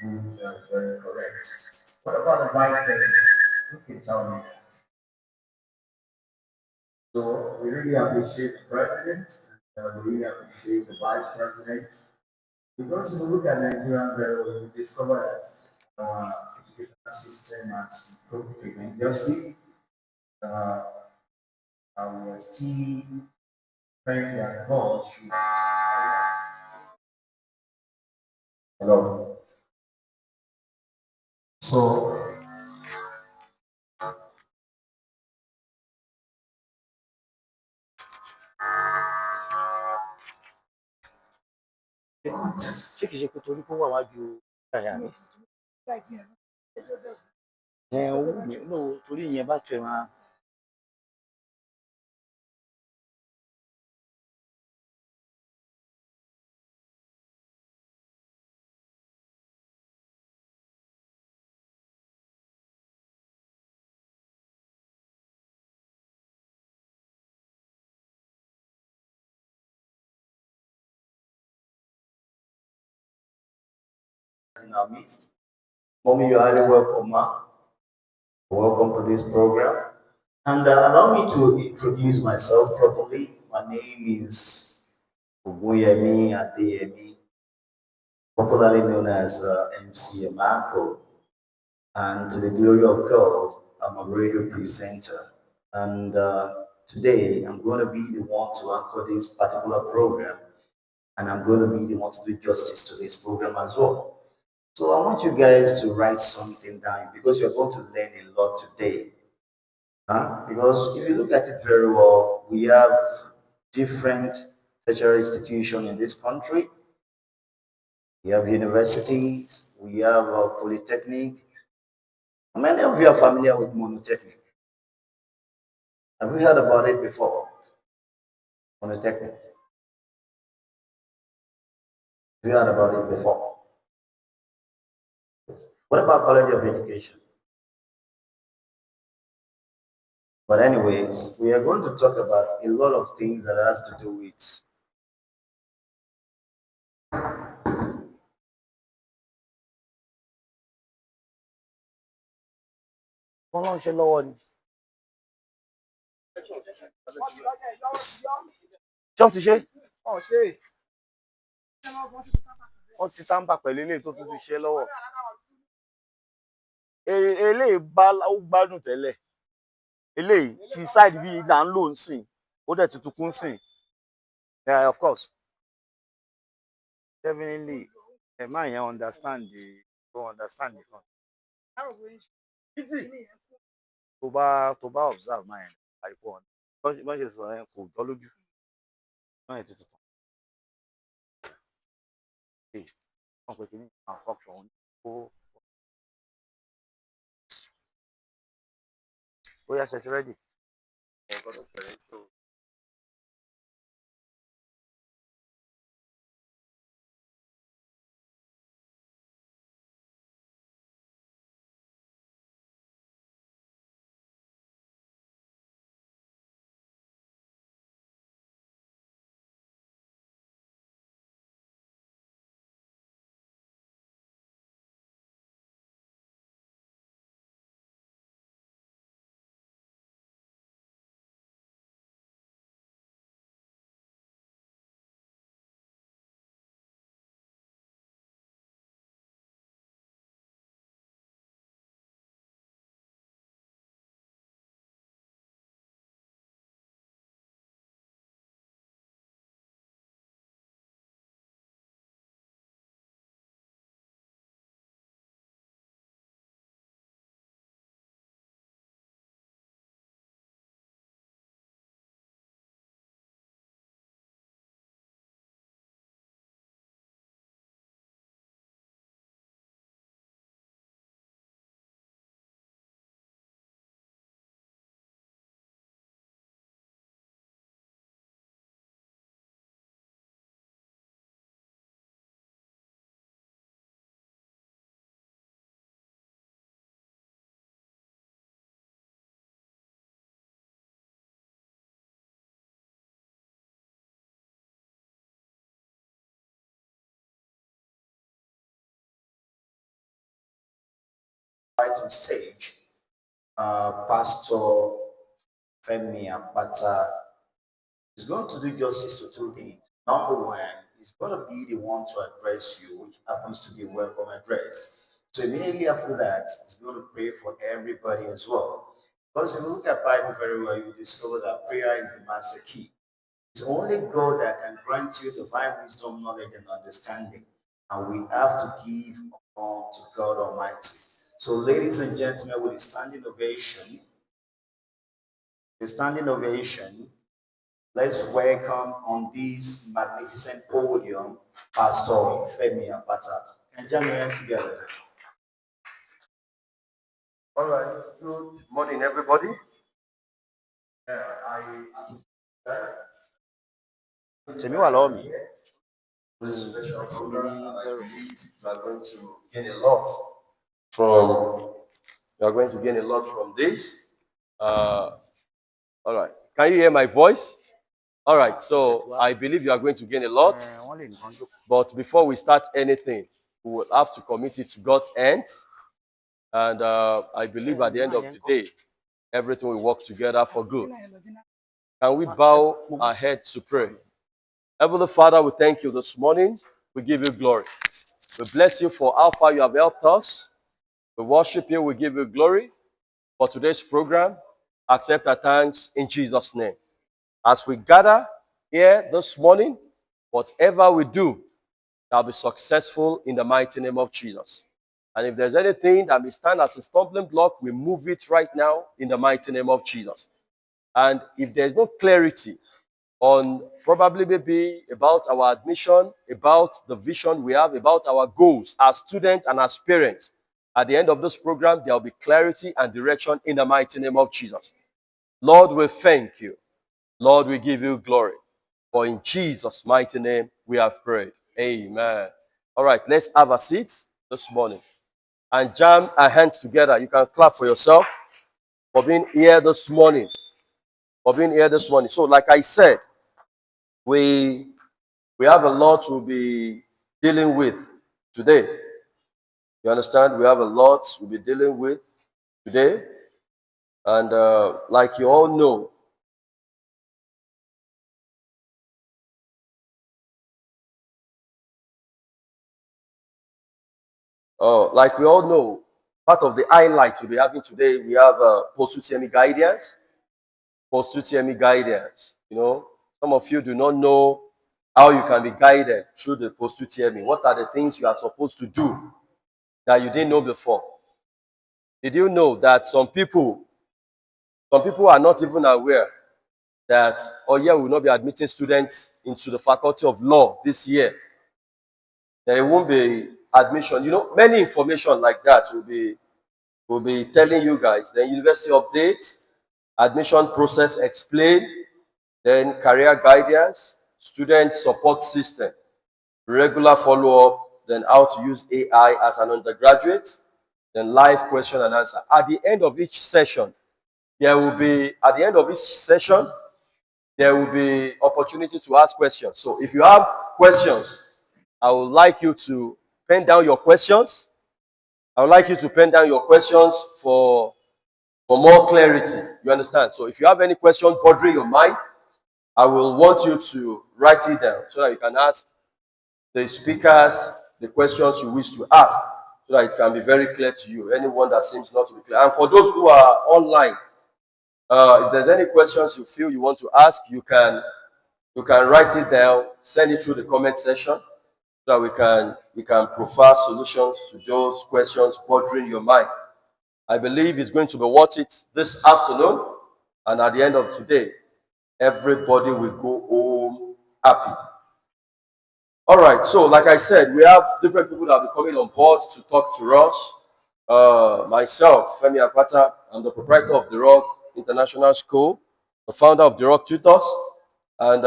That's very correct. What about the vice president? You can tell me. So we really appreciate the president, we really appreciate the vice president. Because if you look at Nigeria very well, you discover that our educational system has improved tremendously. Uh, we are still praying that God should. Hello. So, ṣé kìí ṣe pé torí kó wà wájú àyà mi ó wù mí no torí ìyẹn bá tẹ̀ máa. in our midst. Mommy, you are highly welcome, ma. Welcome to this program. And allow me to introduce myself properly. My name is Ogunyemi Adeyemi, popularly known as MC Amako. And to the glory of God, I'm a radio presenter. And today, I'm going to be the one to anchor this particular program. And I'm going to be the one to do justice to this program as well. So I want you guys to write something down because you're going to learn a lot today. Huh? Because if you look at it very well, we have different tertiary institutions in this country. We have universities, we have polytechnic. Many of you are familiar with monotechnic. Have you heard about it before? Monotechnic. Have you heard about it before? Yes. What about College of Education? But anyways, we are going to talk about a lot of things that has to do with wọ́n lọ́n ṣe lọ́wọ́ ni. ṣé wọ́n ti ṣe wọ́n ti táǹbà pẹ̀lú eléyìí tó tún ti ṣe lọ́wọ́ eléyìí bá ó gbádùn tẹ́lẹ̀ eléyìí ti side bíi là ń lò ń sìn ó dẹ̀ tuntun kún sìn yeah of course definitely ẹ má yẹn understand the fun tó bá observe máa yẹn àìpọ̀ bọ́n ṣe sọ̀rọ̀ yẹn kò jọ lójú náà yẹn tuntun wọ́n pè kí ní function ó yá ṣe ti ready. invite on stage Pastor Femi Apata is going to do justice to two things. Number one, he's going to be the one to address you, which happens to be a welcome address. So immediately after that, he's going to pray for everybody as well. Because if you look at Bible very well, you discover that prayer is the master key. It's only God that can grant you divine wisdom, knowledge, and understanding. And we have to give all to God Almighty. So, ladies and gentlemen, with a standing ovation, let's welcome on this magnificent podium Pastor Femi Apata. Can you join me together? All right. Good morning, everybody. Tèmi wà lọ́wọ́ mi. For this special program, and I believe you are going to gain a lot from this. All right. Can you hear my voice? All right. So I believe you are going to gain a lot. But before we start anything, we will have to commit it to God's hands. And I believe at the end of the day, everything will work together for good. Can we bow our heads to pray? Heavenly Father, we thank you this morning. We give you glory. We bless you for how far you have helped us. We worship you. We give you glory for today's program. Accept our thanks in Jesus' name. As we gather here this morning, whatever we do shall be successful in the mighty name of Jesus. And if there's anything that may stand as a stumbling block, we move it right now in the mighty name of Jesus. And if there's no clarity on probably maybe about our admission, about the vision we have, about our goals as students and as parents, at the end of this program, there will be clarity and direction in the mighty name of Jesus. Lord, we thank you. Lord, we give you glory. For in Jesus' mighty name, we have prayed. Amen. All right, let's have a seat this morning and jam our hands together. You can clap for yourself for being here this morning. So, like I said, we have a lot to be dealing with today. You understand? We have a lot to be dealing with today. And like you all know, part of the highlight we'll be having today, we have Post-Utme guidance. Post-Utme guidance. You know, some of you do not know how you can be guided through the Post-Utme. What are the things you are supposed to do that you didn't know before? Did you know that some people are not even aware that, oh yeah, we will not be admitting students into the Faculty of Law this year. There won't be admission. You know, many information like that will be telling you guys. Then university update, admission process explained, then career guidance, student support system, regular follow-up, then how to use AI as an undergraduate, then live question and answer. At the end of each session, there will be opportunity to ask questions. So if you have questions, I would like you to pen down your questions. For more clarity. You understand? So if you have any question bothering your mind, I will want you to write it down so that you can ask the speakers the questions you wish to ask, so that it can be very clear to you. Anyone that seems not to be clear. And for those who are online, if there's any questions you feel you want to ask, you can write it down, send it through the comment section, so that we can provide solutions to those questions bothering your mind. I believe it's going to be worth it this afternoon, and at the end of today, everybody will go home happy. All right, so like I said, we have different people that will be coming on board to talk to us. Myself, Femi Apata, I'm the proprietor of The Rock International School, the founder of The Rock Tutors, and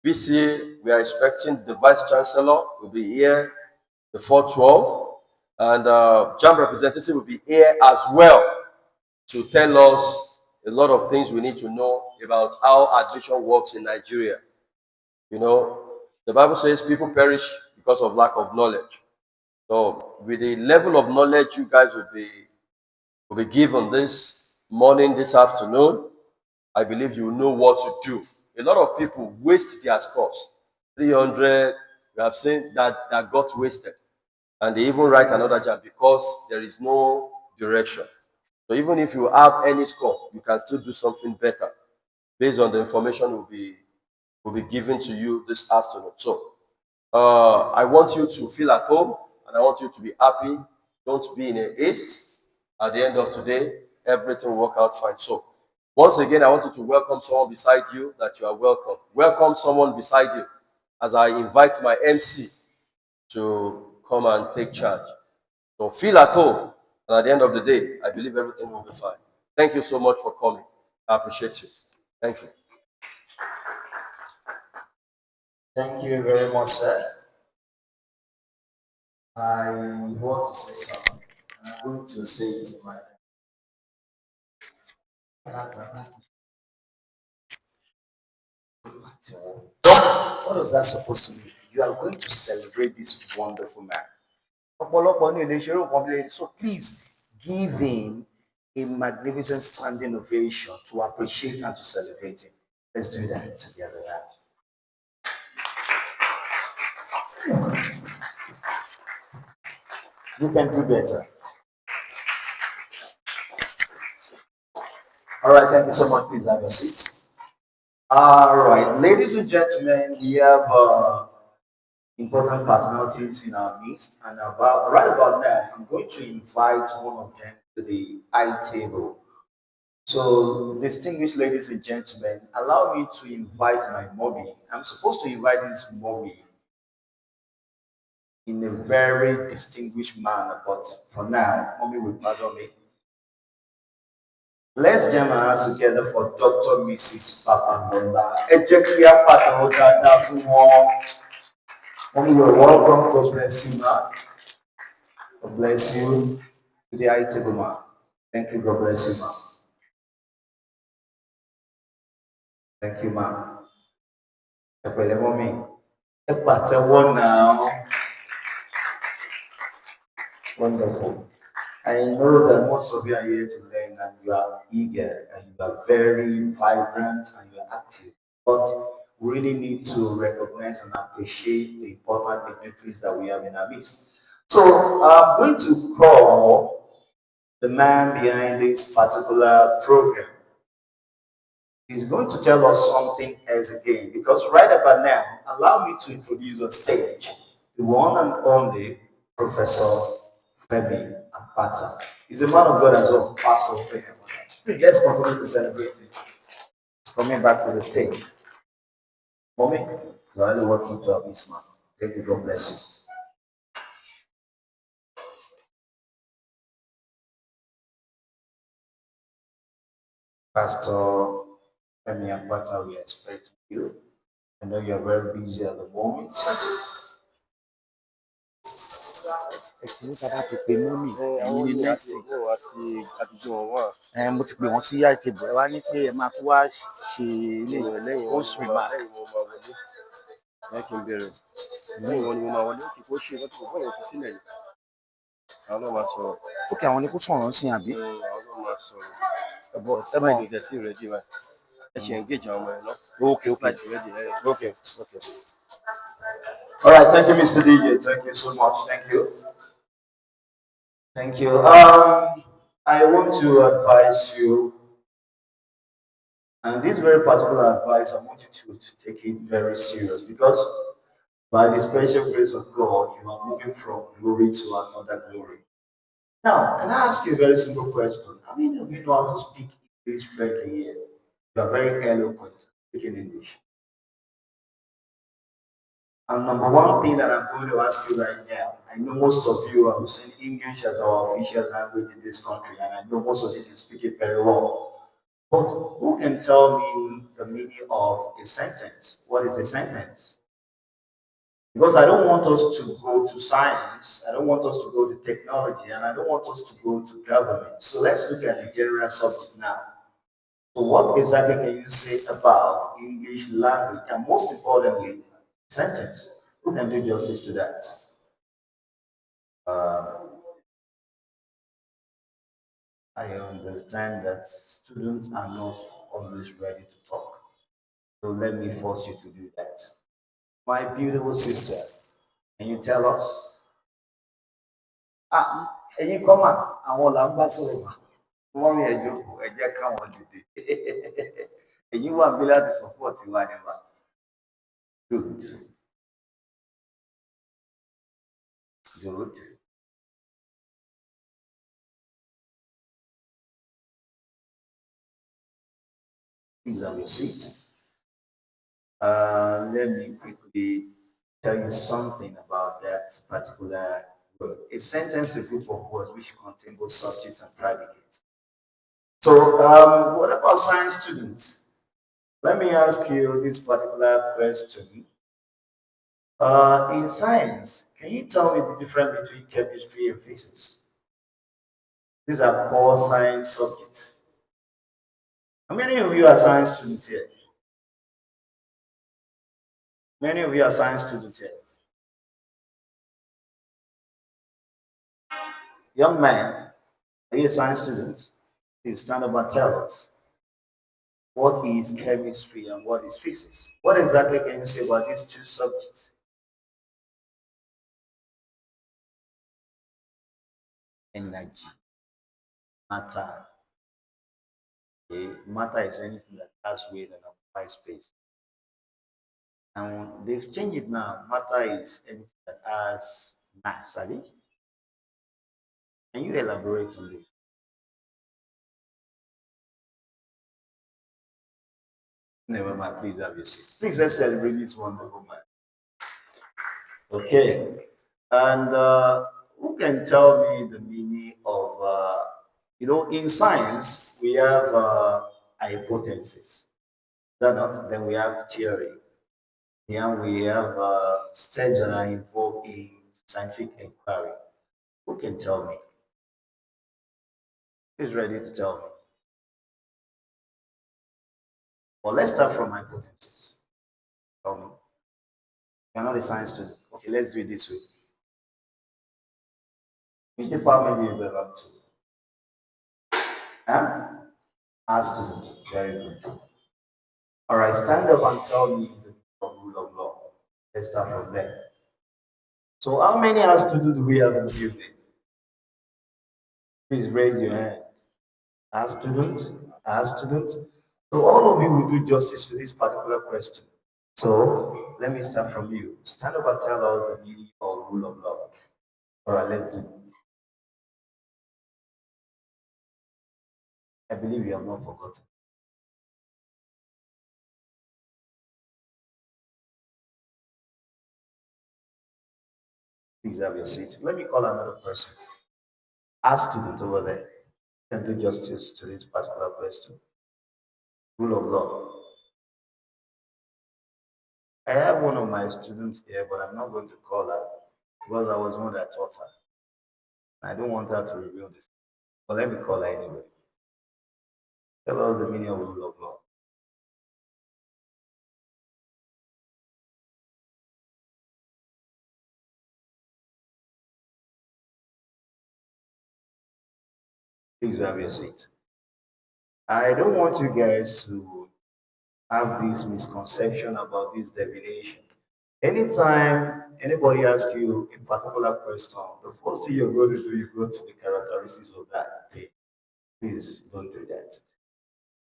VC, we are expecting the Vice-Chancellor will be here before 12, and JAM representative will be here as well to tell us a lot of things we need to know about how admission works in Nigeria. You know, the Bible says people perish because of lack of knowledge. So with the level of knowledge you guys will be given this morning, this afternoon, I believe you know what to do. A lot of people waste their scores. 300, we have seen that got wasted. And they even write another jam because there is no direction. So even if you have any score, you can still do something better based on the information will be given to you this afternoon. So I want you to feel at home and I want you to be happy. Don't be in a haste. At the end of today, everything will work out fine. So once again, I want you to welcome someone beside you that you are welcome. Welcome someone beside you as I invite my MC to come and take charge. So feel at home. And at the end of the day, I believe everything will be fine. Thank you so much for coming. I appreciate you. Thank you. Thank you very much, sir. I want to say something. I'm going to say it in my what is that supposed to mean? You are going to celebrate this wonderful man. So please give him a magnificent standing ovation to appreciate and to celebrate him. Let's do that together. You can do better. All right, thank you so much. Please have a seat. All right, ladies and gentlemen, we have important personalities in our midst, and right about now, I'm going to invite one of them to the high table. So, distinguished ladies and gentlemen, allow me to invite my mommy. I'm supposed to invite this mommy in a very distinguished manner, but for now, mommy will pardon me. Let's jam our hands together for Dr. Mrs. Papamola. Ẹ jẹ́ kí á pàtàkì dáadáa fún wọn. Mommy, you're welcome. God bless you, ma. God bless you. To the high table, ma. Thank you. God bless you, ma. Thank you, ma. Ẹ pẹ̀lẹ́, mommy. Ẹ pàtẹ́wọ́ now. Wonderful. I know that most of you are here to learn and you are eager and you are very vibrant and you are active. But we really need to recognize and appreciate the important dignitaries that we have in our midst. So I'm going to call the man behind this particular program. He's going to tell us something else again because right about now, allow me to introduce on stage the one and only Professor Femi Apata. He's a man of God as well, Pastor Femi Apata. Please, let's continue to celebrate him. He's coming back to the stage. Mommy, you are only welcome to our this man. Thank you, God bless you. Pastor Femi Apata, we are expecting you. I know you're very busy at the moment. ẹ̀sìn níta bá ti pe mọ́mì ẹ̀yin ní nẹ́ẹ̀sì mo ti pè wọ́n sí àìtèbù ẹ wá ní pé ẹ máa fi wá ṣe ilé ó sì máa kí n bẹ̀rẹ̀ lẹ́yìn wọn ni mo máa wọlé kí kó ṣe lọ́tọ̀ kó bọ́ọ̀lù fi sílẹ̀ ni àwọn náà máa sọ̀rọ̀. ókè àwọn ni kó sọ̀rọ̀ sí àbí. àwọn náà máa sọ̀rọ̀ ẹ̀bọ̀ slide ò tẹ̀sí rẹ̀ báyìí ẹ ṣe engage àwọn ọmọ ẹ̀ náà. Okay. Okay. All right, thank you, Mr. DJ. Thank you so much. Thank you. Thank you. I want to advise you, and this very particular advice, I want you to take it very serious because by the special grace of God, you are moving from glory to another glory. Now, can I ask you a very simple question? How many of you know how to speak English fluently here? You are very eloquent speaking English. And number one thing that I'm going to ask you right now, I know most of you are using English as our official language in this country, and I know most of you can speak it very well. But who can tell me the meaning of a sentence? What is a sentence? Because I don't want us to go to science, I don't want us to go to technology, and I don't want us to go to government. So let's look at the general subject now. So what exactly can you say about English language? And most importantly, sentence. Who can do justice to that? Uh, I understand that students are not always ready to talk. So let me force you to do that. My beautiful sister, can you tell us? Ah, ẹ̀yin kọ́ mà, àwọn là ń bá sọ̀rọ̀ mà. Wọ́n rí ẹjọ́ kù, ẹ jẹ́ káwọn dìde. Èyí wà bí láti support wa ni mà. Good. Good. Please have your seat. Let me quickly tell you something about that particular word. A sentence is a group of words which contain both subject and predicate. So, what about science students? Let me ask you this particular question. In science, can you tell me the difference between chemistry and physics? These are core science subjects. How many of you are science students here? Many of you are science students here. Young man, are you a science student? Please stand up and tell us. What is chemistry and what is physics? What exactly can you say about these two subjects? Energy, matter. Okay? Matter is anything that has weight and occupies space. And they've changed it now. Matter is anything that has mass, Ali. Can you elaborate on this? Never mind, please have your seat. Please let's celebrate this wonderful man. Okay. And who can tell me the meaning of, in science, we have hypothesis. Then we have theory. Then we have steps that are involved in scientific inquiry. Who can tell me? Who's ready to tell me? Well, let's start from hypothesis. Tell me. You're not a science student. Okay, let's do it this way. Which department do you belong to? Huh? Art student. Very good. All right, stand up and tell me the rule of law. Let's start from there. So, how many art students do we have in the building? Please raise your hand. Art students, art students. So, all of you will do justice to this particular question. So, let me start from you. Stand up and tell us the meaning of rule of law. All right, let's do. I believe you have not forgotten. Please have your seat. Let me call another person. Ask student over there can do justice to this particular question. Rule of law. I have one of my students here, but I'm not going to call her because I was one that taught her. I don't want her to reveal this. But let me call her anyway. Tell us the meaning of rule of law. Please have your seat. I don't want you guys to have this misconception about this definition. Anytime anybody asks you a particular question, the first thing you're going to do, you go to the characteristics of that thing. Please don't do that.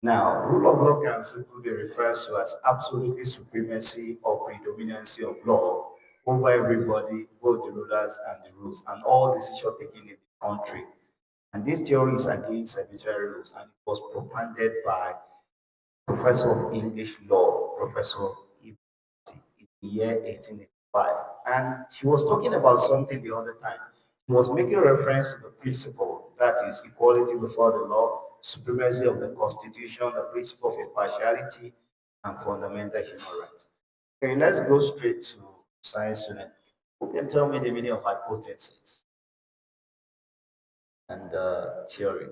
Now, rule of law can simply be referred to as absolute supremacy or predominancy of law over everybody, both the rulers and the rules, and all decisions taken in the country. And this theory is against arbitrary rules, and it was propounded by Professor of English Law, Professor in the year 1885. And she was talking about something the other time. She was making reference to the principle that is equality before the law, supremacy of the Constitution, the principle of impartiality, and fundamental human rights. Okay, let's go straight to science student. Who can tell me the meaning of hypothesis and theory?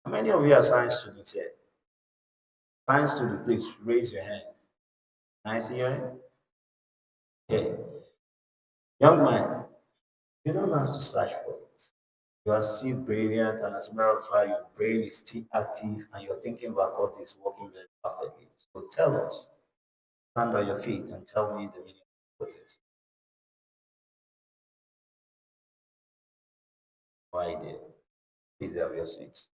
How many of you are science students here? Science student, please raise your hand. Can I see your hand? Okay. Young man, You don't have to search for it. You are still brilliant, and as a matter of fact, your brain is still active, and you're thinking about what is working very perfectly. So tell us, stand on your feet and tell me the meaning of it. Why did? Please have your seats.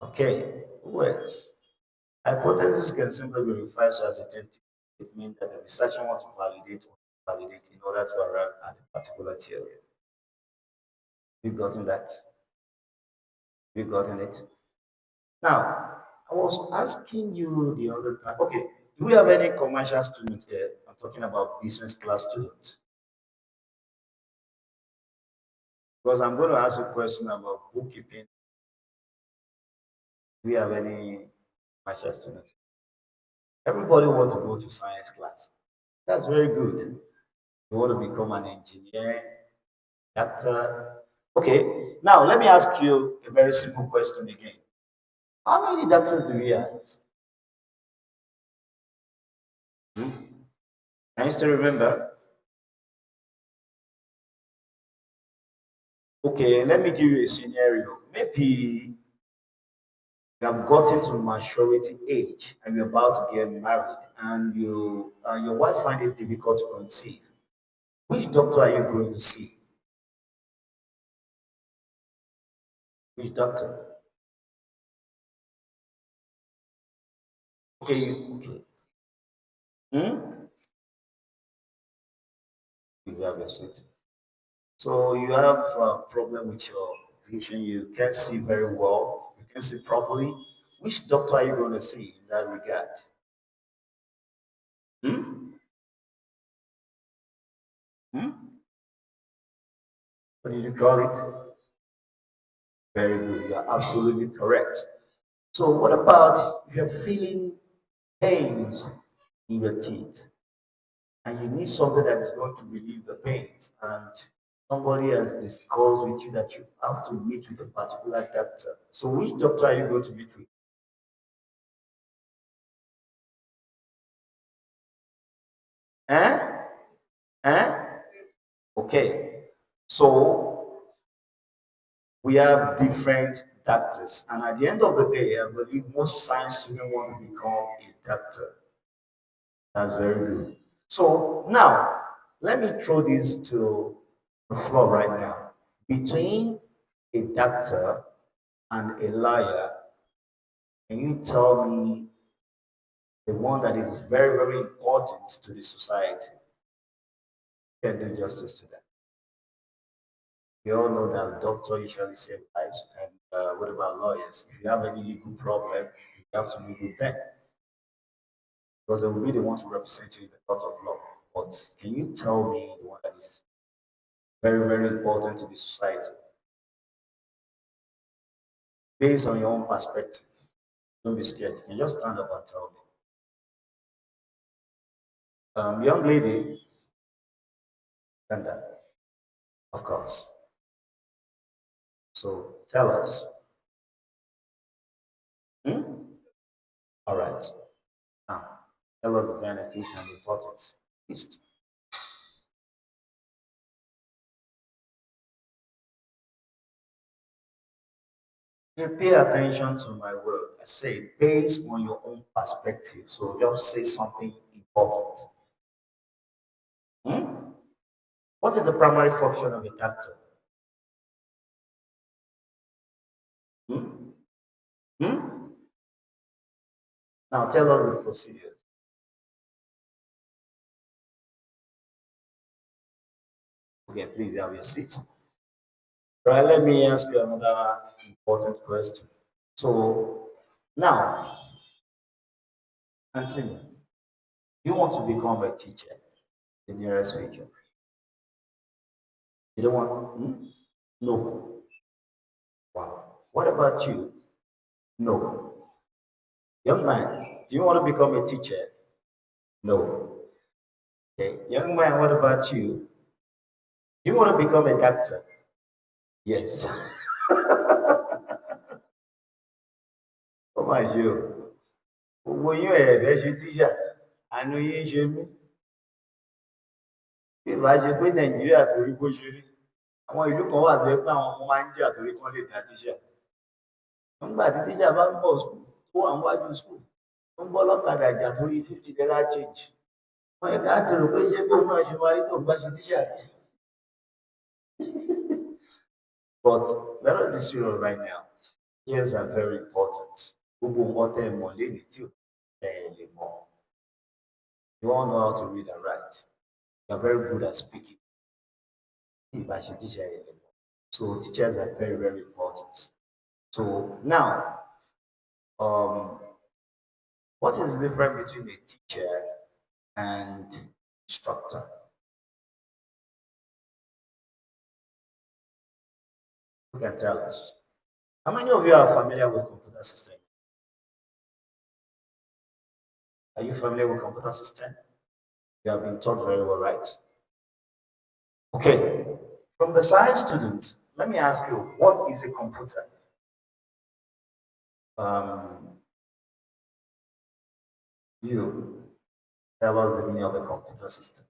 Okay, who else? Hypothesis can simply be referred to as a tentative. It means that the researcher wants to validate in order to arrive at a particular theory. You've gotten that? You've gotten it? Now, I was asking you the other time. Okay, do we have any commercial students here? I'm talking about business class students. Because I'm going to ask you a question about bookkeeping. Do we have any commercial students? Everybody wants to go to science class. That's very good. You want to become an engineer, doctor. Okay, now let me ask you a very simple question again. How many doctors do we have? Hmm? Can you still remember? Okay, let me give you a scenario. Maybe you have gotten to maturity age and you're about to get married and your wife find it difficult to conceive. Which doctor are you going to see? Which doctor? Okay. Hmm? Please have your seat. So you have a problem with your vision. You can't see very well. You can't see properly. Which doctor are you going to see in that regard? Hmm? Hmm? What did you call it? Very good. You are absolutely correct. So what about if you're feeling pains in your teeth and you need something that is going to relieve the pains and somebody has discussed with you that you have to meet with a particular doctor. So which doctor are you going to meet with? Eh? Eh? Okay. So we have different doctors. And at the end of the day, I believe most science students want to become a doctor. That's very good. So now, let me throw this to the floor right now. Between a doctor and a lawyer, can you tell me the one that is very, very important to the society? Can do justice to that. We all know that doctor usually save lives, and what about lawyers? If you have any legal problem, you have to meet with them because they will be the ones who represent you in the court of law. But can you tell me the one that is very, very important to the society based on your own perspective? Don't be scared. You can just stand up and tell me. Young lady, stand up, of course. So tell us. Hmm? All right. Now, tell us the benefits and importance. Please. You pay attention to my word. I say based on your own perspective. So just say something important. Hmm? What is the primary function of a doctor? Hmm? Hmm? Now tell us the procedures. Okay, please have your seat. Right, let me ask you another important question. So now, continue. You want to become a teacher, the nearest future. You don't want, hmm? No. Wow. What about you? No. Young man, do you want to become a teacher? No. Okay. Young man, what about you? Do you want to become a doctor? Yes. Ó mà ṣe o. Gbogbo yín ẹ̀ fẹ́ ṣe tíṣà. Àánú yín ṣe mí. Bí ìbá ṣe pé Nàìjíríà torí bó ṣe rí, àwọn ìlú kan wà tó yẹ pé àwọn ọmọ máa ń jà torí kán lè dá tíṣà. Nígbà tí tíṣà bá ń bọ̀ skul, tó wà níwájú skul, tó ń bọ́ lọ́kadà jà torí 50 naira change. Wọ́n yẹ ká ti rò pé ṣé bóun náà ṣe wáyé tó ń bá ṣe tíṣà rẹ̀. But let us be serious right now. Teachers are very important. Gbogbo nǹkan tẹ́ ẹ mọ̀ lénìí tí ò tẹ́ ẹ lè mọ̀. You all know how to read and write. You are very good at speaking. Ìbá ṣe tíṣà ẹ lè mọ̀. So teachers are very, very important. So now, what is the difference between a teacher and instructor? Who can tell us? How many of you are familiar with computer system? Are you familiar with computer system? You have been taught very well, right? Okay. From the science student, let me ask you, what is a computer? You tell us the meaning of a computer system.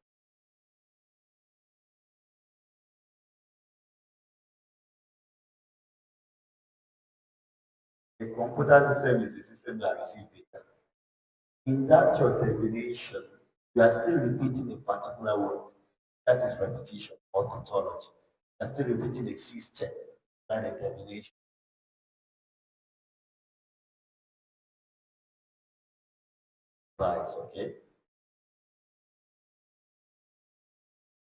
A computer system is a system that receives data. In that your definition, you are still repeating a particular word. That is repetition or tautology. You are still repeating a system, that a definition. Device, okay?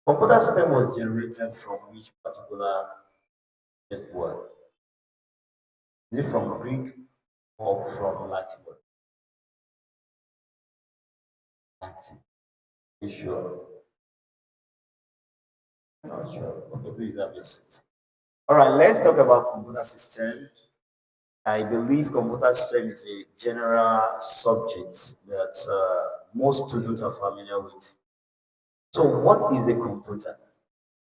Computer system was generated from which particular word? Is it from Greek or from Latin word? Latin. You sure? I'm not sure. Okay, please have your seat. All right, let's talk about computer system. I believe computer system is a general subject that most students are familiar with. So what is a computer?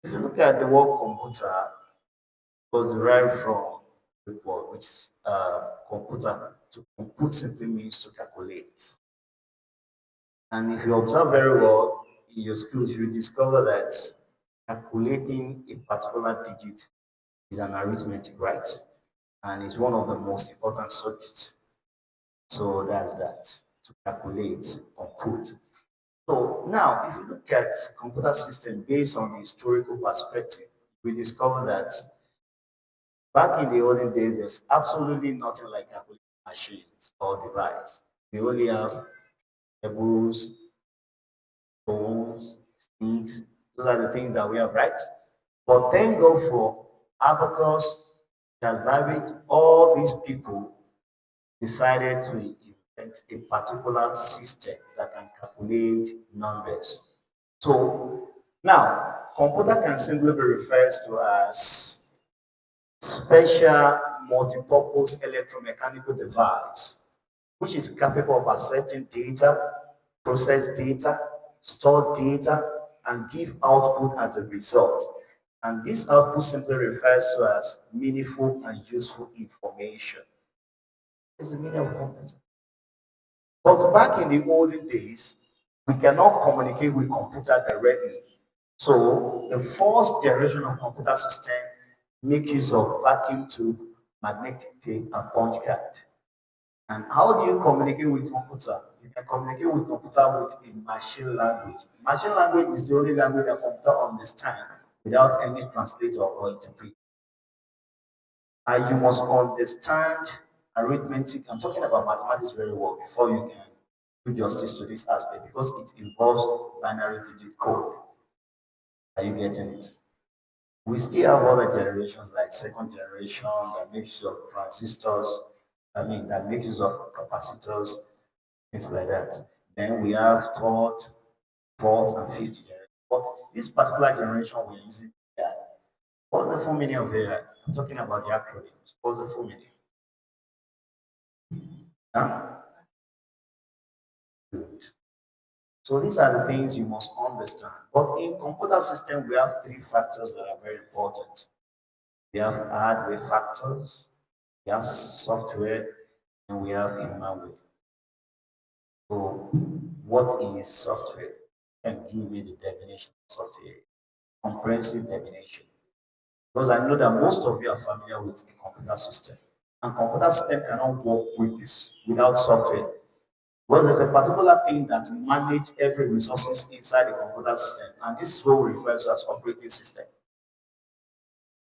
If you look at the word computer, it was derived from the word which computer. To compute simply means to calculate. And if you observe very well in your schools, you discover that calculating a particular digit is an arithmetic, right? And it's one of the most important subjects. So that's that, to calculate, compute. So now, if you look at computer system based on the historical perspective, we discover that back in the olden days, there's absolutely nothing like calculating machines or device. We only have tables, stones, sticks. Those are the things that we have, right? But thank God for abacus, Babbage, all these people decided to invent a particular system that can calculate numbers. So now, computer can simply be referred to as special multipurpose electromechanical device, which is capable of accepting data, process data, store data, and give output as a result. And this output simply refers to as meaningful and useful information. Is the meaning of computer. But back in the olden days, we cannot communicate with computer directly. So the first generation of computer system make use of vacuum tube, magnetic tape, and punch card. And how do you communicate with computer? You can communicate with computer with a machine language. Machine language is the only language that computer understands without any translator or interpreter. And you must understand arithmetic. I'm talking about mathematics very well before you can do justice to this aspect because it involves binary digit code. Are you getting it? We still have other generations like second generation that makes use of transistors, that makes use of capacitors, things like that. Then we have third, fourth, and fifth generation. But this particular generation we're using AI. What's the full meaning of AI? I'm talking about the acronyms. What's the full meaning? Huh? Good. So these are the things you must understand. But in computer system, we have three factors that are very important. We have hardware factors, we have software, and we have humanware. So what is software? can give me the definition of software, comprehensive definition. Because I know that most of you are familiar with the computer system. And computer system cannot work with this without software. Because there's a particular thing that manage every resources inside the computer system. And this is what we refer to as operating system.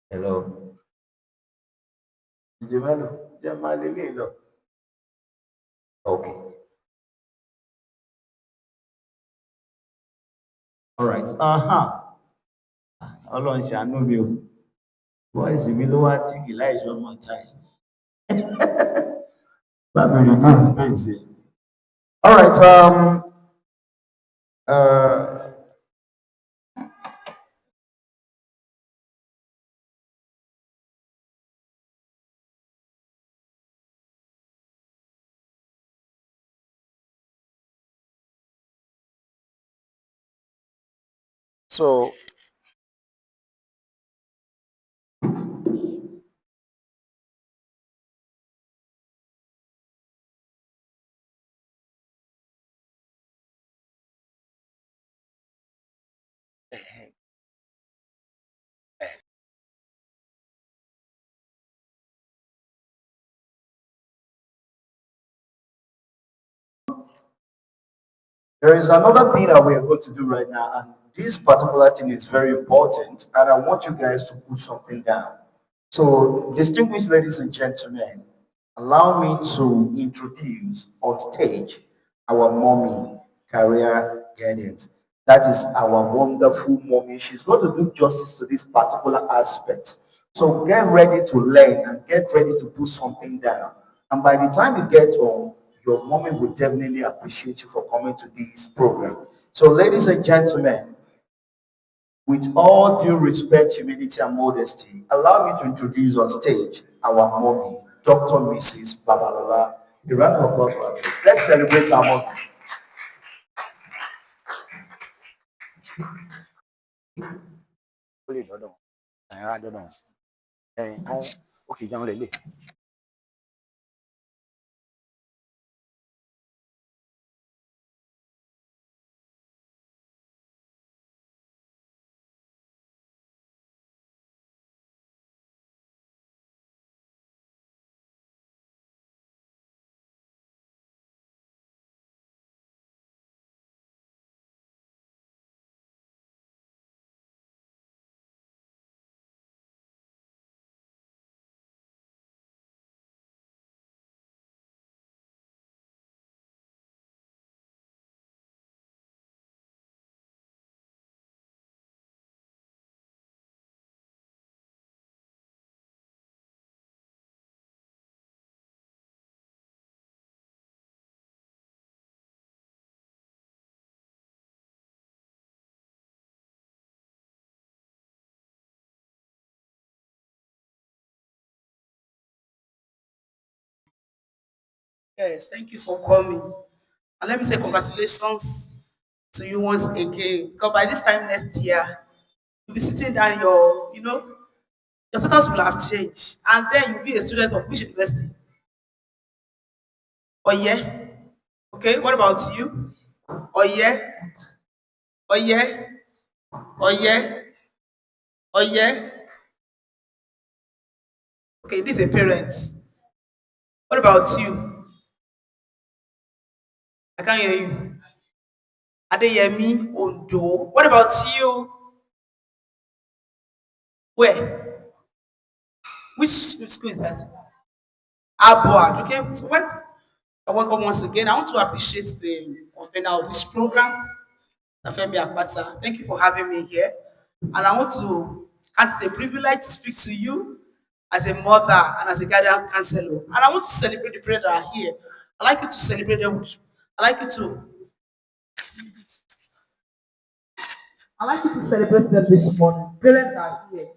Hello. Okay. All right. Ọlọ́run ṣàánú mi o. Voice mi ló wá tìkì láìsọ ọmọ time. Báwo ni this space? All right. Uh, so there is another thing that we are going to do right now, and this particular thing is very important, and I want you guys to put something down. So, distinguished ladies and gentlemen, allow me to introduce on stage our mommy, career guidance. That is our wonderful mommy. She's going to do justice to this particular aspect. So get ready to learn and get ready to put something down. And by the time you get home, your mommy will definitely appreciate you for coming to this program. So, ladies and gentlemen, with all due respect, humility, and modesty, allow me to introduce on stage our mommy, Dr. Mrs. Babalola. A round of applause for her. Let's celebrate our mommy. Yes, thank you for coming. And let me say congratulations to you once again. Because by this time next year, you'll be sitting down, your status will have changed. And then you'll be a student of which university? Oh yeah. Okay, what about you? Oh yeah. Oh yeah. Oh yeah. Oh yeah. Okay, this is a parent. What about you? I can't hear you. Adeyemi Ondo. What about you? Where? Which school is that? Abuad. Okay, so what? Welcome once again. I want to appreciate the convener of this program, Femi Akpata. Thank you for having me here. And I want to, and it's a privilege to speak to you as a mother and as a guardian counselor. And I want to celebrate the parents that are here. I like you to celebrate them. I like you to. I like you to celebrate them this morning. Parents are here.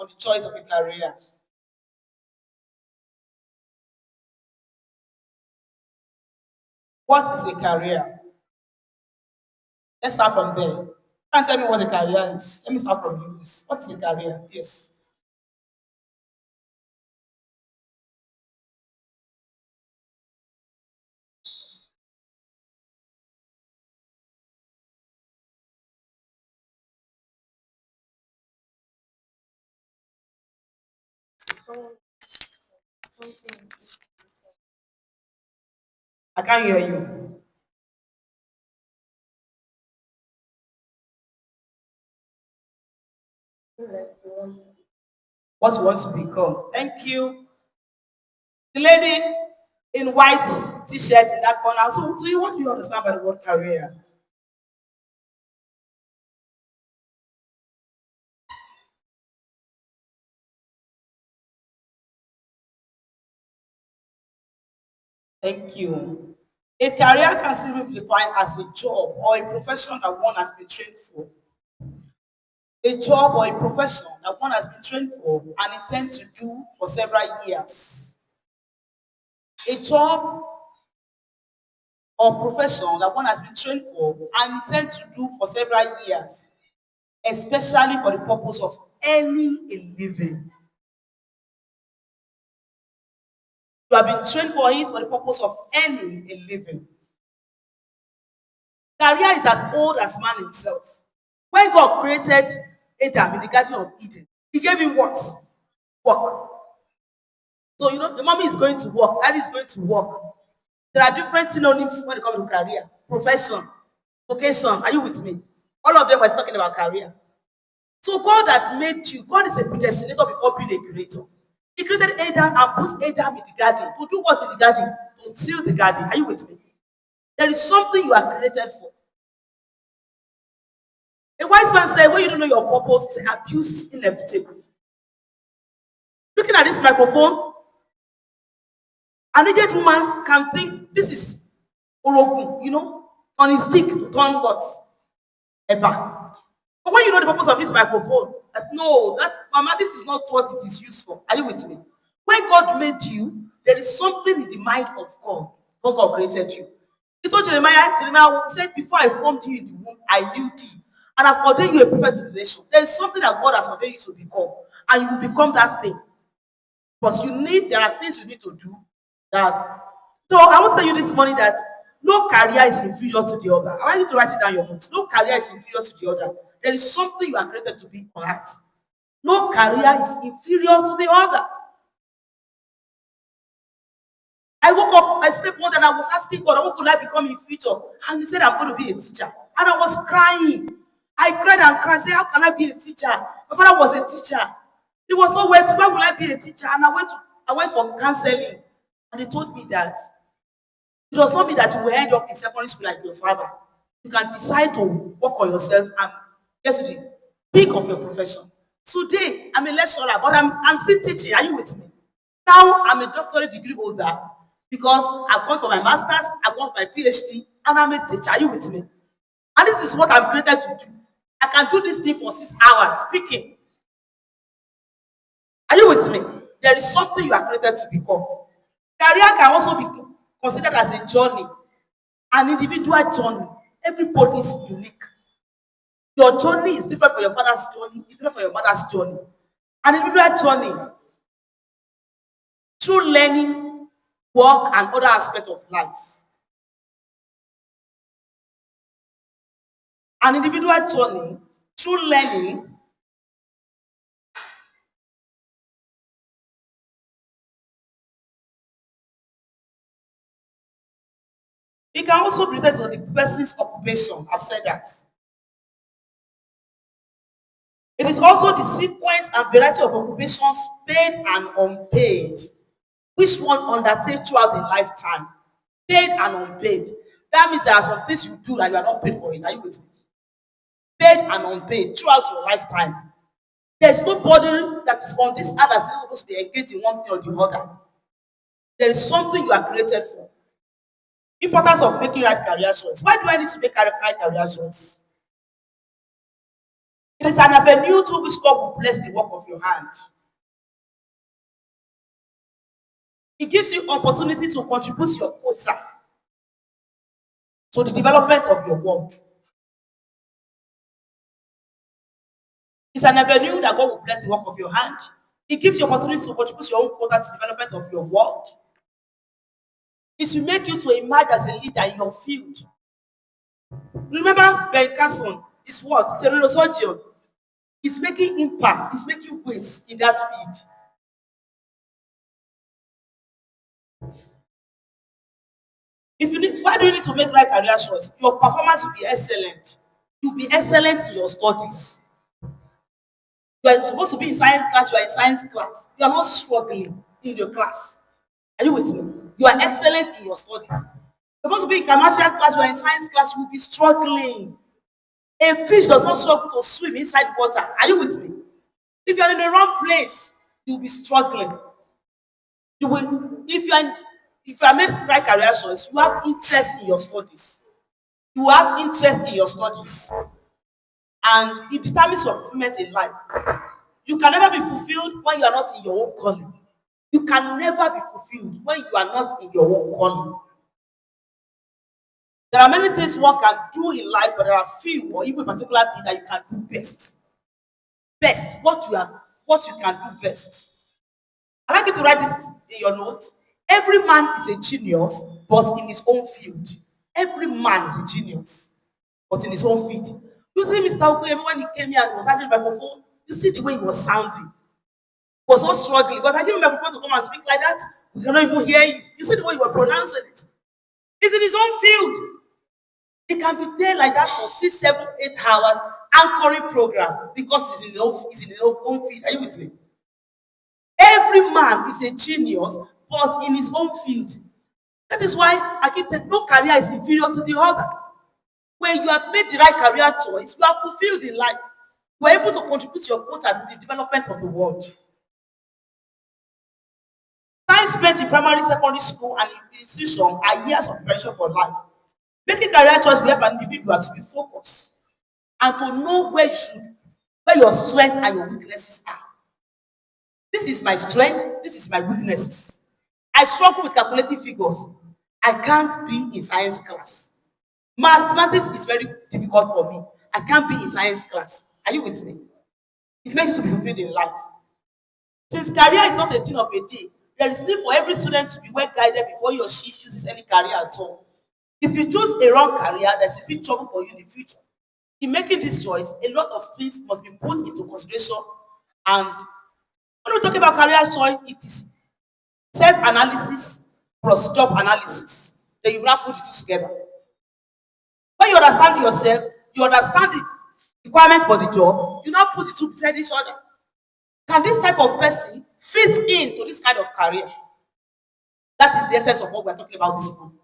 on the choice of a career? What is a career? Let's start from there. You can't tell me what a career is. Let me start from you. What is a career? Yes. I can't hear you. What you want to become? Thank you. The lady in white t-shirt in that corner. So, what do you understand by the word career? Thank you. A career can simply be defined as a job or a profession that one has been trained for. A job or a profession that one has been trained for and intends to do for several years. A job or profession that one has been trained for and intends to do for several years, especially for the purpose of earning a living. You have been trained for it for the purpose of earning a living. Career is as old as man himself. When God created Adam in the Garden of Eden, he gave him what? Work. So, the mommy is going to work, daddy is going to work. There are different synonyms when it comes to career, profession, vocation. Are you with me? All of them was talking about career. So God that made you, God is a predestinator before being a creator. He created Adam and put Adam in the garden. To do what in the garden? To till the garden. Are you with me? There is something you are created for. A wise man said, when you don't know your purpose, abuse is inevitable. Looking at this microphone, an aged woman can think this is orogun, on his stick to turn what? Eba. But when you know the purpose of this microphone, no, Mama, this is not what it is used for. Are you with me? When God made you, there is something in the mind of God when God created you. He told Jeremiah said, before I formed you in the womb, I knew thee. And I've ordained you a prophet to the nation. There is something that God has ordained you to become. And you will become that thing. But there are things you need to do that. So I want to tell you this morning that no career is inferior to the other. I want you to write it down your notes. No career is inferior to the other. There is something you are created to be on earth. No career is inferior to the other. I woke up, I slept one day and I was asking God, what could I become in future? And he said, I'm going to be a teacher. And I was crying. I cried and cried, say, how can I be a teacher? My father was a teacher. There was nowhere to, where will I be a teacher? And I went for counseling. And they told me that it does not mean that you will end up in secondary school like your father. You can decide to work on yourself and get to the peak of your profession. Today, I'm a lecturer, but I'm still teaching. Are you with me? Now, I'm a doctorate degree holder because I've gone for my master's, I've gone for my PhD, and I'm a teacher. Are you with me? And this is what I'm created to do. I can do this thing for 6 hours speaking. Are you with me? There is something you are created to become. Career can also be considered as a journey, an individual journey. Everybody is unique. Your journey is different from your father's journey, it's different from your mother's journey. An individual journey through learning, work, and other aspects of life. An individual journey through learning, it can also be related to the person's occupation. I've said that. It is also the sequence and variety of occupations, paid and unpaid, which one undertake throughout a lifetime. Paid and unpaid. That means there are some things you do and you are not paid for it. Are you with me? Paid and unpaid throughout your lifetime. There's nobody that is on this earth that is supposed to be engaged in one thing or the other. There is something you are created for. Importance of making right career choice. Why do I need to make right career choice? It is an avenue through which God will bless the work of your hand. It gives you opportunity to contribute your quota to the development of your world. It's an avenue that God will bless the work of your hand. It gives you opportunity to contribute your own quota to the development of your world. It will make you to emerge as a leader in your field. Remember, Ben Carson is what? It's a neurosurgeon. He's making impact. He's making waves in that field. If you need, why do you need to make right career choice? Your performance will be excellent. You'll be excellent in your studies. You are supposed to be in science class, you are in science class. You are not struggling in your class. Are you with me? You are excellent in your studies. You're supposed to be in commercial class, you are in science class, you will be struggling. A fish does not struggle to swim inside water. Are you with me? If you are in the wrong place, you will be struggling. You will, if you are making right career choice, you have interest in your studies. You have interest in your studies. And it determines your fulfillment in life. You can never be fulfilled when you are not in your own calling. You can never be fulfilled when you are not in your own calling. There are many things one can do in life, but there are few or even particular things that you can do best. Best, what you can do best. I'd like you to write this in your notes. Every man is a genius, but in his own field. Every man is a genius, but in his own field. You see Mr. Okoyemi when he came here and was handling the microphone, you see the way he was sounding. He was not struggling. But if I give him a microphone to come and speak like that, we cannot even hear you. You see the way you were pronouncing it. He's in his own field. He can be there like that for 6, 7, 8 hours anchoring program because he's in his own field. Are you with me? Every man is a genius, but in his own field. That is why I keep saying no career is inferior to the other. When you have made the right career choice, you are fulfilled in life. You are able to contribute your quota to the development of the world. Time spent in primary, secondary school, and institution are years of preparation for life. Making career choice will help an individual to be focused and to know where your strengths and your weaknesses are. This is my strength, this is my weaknesses. I struggle with calculating figures. I can't be in science class. Mathematics is very difficult for me. I can't be in science class. Are you with me? It makes you to be fulfilled in life. Since career is not a thing of a day, there is need for every student to be well guided before he or she chooses any career at all. If you choose a wrong career, there's a big trouble for you in the future. In making this choice, a lot of things must be put into consideration. And when we talk about career choice, it is self-analysis plus job analysis. Then you now put the two together. When you understand yourself, you understand the requirement for the job, you now put the two beside each other. Can this type of person fit into this kind of career? That is the essence of what we're talking about this morning.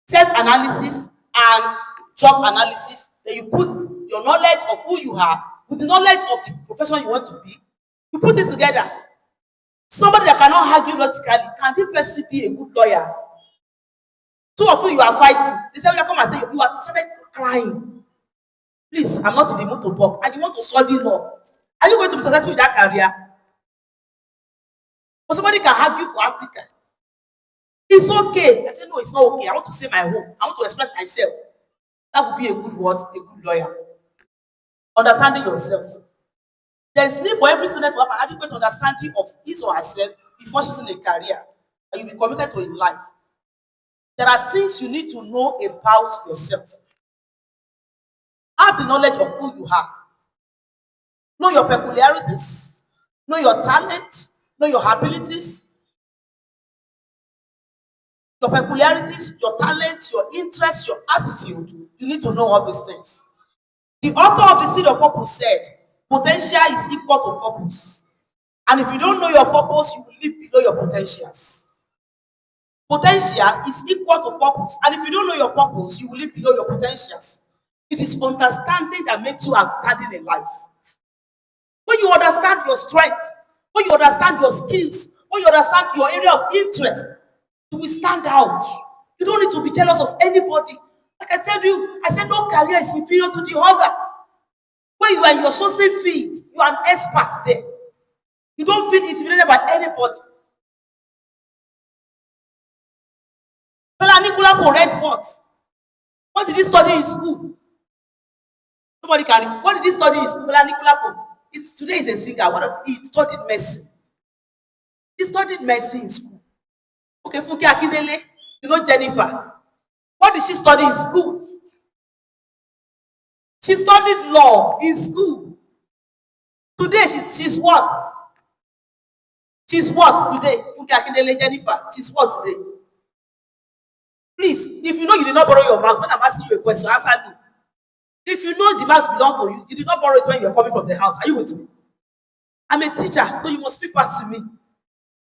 Self-analysis and job analysis. Then you put your knowledge of who you are with the knowledge of the profession you want to be. You put it together. Somebody that cannot argue logically, can this person be a good lawyer? Two of you are fighting. They say, you come and say, you are started crying. Please, I'm not in the mood to talk. And you want to study law. Are you going to be successful in that career? But somebody can argue for Africa. It's okay. I say, no, it's not okay. I want to say my home. I want to express myself. That would be a good word, a good lawyer. Understanding yourself. There is need for every student to have an adequate understanding of his or herself before choosing a career that you'll be committed to in life. There are things you need to know about yourself. Have the knowledge of who you are. Know your peculiarities. Know your talent. Know your abilities. Your peculiarities, your talents, your interests, your attitude. You need to know all these things. The author of the Seed of Purpose said, potential is equal to purpose. And if you don't know your purpose, you will live below your potentials. Potentials is equal to purpose. And if you don't know your purpose, you will live below your potentials. It is understanding that makes you outstanding in life. When you understand your strength, when you understand your skills, when you understand your area of interest, you will stand out. You don't need to be jealous of anybody. Like I said to you, I said no career is inferior to the other. When you are in your chosen field, you are an expert there. You don't feel intimidated by anybody. Fela Anikulapo read what? What did he study in school? Nobody can. What did he study in school? Fela Anikulapo. Today is a singer. He studied medicine. He studied medicine in school. Okay, Funke Akindele, you know Jennifer. What did she study in school? She studied law in school. Today, she's what? She's what today? Funke Akindele, Jennifer. She's what today? Please, if you know you did not borrow your mouth, when I'm asking you a question, answer me. If you know the mouth belongs to you, you did not borrow it when you're coming from the house. Are you with me? I'm a teacher, so you must speak back to me.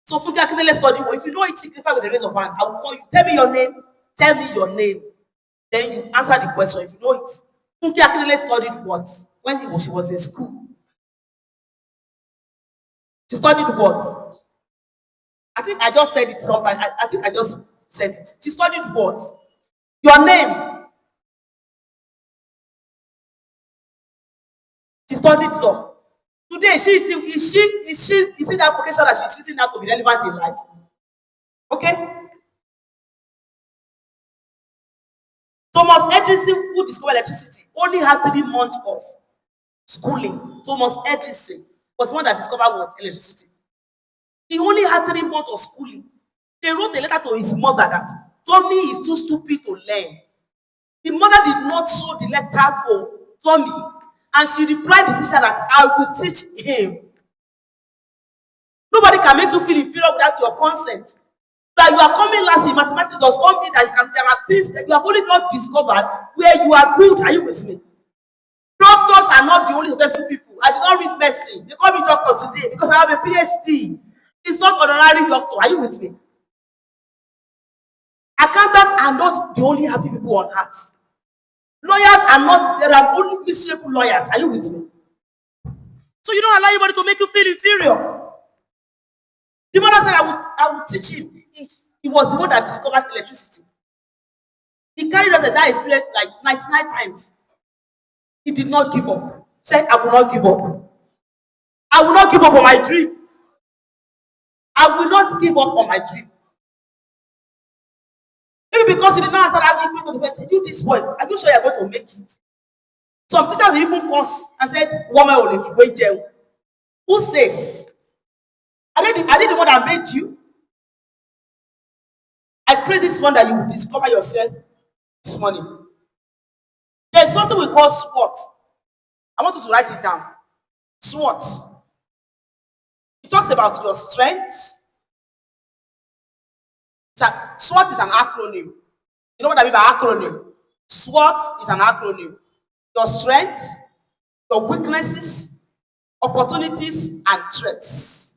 So Funke Akindele study. If you know it, signify with the raise of hand. I will call you. Tell me your name. Tell me your name. Then you answer the question if you know it. Funke Akindele studied what? When she was in school. She studied what? I think I just said it sometime. I think I just said it. She studied what? Your name. She studied law. Today, is it that vocation that she's using now to be relevant in life? Okay? Thomas Edison, who discovered electricity, only had 3 months of schooling. Thomas Edison was the one that discovered what? Electricity. He only had 3 months of schooling. They wrote a letter to his mother that Tommy is too stupid to learn. The mother did not show the letter to Tommy, and she replied to the teacher that I will teach him. Nobody can make you feel inferior without your consent. That you are coming last in mathematics does not mean that there are things that you have only not discovered where you are good. Are you with me? Doctors are not the only successful people. I did not read medicine. They call me doctor today because I have a PhD. It's not honorary doctor. Are you with me? Accountants are not the only happy people on earth. Lawyers are not, there are only miserable lawyers. Are you with me? So you don't allow anybody to make you feel inferior. The mother said, I will teach him. He was the one that discovered electricity. He carried us that experience like 99 times. He did not give up. He said, I will not give up. I will not give up on my dream. I will not give up on my dream. Maybe because you did not answer that question, you said, you this boy, are you sure you're going to make it? Some teachers will even curse and said, woman will if you wait jail. Who says? Are they the one that made you? I pray this one that you will discover yourself this morning. There's something we call SWOT. I want you to write it down. SWOT. It talks about your strengths. SWOT is an acronym. You know what I mean by acronym? SWOT is an acronym. Your strengths, your weaknesses, opportunities, and threats.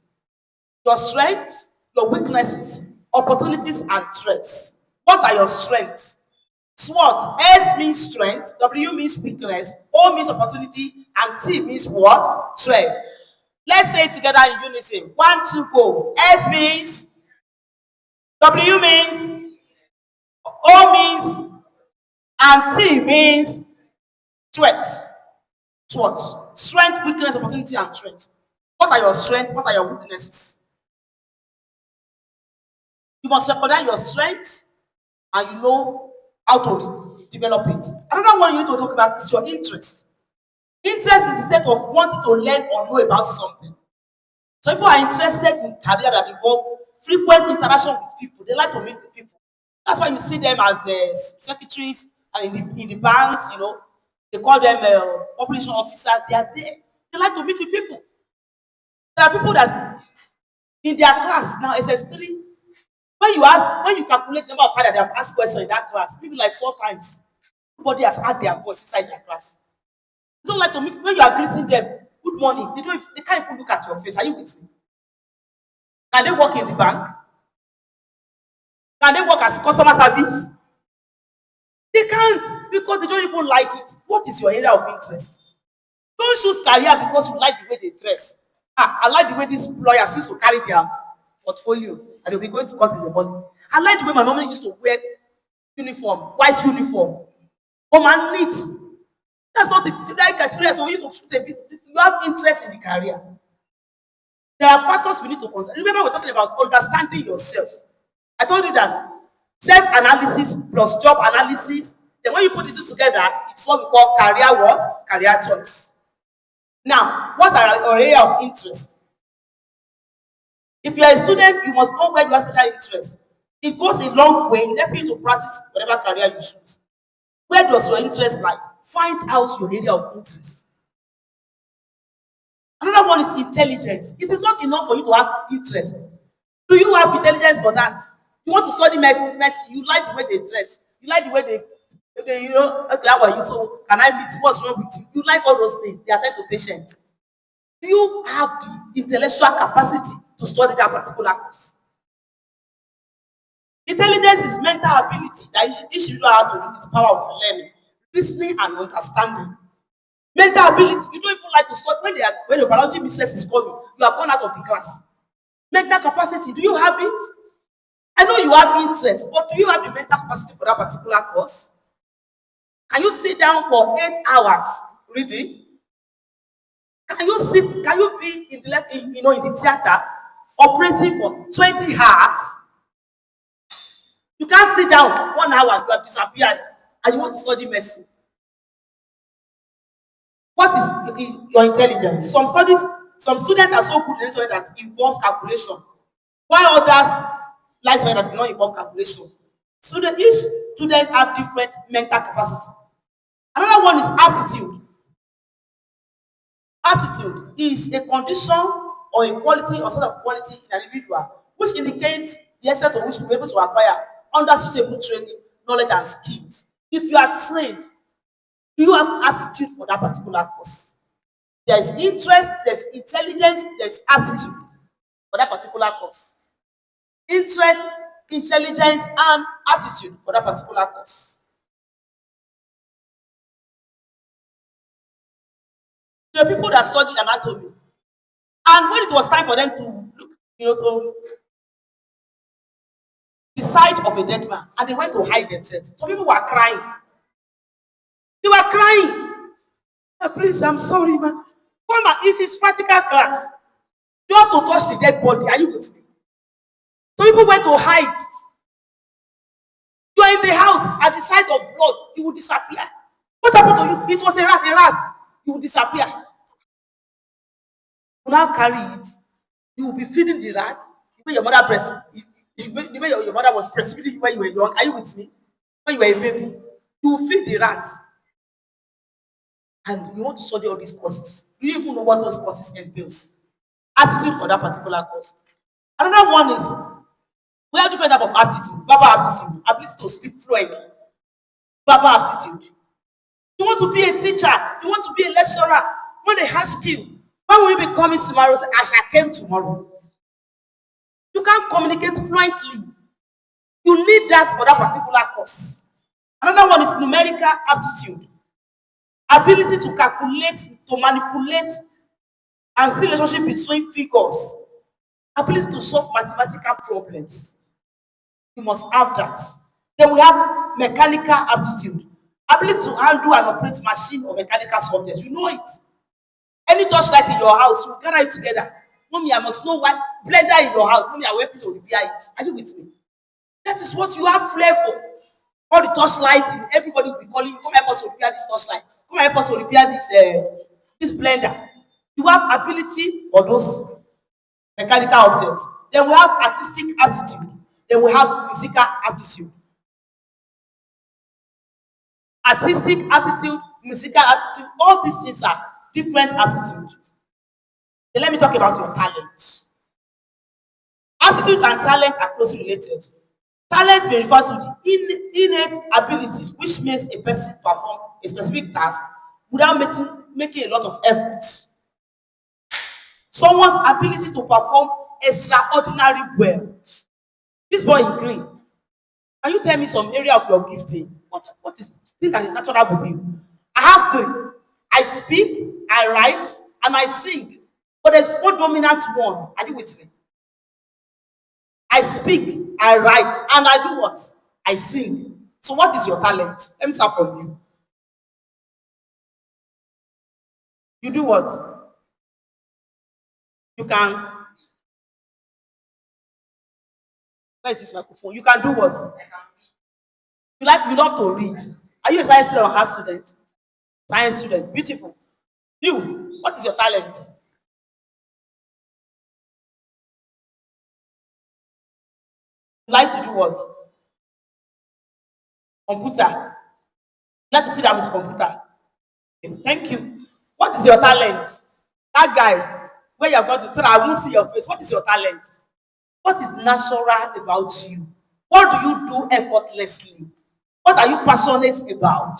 Your strengths, your weaknesses, opportunities, and threats. What are your strengths? SWOT. S means strength, W means weakness, O means opportunity, and T means what? Threat. Let's say it together in unison. 1, 2, go. S means, W means, O means, and T means threat. SWOT. Strength, weakness, opportunity, and threat. What are your strengths? What are your weaknesses? You must recognize your strengths and you know how to develop it. Another one you need to talk about is your interest. Interest is the state of wanting to learn or know about something. So people are interested in career that involve frequent interaction with people. They like to meet with people. That's why you see them as secretaries and in the banks, you know, they call them population officers. They are there. They like to meet with people. There are people that in their class now, SS3, when you calculate the number of times that they have asked questions in that class, maybe like 4 times, everybody has had their voice inside their class. They don't like to meet when you are greeting them. Good morning. They can't even look at your face. Are you with me? Can they work in the bank? Can they work as customer service? They can't because they don't even like it. What is your area of interest? Don't choose career because you like the way they dress. I like the way these lawyers used to carry their portfolio and they'll be going to court in the morning. I like the way my mom used to wear uniform, white uniform. Oh man, neat. That's not the right criteria for you to shoot a bit. You have interest in the career. There are factors we need to consider. Remember, we're talking about understanding yourself. I told you that self-analysis plus job analysis, then when you put these two together, it's what we call career what? Career choice. Now, what are your area of interest? If you are a student, you must know where you have special interest. It goes a long way in helping you to practice whatever career you choose. Where does your interest lie? Find out your area of interest. Another one is intelligence. It is not enough for you to have interest. Do you have intelligence for that? You want to study medicine, you like the way they dress, you like the way they you know, okay, how are you? So can I miss what's wrong with you? You like all those things. They attend to patients. Do you have the intellectual capacity to study that particular course? Intelligence is mental ability that each individual has to do with the power of learning, listening, and understanding. Mental ability, you don't even like to study when the biology business is coming, you have gone out of the class. Mental capacity, do you have it? I know you have interest, but do you have the mental capacity for that particular course? Can you sit down for 8 hours reading? Can you be in the theater operating for 20 hours? You can't sit down 1 hour, you have disappeared, and you want to study medicine. What is your intelligence? Some students are so good in something that involves calculation, while others like something that do not involve calculation. So each student have different mental capacity. Another one is aptitude. Aptitude is a condition or a quality or set of quality in an individual which indicates the extent to which you will be able to acquire under suitable training, knowledge, and skills. If you are trained, do you have aptitude for that particular course? There is interest, there's intelligence, there's aptitude for that particular course. Interest, intelligence, and aptitude for that particular course. There are people that study anatomy, and when it was time for them to look, to the site of a dead man, and they went to hide themselves. Some people were crying. They were crying. Oh, please, I'm sorry, man. Come on, it's his practical class. You have to touch the dead body. Are you with me? Some people went to hide. You are in the house at the sight of blood, you will disappear. What happened to you? It was a rat. You will disappear. You now carry it. You will be feeding the rat. The way your mother the way your mother was breastfeeding you when you were young. Are you with me? When you were a baby, you will feed the rat. And you want to study all these courses. Do you even know what those courses entails? Attitude for that particular course. Another one is we have different type of aptitude. Verbal aptitude, ability to speak fluently. Verbal aptitude. You want to be a teacher. You want to be a lecturer. When they ask you, when will you be coming tomorrow? Say, I shall come tomorrow. You can't communicate fluently. You need that for that particular course. Another one is numerical aptitude. Ability to calculate, to manipulate, and see relationship between figures. Ability to solve mathematical problems. You must have that. Then we have mechanical aptitude. Ability to handle and operate machine or mechanical subjects. You know it. Any torchlight in your house, you gather it together. Mommy, I must know what blender in your house. Mommy, I will help you to repair it. Are you with me? That is what you have flair for. All the torchlights, everybody will be calling you. Come help us to repair this torchlight. Come help us to repair this blender. You have ability for those mechanical objects. Then we have artistic aptitude. Then we have physical aptitude. Artistic aptitude, musical aptitude, all these things are different aptitude. Then let me talk about your talent. Aptitude and talent are closely related. Talent may refer to the innate abilities which makes a person perform a specific task without making a lot of effort. Someone's ability to perform extraordinary well. This boy in green, can you tell me some area of your gifting? What is the thing that is natural with you? I have three. I speak, I write, and I sing. But there's one dominant one. Are you with me? I speak, I write, and I do what? I sing. So what is your talent? Let me start from you. You do what? You can. Where is this microphone? You can do what? You love to read. Are you a science student or art student? Science student. Beautiful. You, what is your talent? You like to do what? Computer. You like to sit down with computer. Okay, thank you. What is your talent? That guy, where you have got to tell, I won't see your face. What is your talent? What is natural about you? What do you do effortlessly? What are you passionate about?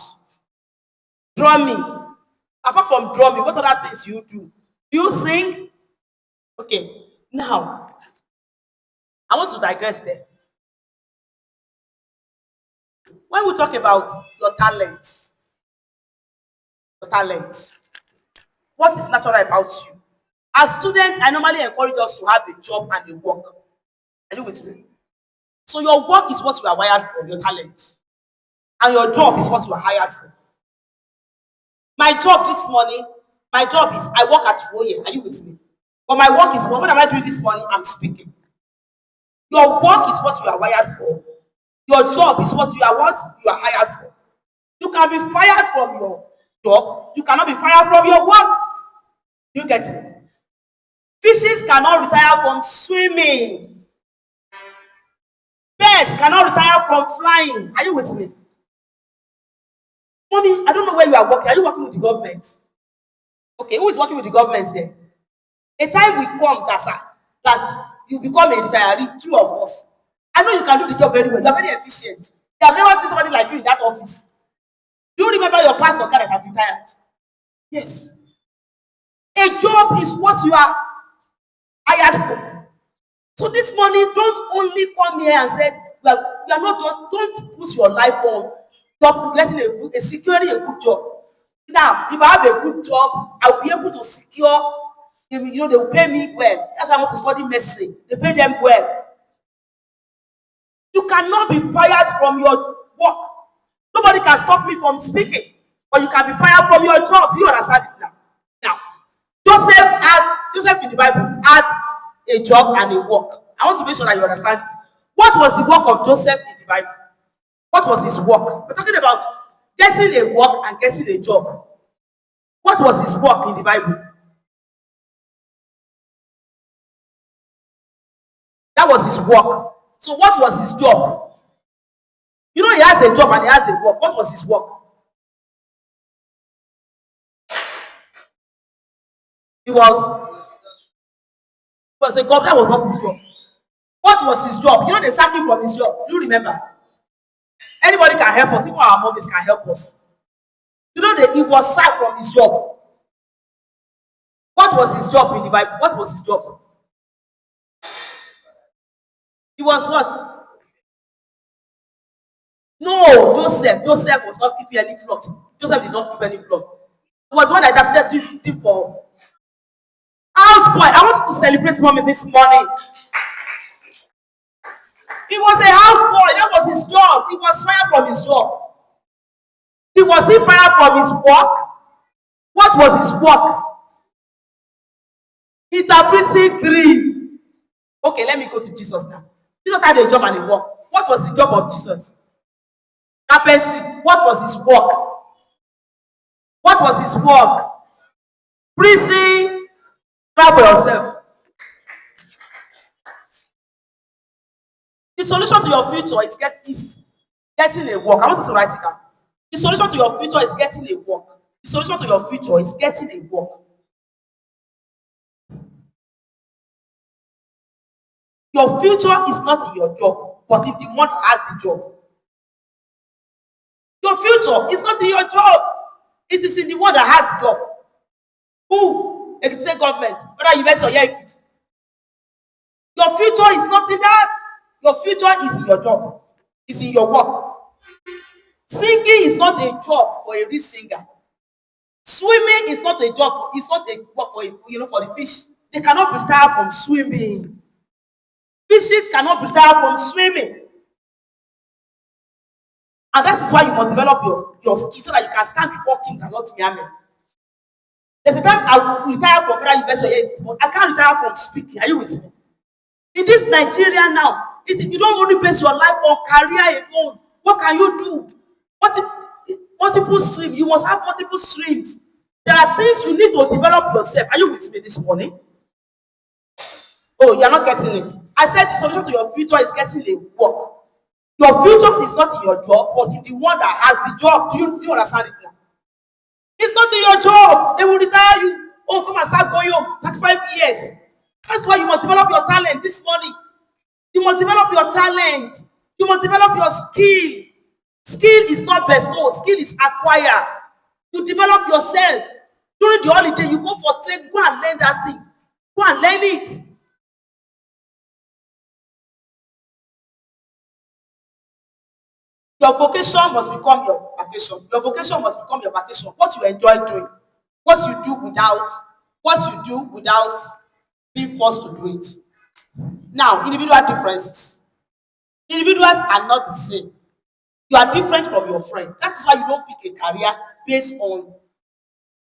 Drumming. Apart from drumming, what other things you do? Do you sing? Okay. Now, I want to digress there. When we talk about your talent, what is natural about you? As students, I normally encourage us to have a job and a work. Are you with me? So your work is what you are wired for, your talent. And your job is what you are hired for. My job this morning, my job is I work at Foye. Are you with me? But my work is what am I doing this morning? I'm speaking. Your work is what you are wired for. Your job is what? You are hired for. You can be fired from your job. You cannot be fired from your work. You get me? Fishes cannot retire from swimming. Birds cannot retire from flying. Are you with me? Mommy, I don't know where you are working. Are you working with the government? Okay, who is working with the government here? A time will come, Dasa, that you become a retiree, two of us. I know you can do the job very well. You are very efficient. You have never seen somebody like you in that office. Do you remember your past guy that have retired? Yes. A job is what you are hired for. So this morning, don't only come here and say, well, you are not just, don't put your life on top getting a securing a good job. Now, if I have a good job, I'll be able to secure, they will pay me well. That's why I want to study medicine. They pay them well. You cannot be fired from your work. Nobody can stop me from speaking. But you can be fired from your job. You understand it now? Now, Joseph in the Bible had a job and a work. I want to make sure that you understand it. What was the work of Joseph in the Bible? What was his work? We're talking about getting a work and getting a job. What was his work in the Bible? That was his work. So what was his job? You know he has a job and he has a work. What was his work? He was a governor. That was not his job. What was his job? You know they sacked him from his job. Do you remember? Anybody can help us. Even our movies can help us. You know that he was sacked from his job. What was his job in the Bible? What was his job? He was what? No, Joseph. Joseph was not keeping any flock. Joseph did not keep any flock. He was one that adapted to for houseboy. I want you to celebrate mommy this morning. He was a houseboy. That was his job. He was fired from his job. Was he fired from his work? What was his work? Interpreting dream. Okay, let me go to Jesus now. Jesus had a job and a work. What was the job of Jesus? Carpentry. What was his work? What was his work? Preaching. Try for yourself. The solution to your future is getting a work. I want you to write it down. The solution to your future is getting a work. The solution to your future is getting a work. Your future is not in your job, but in the one that has the job. Your future is not in your job. It is in the one that has the job. Who? The state government. Whether you invest or Ekiti. Your future is not in that. Your future is in your job. It's in your work. Singing is not a job for a rich singer. Swimming is not a job. It's not a work for for the fish. They cannot retire from swimming. Fishes cannot retire from swimming. And that is why you must develop your skills so that you can stand before kings and not mere men. There's a time I will retire from federal university, but I can't retire from speaking. Are you with me? In this Nigeria now, you don't only base your life on career alone. What can you do? Multiple streams. You must have multiple streams. There are things you need to develop yourself. Are you with me this morning? Oh, you're not getting it. I said the solution to your future is getting a work. Your future is not in your job, but in the one that has the job. Do you understand it now? It's not in your job. They will retire you. Oh, come and start going home. 35 years. That's why you must develop your talent this morning. You must develop your talent. You must develop your skill. Skill is not bestowed. Skill is acquired. You develop yourself. During the holiday, you go for training. Go and learn that thing. Go and learn it. Your vocation must become your vacation. Your vocation must become your vacation. What you enjoy doing. What you do without being forced to do it. Now, individual differences. Individuals are not the same. You are different from your friend. That is why you don't pick a career based on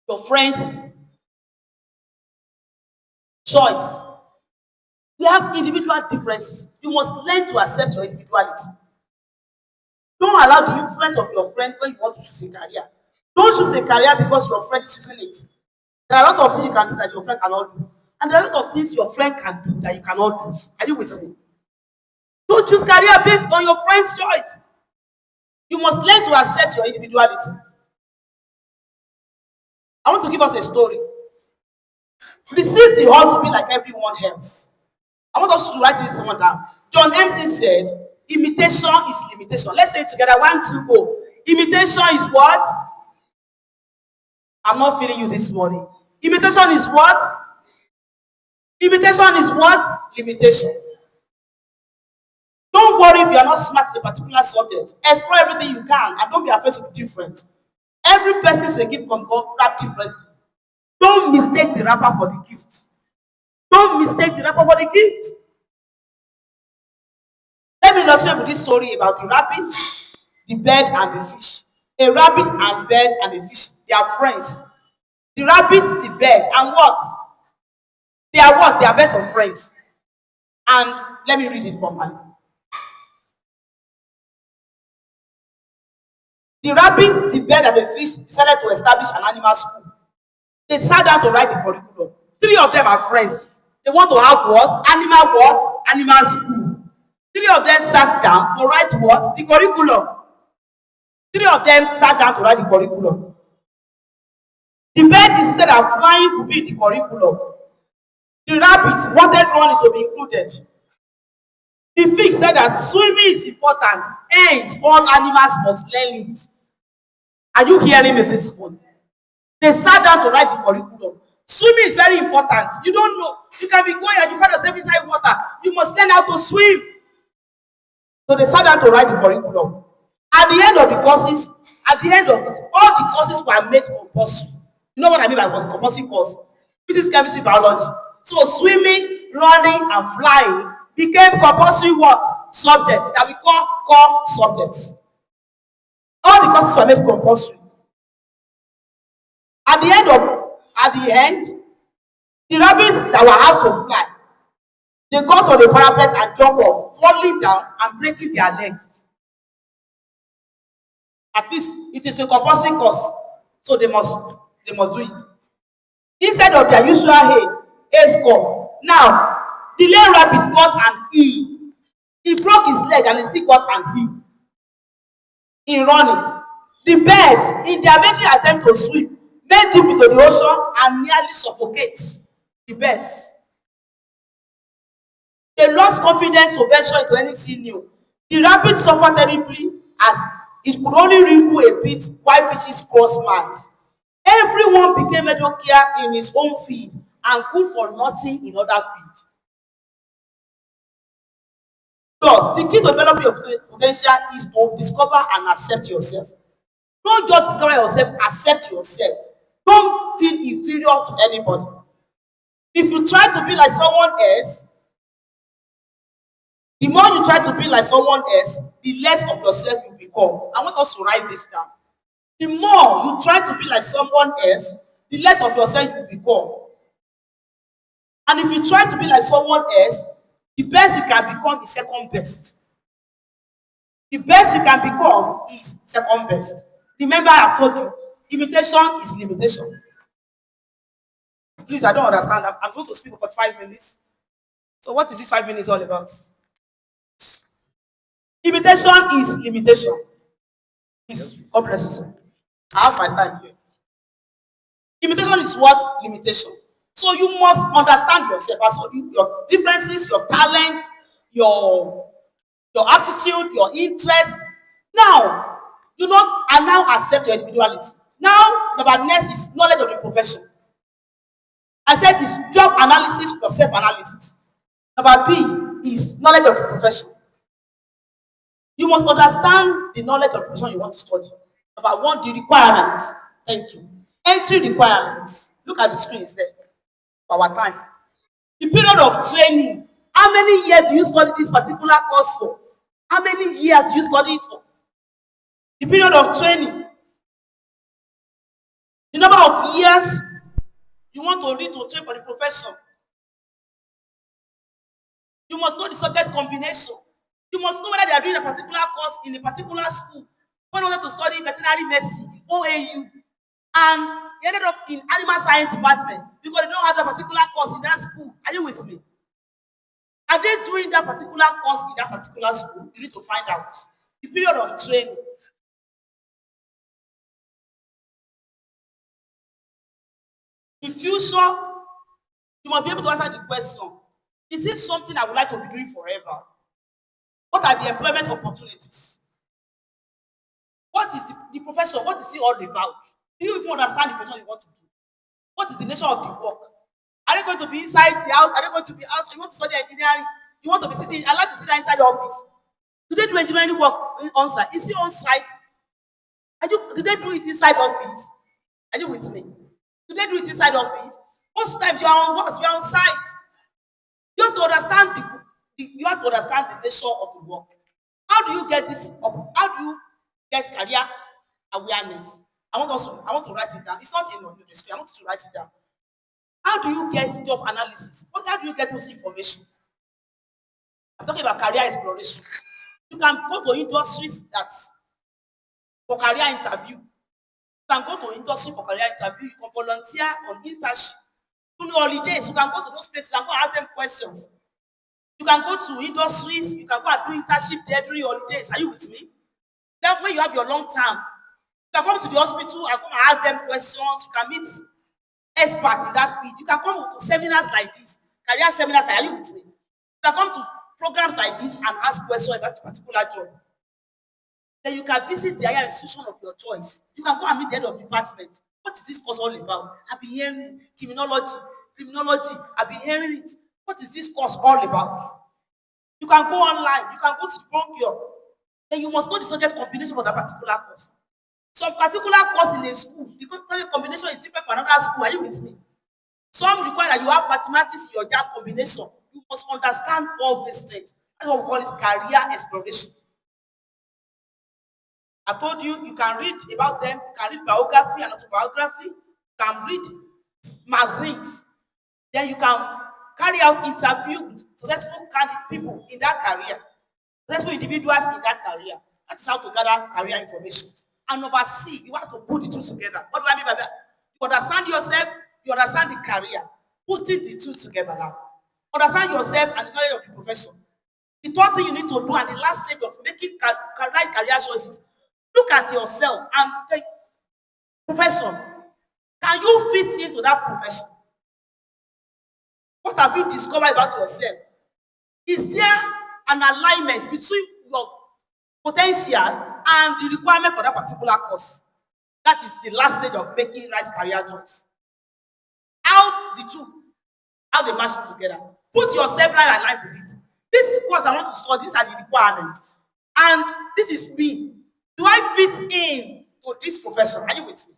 your friend's choice. You have individual differences. You must learn to accept your individuality. Don't allow the influence of your friend when you want to choose a career. Don't choose a career because your friend is choosing it. There are a lot of things you can do that your friend cannot do. And there are a lot of things your friend can do that you cannot do. Are you with me? Don't choose career based on your friend's choice. You must learn to accept your individuality. I want to give us a story. Resist the urge to be like everyone else. I want us to write this one down. John MC said, imitation is limitation. Let's say it together. 1, 2, go. Imitation is what? I'm not feeling you this morning. Imitation is what? Imitation is what? Limitation. Don't worry if you are not smart in a particular subject. Explore everything you can and don't be afraid to be different. Every person is a gift from God, rap differently. Don't mistake the rapper for the gift. Don't mistake the rapper for the gift. Let me illustrate with this story about the rabbit, the bird, and the fish. A rabbit and bird and a fish, they are friends. The rabbit, the bird, and what? They are what? They are best of friends. And let me read it from mine. The rabbit, the bird, and the fish decided to establish an animal school. They sat down to write the curriculum. 3 of them are friends. They want to have what? Animal school. 3 of them sat down to write what? The curriculum. 3 of them sat down to write the curriculum. The bird, instead of flying, would be in the curriculum. The rabbit wanted running to be included. The fish said that swimming is important, hence all animals must learn it. Are you hearing me this morning? They sat down to write the curriculum. Swimming is very important. You don't know. You can be going and you find yourself inside water. You must learn how to swim. So they sat down to write the curriculum. At the end of the courses, at the end of it, all the courses were made compulsory. You know what I mean by compulsory course? Physics, chemistry, biology. So swimming, running, and flying became compulsory what? Subjects that we call core subjects. All the courses were made compulsory. At the end, the rabbits that were asked to fly, they got on the parapet and jumped off, falling down and breaking their leg. At least it is a compulsory course, so they must do it. Instead of their usual A score. Now, the lame rabbit got an E. He broke his leg and he still got an E. In running, the bears, in their maiden attempt to swim, made deep into the ocean and nearly suffocate the bears. They lost confidence to venture into anything new. The rabbit suffered terribly as it could only wriggle a bit while fishes crossed miles. Everyone became mediocre in his own field and good for nothing in other fields. Thus, the key to developing your potential is to discover and accept yourself. Don't just discover yourself, accept yourself. Don't feel inferior to anybody. If you try to be like someone else, the more you try to be like someone else, the less of yourself you become. I want us to write this down. The more you try to be like someone else, the less of yourself you become. And if you try to be like someone else, the best you can become is second best. The best you can become is second best. Remember, I told you, imitation is limitation. Please, I don't understand. I'm supposed to speak for 5 minutes. So what is this 5 minutes all about? Imitation is limitation. Please, God bless you, sir. I have my time here. Imitation is what? Limitation. So you must understand yourself as your differences, your talent, your aptitude, your interest. Now, you not and now accept your individuality. Now, number next is knowledge of the profession. I said it's job analysis plus self-analysis. Number B is knowledge of the profession. You must understand the knowledge of the profession you want to study. Number one, the requirements. Thank you. Entry requirements. Look at the screen, it's there. For our time. The period of training. How many years do you study this particular course for? How many years do you study it for? The period of training. The number of years you want to read to train for the profession. You must know the subject combination. You must know whether they are doing a particular course in a particular school. When wanted to study veterinary medicine, OAU, and they ended up in animal science department because they don't have a particular course in that school. Are you with me? Are they doing that particular course in that particular school? You need to find out. The period of training. The future, you must be able to answer the question, is this something I would like to be doing forever? What are the employment opportunities? What is the profession? What is it all about? Do you even understand the profession you want to do? What is the nature of the work? Are they going to be inside the house? Are they going to be outside? You want to study engineering? You want to be sitting, I like to sit inside the office. Do they do engineering work on site? Is it on site? Do they do it inside office? Are you with me? Do they do it inside office? Most times you are on work, you are on site. You have to understand you have to understand the nature of the work. How do you get this up? How do you get career awareness? I want to write it down. It's not in the screen. I want you to write it down. How do you get job analysis? How do you get those information? I'm talking about career exploration. You can go to industries for career interview. You can go to industry for career interview. You can volunteer on internship. During holidays, you can go to those places and go ask them questions. You can go to industries. You can go and do internship there during holidays. Are you with me? Then when you have your long term, you can come to the hospital and come and ask them questions. You can meet experts in that field. You can come to seminars like this, career seminars. Are you with me? You can come to programs like this and ask questions about a particular job. Then you can visit the higher institution of your choice. You can go and meet the head of department. What is this course all about? I've been hearing criminology. I've been hearing it. What is this course all about? You can go online. You can go to the brochure. Then you must know the subject combination for that particular course. Some particular course in a school, the subject combination is different for another school. Are you with me? Some require that you have mathematics in your job combination. You must understand all these things. That's what we call it career exploration. I told you, you can read about them. You can read biography and autobiography. You can read magazines. Then you can carry out interview with successful people in that career, successful individuals in that career. That is how to gather career information. And number C, you have to put the two together. What do I mean by that? You understand yourself, you understand the career. Putting the two together now. Understand yourself and the knowledge of the profession. The third thing you need to do and the last stage of making right career choices, look at yourself and the profession. Can you fit into that profession? What have you discovered about yourself? Is there an alignment between your potentials and the requirement for that particular course? That is the last stage of making right career choice. How the two, how they match together. Put yourself right aligned with it. This course I want to study, these are the requirements. And this is me. Do I fit in to this profession? Are you with me?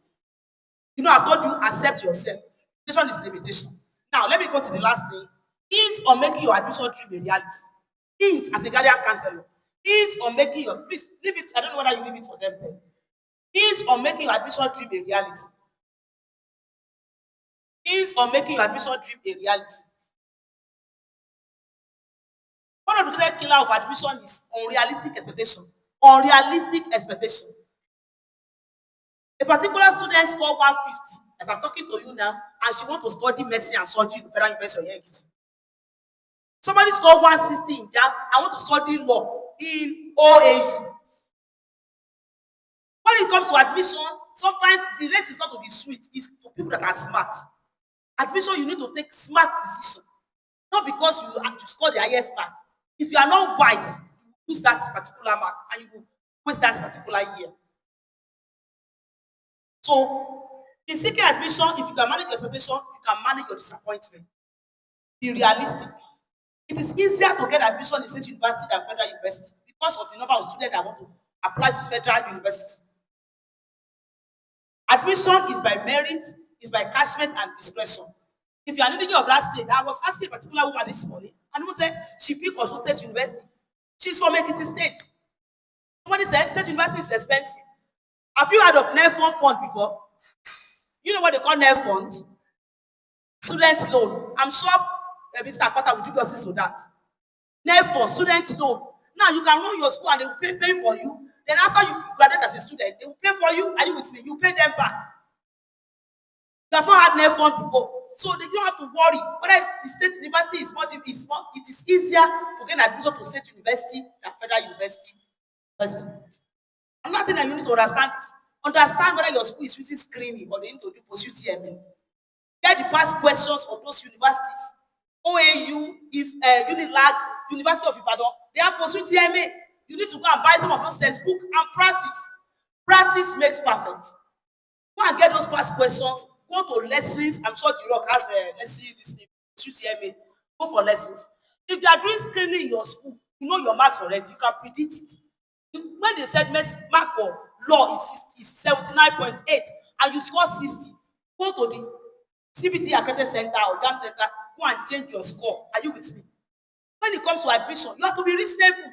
You know, I told you, accept yourself. Limitation is limitation. Now, let me go to the last thing. Is on making your admission dream a reality. Is as a guardian counselor. Is on making your, please leave it, I don't know whether you leave it for them then. Is on making your admission dream a reality. is on making your admission dream a reality. One of the great killer of admission is unrealistic expectation. Unrealistic expectation. A particular student scored 150, as I'm talking to you now, and she wants to study medicine and surgery in the Federal University of Ekiti. Somebody scored 160 in JAM, I want to study law in OAU. When it comes to admission, sometimes the race is not to be sweet, it's to people that are smart. Admission, you need to take smart decisions. Not because you have to score the highest mark. If you are not wise, you lose that particular mark and you will waste that particular year. So, in seeking admission, if you can manage your expectation, you can manage your disappointment. Be realistic. It is easier to get admission in state university than federal university because of the number of students that want to apply to federal university. Admission is by merit, is by catchment and discretion. If you are needing of that state, I was asking a particular woman this morning, and who said she picked Osun State University. She's from Ekiti State. Somebody said State University is expensive. Have you heard of NEFON fund before? You know what they call NEF fund? Student loan. I'm sure Mr. Akpata will do justice to that. NEF fund, student loan. Now you can run your school and they will pay for you. Then after you graduate as a student, they will pay for you. Are you with me? You pay them back. You have not had NEF fund before. So they don't have to worry whether the state university is more, it is easier to get admission to state university than federal university. Another thing that you need to understand is understand whether your school is using screening or they need to do Post-Utme. Get the past questions of those universities. OAU, if Unilag, University of Ibadan, they have Post-Utme. You need to go and buy some of those textbooks and practice. Practice makes perfect. Go and get those past questions. Go to lessons. I'm sure the Rock has a lesson this UTMA. Go for lessons. If they are doing screening in your school, you know your marks already. You can predict it. When they said mark for law is 79.8 and you score 60, go to the CBT accredited center or JAM center, go and change your score. Are you with me? When it comes to admission, you have to be reasonable.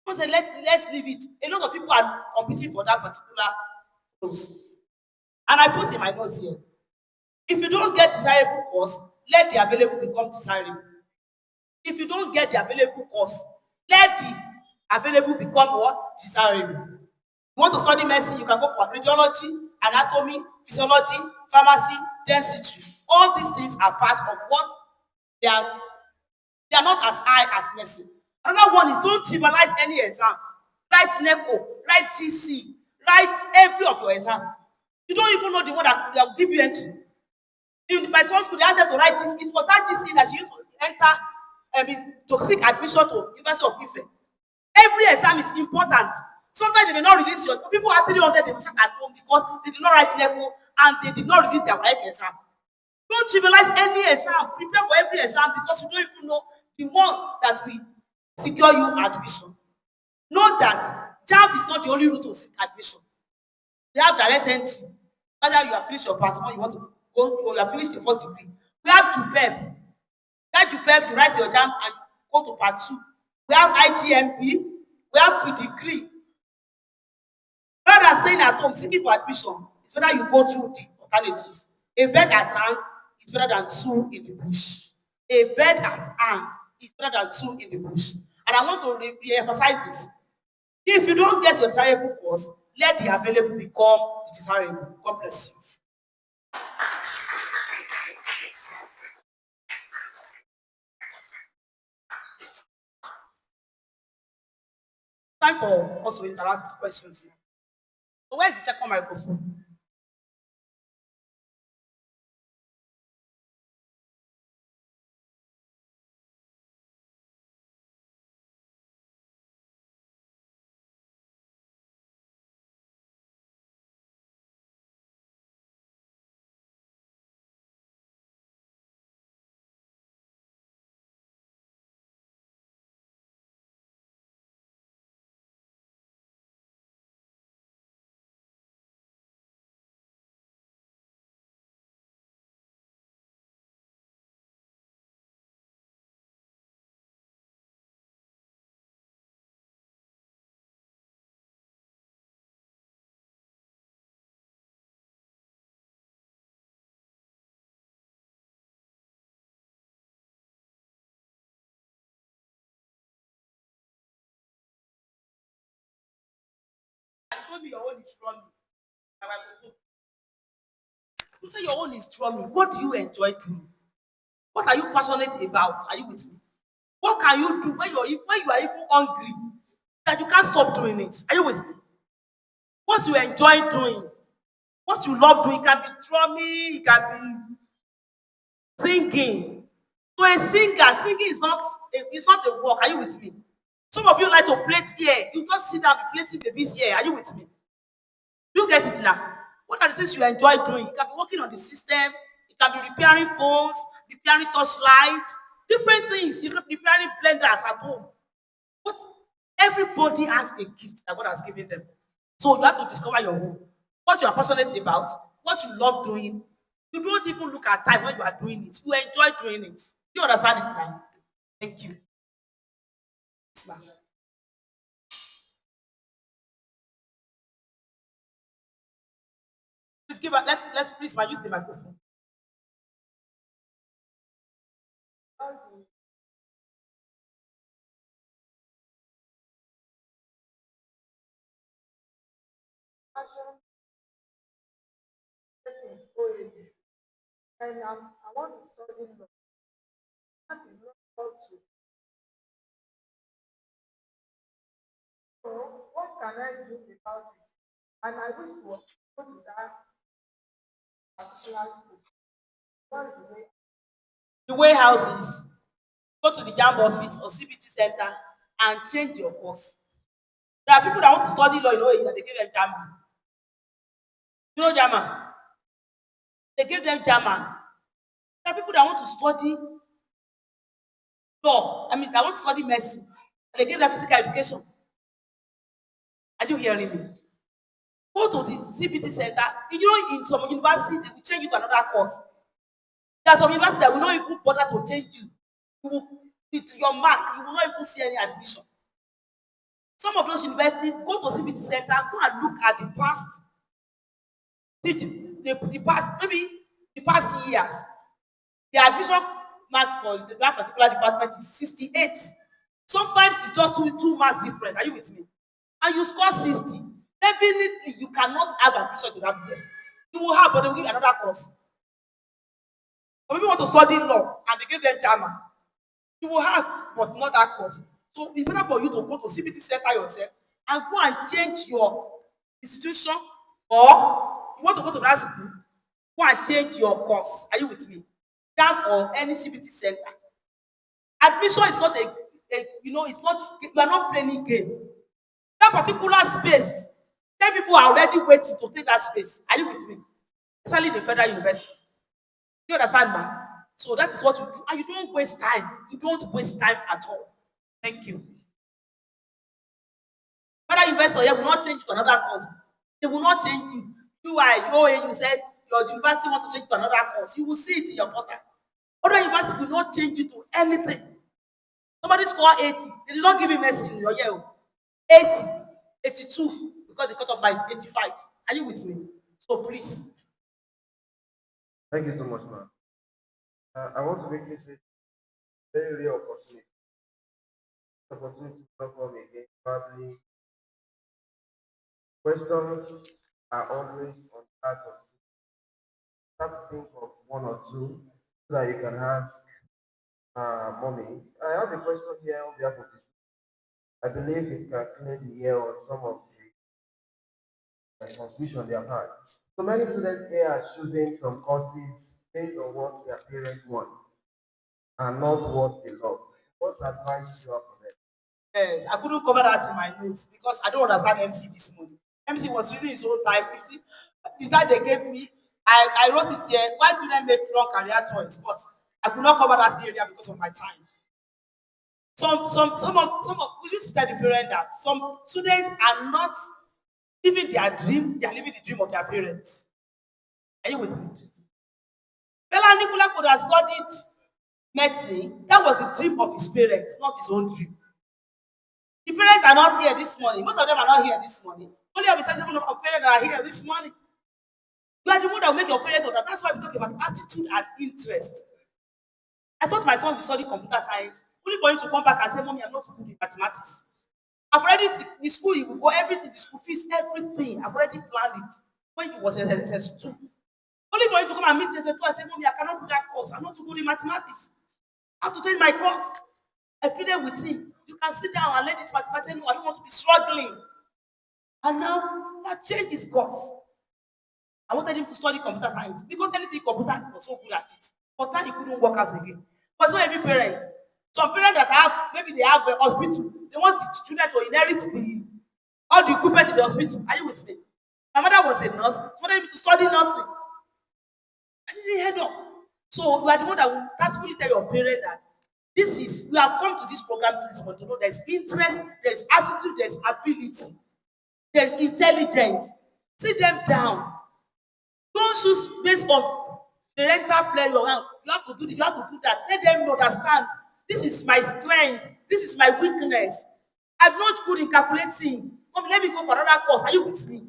Don't say let's leave it. A lot of people are competing for that particular post. And I put in my notes here. If you don't get desirable course, let the available become desirable. If you don't get the available course, let the available become what? Desirable. You want to study medicine, you can go for radiology, anatomy, physiology, pharmacy, dentistry. All these things are part of what they are not as high as medicine. Another one is don't trivialize any exam. Write NECO, write GC, write every of your exam. You don't even know the one that will give you entry. In my son's school, they asked them to write GC. It was that GC that she used to enter, to seek admission to University of Ife. Every exam is important. Sometimes they may not release your people at 300, they will sit at home because they did not write NECO and they did not release their WAEC exam. Don't trivialize any exam. Prepare for every exam because you don't even know the one that will secure you admission. Know that JAMB is not the only route to seek admission. We have direct entry. Whether you have finished your passport, you want to go, or you have finished your first degree. We have JUPEB. That JUPEB, you write your JAMB and go to part 2. We have IGMP. We have pre-degree. Rather than staying at home seeking for admission, it's better you go through the alternative. A bed at hand is better than 2 in the bush. A bed at hand is better than 2 in the bush. And I want to re-emphasize this. If you don't get your desirable course, let the available become the desirable. God bless you. Time for us to interact with questions. So where's the second microphone? told me your own is drumming. You say your own is drumming. What do you enjoy doing? What are you passionate about? Are you with me? What can you do when you are even hungry that you can't stop doing it? Are you with me? What you enjoy doing, what you love doing, it can be drumming, it can be singing. To a singer, singing is not a work. Are you with me? Some of you like to plait ear. You just sit down and be plaiting baby's ear. Are you with me? You get it now. What are the things you enjoy doing? You can be working on the system. You can be repairing phones, repairing touchlights, different things. You can be repairing blenders at home. But everybody has a gift that God has given them. So you have to discover your own. What you are passionate about, what you love doing. You don't even look at time when you are doing it. You enjoy doing it. You understand it now? Thank you. Yes, ma'am. Please give us, let's please use the microphone. And I want to study law. That is not how to. So, what can I do about it? And I wish to go to that particular school. What is the way? The way houses, go to the JAMB office or CBT center and change your course. There are people that want to study law, they give them German. You know German? They give them German. There are people that want to study law. That want to study medicine. And they give them physical education. Are you hearing me? Go to the CBT center. In some universities, they will change you to another course. There are some universities that will not even bother to change you. You will, with your mark, you will not even see any admission. Some of those universities, go to CBT center, go and look at the past, the past years. The admission mark for that particular department is 68. Sometimes it's just two marks difference. Are you with me? And you score 60. Definitely, you cannot have admission to that place. You will have, but they will give you another course. Some people want to study law and they give them German. You will have, but not that course. So it's better for you to go to CBT center yourself and go and change your institution, or you want to go to that school, go and change your course. Are you with me? That or any CBT center. Admission is not it's not, you are not playing game. That particular space, 10 people are already waiting to take that space. Are you with me? Especially the federal university. You understand, man? So that is what you do. And you don't waste time. You don't waste time at all. Thank you. Federal university here will not change to another course. They will not change you. You said your university want to change to another course. You will see it in your portal. Other university will not change you to anything. Somebody score 80. They did not give me medicine in your year. 80, 82, because the cutoff bar is 85. Are you with me? So please. Thank you so much, ma'am. I want to quickly say, very rare opportunity. Opportunity to come again. Probably questions are always on part of. Start to think of one or two so that you can ask mommy. I have a question here on behalf of this. I believe it can clear the air on some of the confusion they have had. So many students here are choosing some courses based on what their parents want and not what they love. What advice do you have for them? Yes, I couldn't cover that in my notes because I don't understand MC this morning. MC was using his own time. You see, the time they gave me, I wrote it here. Why do they make wrong career choice? But I could not cover that area because of my time. We used to tell the parent that some students are not living their dream, they are living the dream of their parents. Are you with me? Bella Nicola could have studied medicine. That was the dream of his parents, not his own dream. The parents are not here this morning. Most of them are not here this morning. Only of the sensible number of parents that are here this morning. You are the one that will make your parents order. That's why we talk about attitude and interest. I thought my son would study computer science, only for him to come back and say, Mommy, I'm not good in mathematics. I've already the school you will go, everything, the school fees, everything. I've already planned it when it was in SS2. Only for you to come and meet SS2 and say, Mommy, I cannot do that course. I'm not too good in mathematics. I have to change my course. I pleaded with him. You can sit down and let this mathematics know I don't want to be struggling. And now he had changed his course. I wanted him to study computer science because anything computer he was so good at it. But now he couldn't work out again. But it's not every parent. Some parents that have, maybe they have the hospital, they want the children to inherit all the equipment in the hospital. Are you with me? My mother was a nurse. She wanted me to study nursing. I didn't head up. So you are the one that will tactfully tell your parent that we have come to this program to this point to know there's interest, there's attitude, there's ability, there's intelligence. Sit them down. Don't choose based on parental pleasure. You have to do this, you have to do that. Let them understand. This is my strength. This is my weakness. I'm not good in calculating. Mommy, let me go for another course. Are you with me?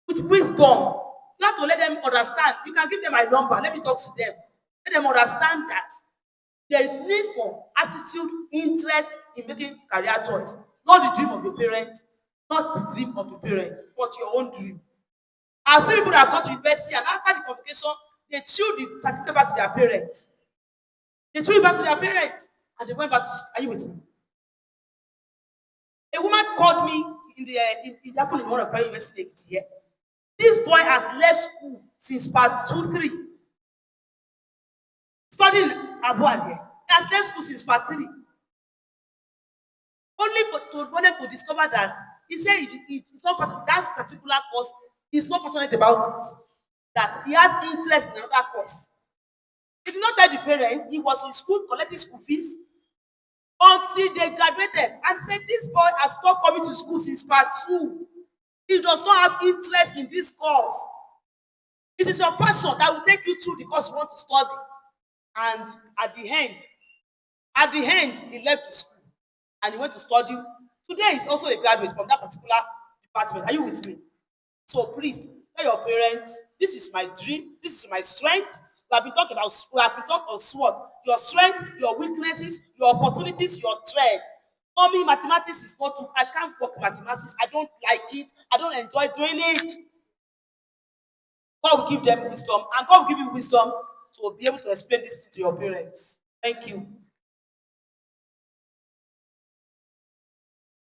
With wisdom. You have to let them understand. You can give them my number. Let me talk to them. Let them understand that there is need for attitude, interest in making career choice. Not the dream of your parent, not the dream of the parent, but your own dream. I've seen people that have gone to university and after the convocation, they threw the certificate back to their parents. They threw it back to their parents and they went back to school. Are you with me? A woman called me it happened in one of my university here. This boy has left school since part 2-3. Studying abroad here. He has left school since part 3. Only for them to discover that he said it's not that particular course, he's not passionate about it. That he has interest in another course. He did not tell the parents he was in school collecting school fees until they graduated and said this boy has stopped coming to school since part 2. He does not have interest in this course. It is your passion that will take you through the course you want to study. And at the end, he left the school and he went to study. Today he's also a graduate from that particular department. Are you with me? So please tell your parents, this is my dream, this is my strength. We have been talking about SWOT. Your strength, your weaknesses, your opportunities, your threat. For me, mathematics is not, I can't work mathematics. I don't like it. I don't enjoy doing it. God will give them wisdom, and God will give you wisdom to be able to explain this thing to your parents. Thank you.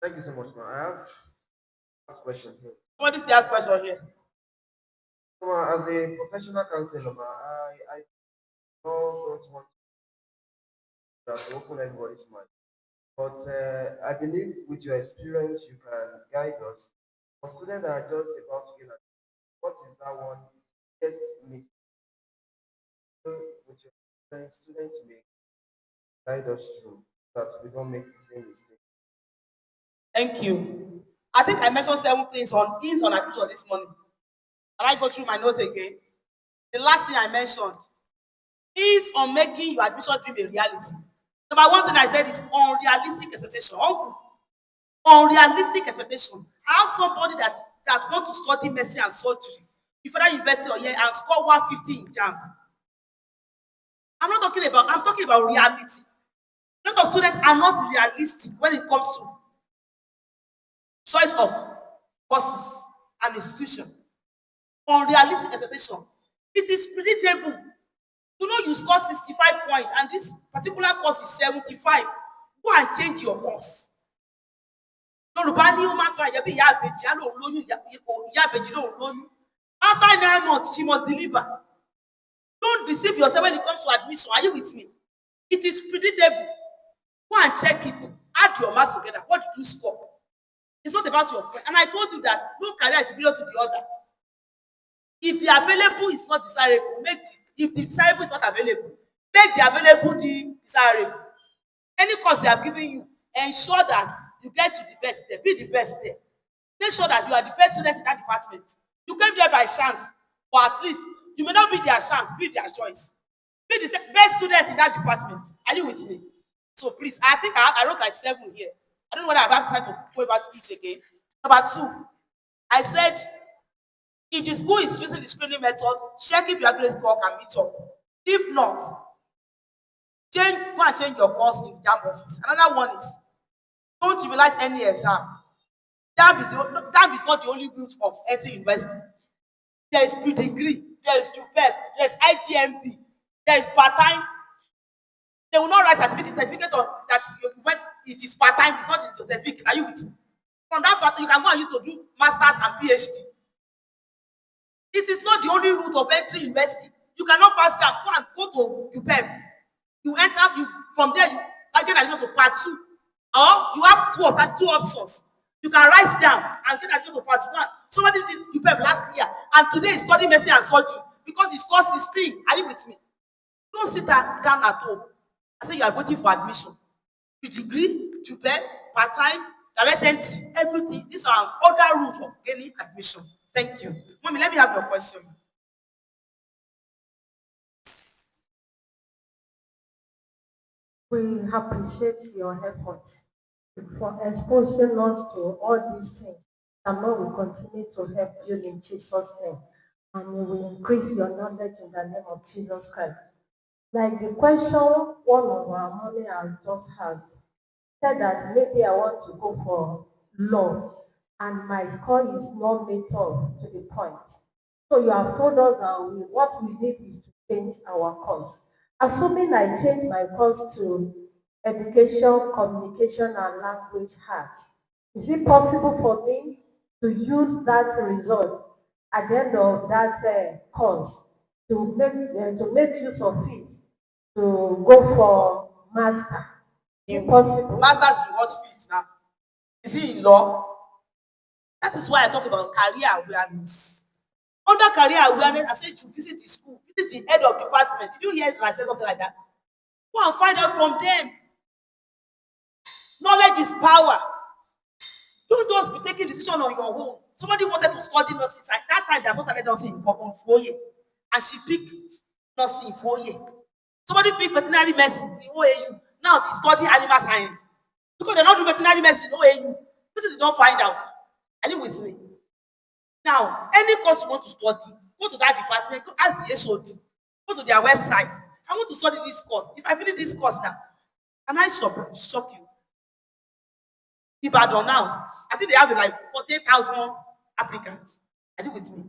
Thank you so much, ma. I have last question here. Somebody's the last question here. So, ma, as a professional counselor, ma, I don't want to open everybody's mind. But I believe with your experience, you can guide us. For students that are just about to get at what is that one test mistake with your students make guide us through so that we don't make the same mistake. Thank you. I think I mentioned 7 things on admission this morning. Can I go through my notes again? The last thing I mentioned is on making your admission dream a reality. Number 1 thing I said is unrealistic expectation. Unrealistic expectation. I have somebody that want to study medicine and surgery in Federal University or here and score 150 in JAMB. I'm talking about reality. A lot of students are not realistic when it comes to choice of courses and institution. Unrealistic expectation. It is predictable. You know you score 65 points and this particular course is 75. Go and change your course. Yorùbá ní ó máa ń tọ́ àjẹbí ìyá àbèjì á lòun lóyún ìyá àbèjì lòun lóyún. After 9 months, she must deliver. Don't deceive yourself when it comes to admission. Are you with me? It is predictable. Go and check it. Add your marks together. What did you score? It's not about your friend. And I told you that no career is superior to the other. If the available is not desirable, if the desirable is not available, make the available the desirable. Any course they have given you, ensure that you get to the best there. Be the best there. Make sure that you are the best student in that department. You came there by chance, but at least you may not be their chance, be their choice. Be the best student in that department. Are you with me? So please, I think I wrote like 7 here. I don't know whether I've had time to go about each again. Number 2, I said, if the school is using the screening method, check if your grades book can meet up. If not, go and change your course in JAMB office. Another one is, Don't trivialize any exam. That is not the only route of entering university. There is pre-degree, there is UPEP, there is IGMB, there is part-time. They will not write certificate of that you went, it is part-time, it's not a certificate. Are you with me? From that part, you can go and use to do masters and PhD. It is not the only route of entering university. You cannot pass jam, go to UPEP. You enter, from there, you get admission to part 2. Or you have two options. You can write jam and get admission to part 1. Somebody did UPEP last year, and today is studying medicine and surgery because his course is 3. Are you with me? Don't sit down at home. I say you are waiting for admission. Degree, UPEP, part-time, direct entry, everything. These are other routes of gaining admission. Thank you. Mommy, let me have your question. We appreciate your efforts for exposing us to all these things. And Lord will continue to help you in Jesus' name. And we will increase your knowledge in the name of Jesus Christ. Like the question one of our mommy has just asked, said that maybe I want to go for law and my score is not made up to the point. So you have told us that what we need is to change our course. Assuming I change my course to education, communication, and language arts, is it possible for me to use that result at the end of that course to make use of it to go for master? Impossible. Masters in what field now? Is it in law? That is why I talk about career awareness. Under career awareness, I said you visit the school, visit the head of department. Did you hear I said something like that? Go and find out from them. Knowledge is power. Don't just be taking decision on your own. Somebody wanted to study nursing. At that time, they have not started nursing on 4 years. And she picked nursing in 4 years. Somebody picked veterinary medicine in OAU. Now they study animal science. Because they're not doing veterinary medicine in OAU. This is don't find out. Are you with me? Now, any course you want to study, go to that department, go ask the HOD, go to their website. I want to study this course. If I finish this course now, can I shock you? Ibadan now, I think they have like 48,000 applicants. Are you with me?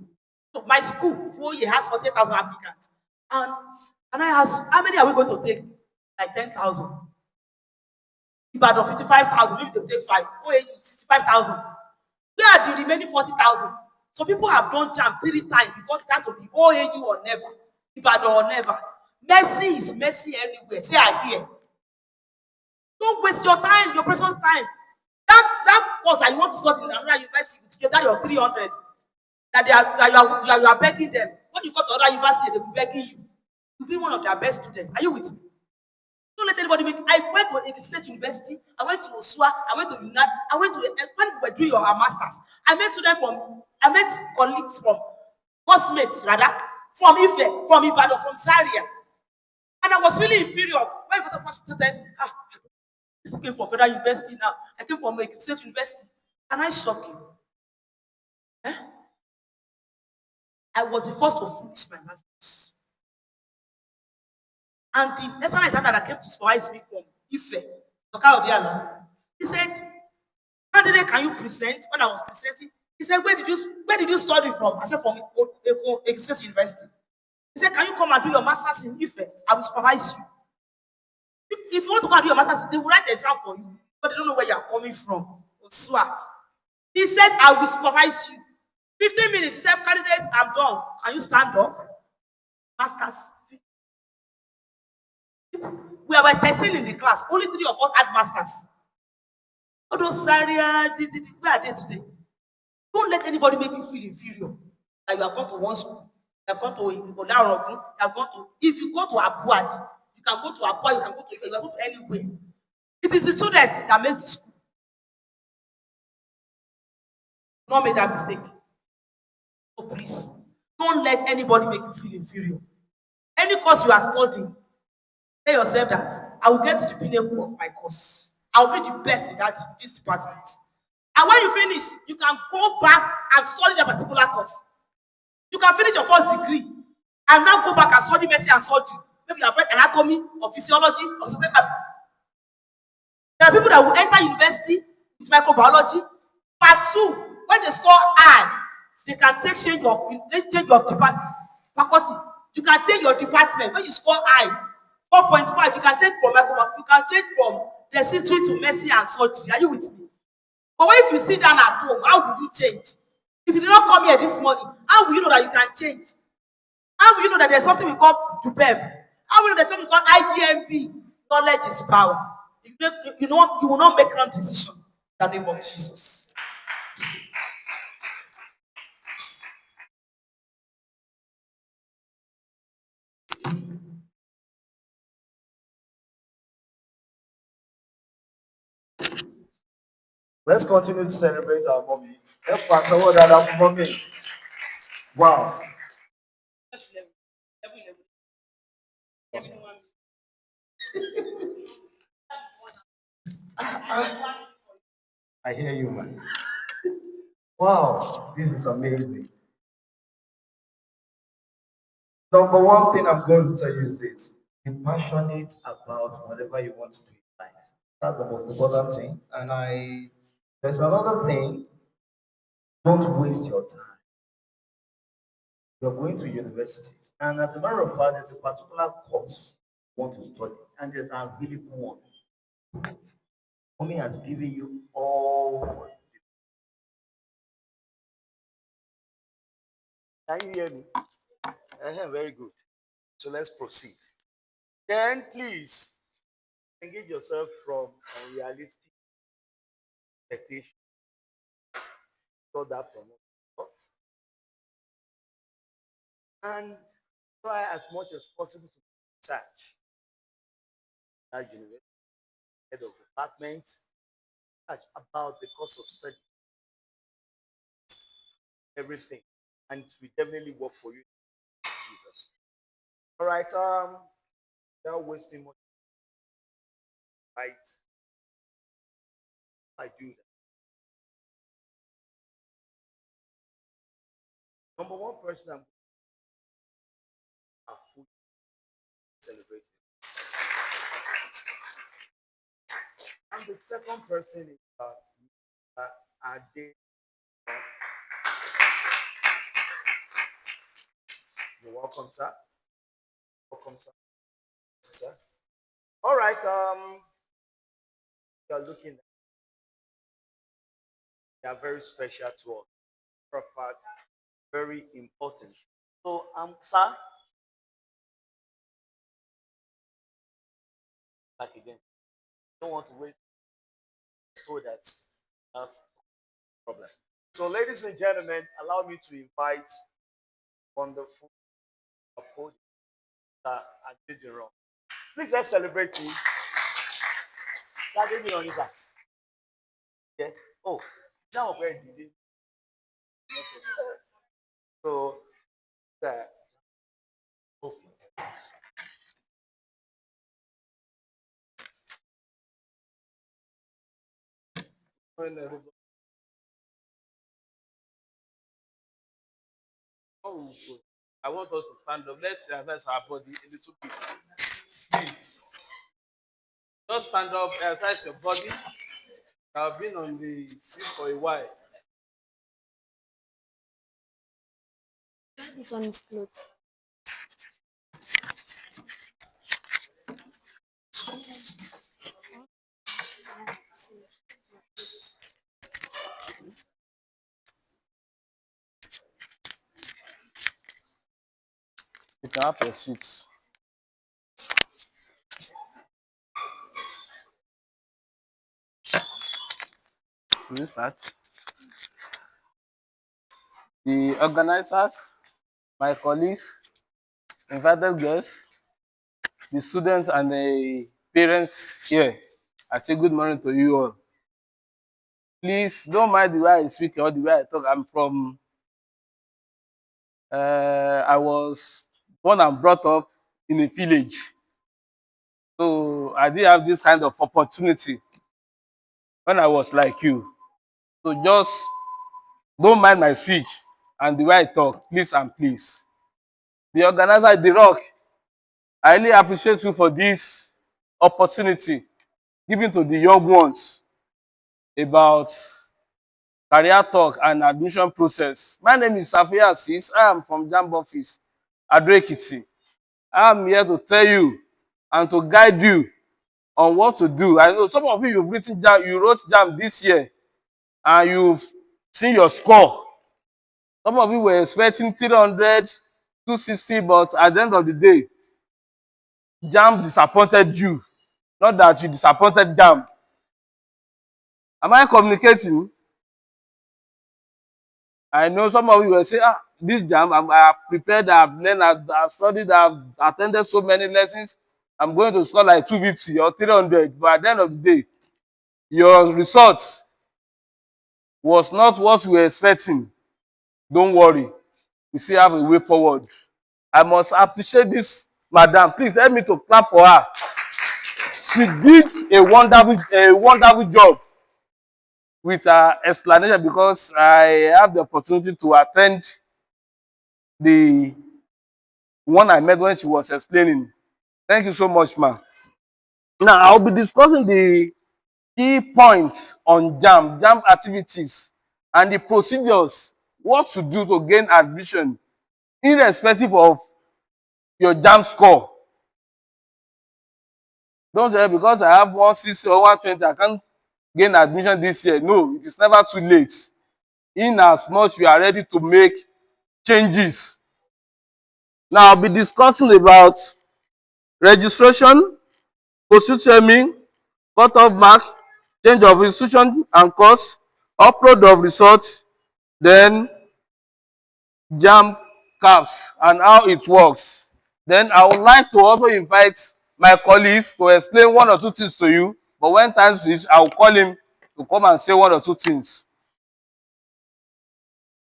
So my school, 4 years, has 48,000 applicants. And I ask, how many are we going to take? Like 10,000. Ibadan 55,000, maybe they'll take 5. OAU 65,000. Where are the remaining 40,000? So people have done jam 3 times because it has to be OAU or never, Ibadan or never. Mercy is mercy anywhere. Say I hear. Don't waste your time, your precious time. That course that you want to study in another university, together your 300, that you are begging them. When you go to other university, they will be begging you. You'll be one of their best students. Are you with me? Don't let anybody make. I went to a state university. I went to Osua. I went to UNAD. I went to when we were doing our masters. I met students I met colleagues from classmates rather from Ife, from Ibadan, from Zaria, and I was really inferior. When I was student, I came from federal university now. I came from a state university. Can I shock you? Eh? I was the first to finish my masters. And the external examiner that came to supervise me from Ife, he said, candidate, can you present? When I was presenting, he said, where did you study from? I said, from a state university. He said, can you come and do your masters in Ife? I will supervise you. If you want to go and do your masters, they will write the exam for you, but they don't know where you are coming from. He said, I will supervise you. 15 minutes. He said, candidates, I'm done. Can you stand up? Masters. We were 13 in the class. Only 3 of us had masters. All those Zaria, where are they today? Don't let anybody make you feel inferior. Like you have gone to one school, you have gone to Olarogun, you have gone to. If you go to Abuad, you can go to Abuad, you can go to Ife, you can go to anywhere. It is the student that makes the school. Don't make that mistake. So please, don't let anybody make you feel inferior. Any course you are studying, tell yourself that I will get to the pinnacle of my course. I will be the best in this department. And when you finish, you can go back and study that particular course. You can finish your first degree and now go back and study medicine and surgery. Maybe you have read anatomy or physiology or something like that. There are people that will enter university with microbiology. Part 2, when they score high, they can change your faculty. You can change your department. When you score high, 4.5, you can change from microbiology. You can change from dentistry to medicine and surgery. Are you with me? But what if you sit down at home? How will you change? If you did not come here this morning, how will you know that you can change? How will you know that there's something we call DUPEB? How will you know there's something called IGMP? Knowledge is power. You will not make wrong decision in the name of Jesus. Let's continue to celebrate our mommy. Let's pass the word out for mommy. Wow. I hear you, man. Wow, this is amazing. Number one thing I'm going to tell you is this: be passionate about whatever you want to do in life. That's the most important thing. And there's another thing: don't waste your time. You're going to universities, and as a matter of fact, there's a particular course you want to study, and there's a really good one. Mommy has given you all. Can you hear me? Very good. So let's proceed. Then please engage yourself from unrealistic expectations. Got that from us. And try as much as possible to research that university, head of department, search about the course of study, everything. And it will definitely work for you, Jesus. All right, without wasting much time, right? I do that. Number one person I'm food celebrating. And the second person is Ade. You're welcome, sir. Welcome, sir. All right. You're looking. They are very special to us. For a fact, very important. So, sir, back again. Don't want to waste so that problem. So, ladies and gentlemen, allow me to invite wonderful approach that I did it wrong. Please let's celebrate you. That did on his act. Yeah. Oh, now where did it? So that okay. Oh, good. I want us to stand up. Let's exercise our body a little bit. Please. Just stand up, exercise your body. I've been on this for a while. This one is clothes. You can have your seats. Will you start? The organizers, my colleagues, invited guests, the students and the parents here, I say good morning to you all. Please don't mind the way I speak or the way I talk. I'm from, I was born and brought up in a village. So I didn't have this kind of opportunity when I was like you. So just don't mind my speech and the way I talk, please and please. The organizer, The Rock, I really appreciate you for this opportunity. given to the young ones about career talk and admission process. My name is Safiya Assis. I am from JAMB office, Ado-Ekiti. I am here to tell you and to guide you on what to do. I know some of you, you've written JAMB, you wrote JAMB this year and you've seen your score. Some of you were expecting 300, 260, but at the end of the day, JAMB disappointed you. Not that you disappointed JAMB. Am I communicating? I know some of you will say, this JAMB, I have prepared, I have learned, I have studied, I have attended so many lessons. I'm going to score like 250 or 300. But at the end of the day, your results was not what we were expecting. Don't worry. We still have a way forward. I must appreciate this madam. Please help me to clap for her. She did a wonderful job with her explanation because I have the opportunity to attend the one I met when she was explaining. Thank you so much, ma. Now, I'll be discussing the key points on JAMB activities, and the procedures, what to do to gain admission, irrespective of your JAMB score. Don't say because I have 160 or 120, I can't gain admission this year. No, it is never too late. In as much you are ready to make changes. Now, I'll be discussing about registration, Post-Utme, cut-off mark, change of institution and course, upload of results, then JAMB caps and how it works. Then I would like to also invite my colleagues to explain one or two things to you, but when time is, I will call him to come and say one or two things.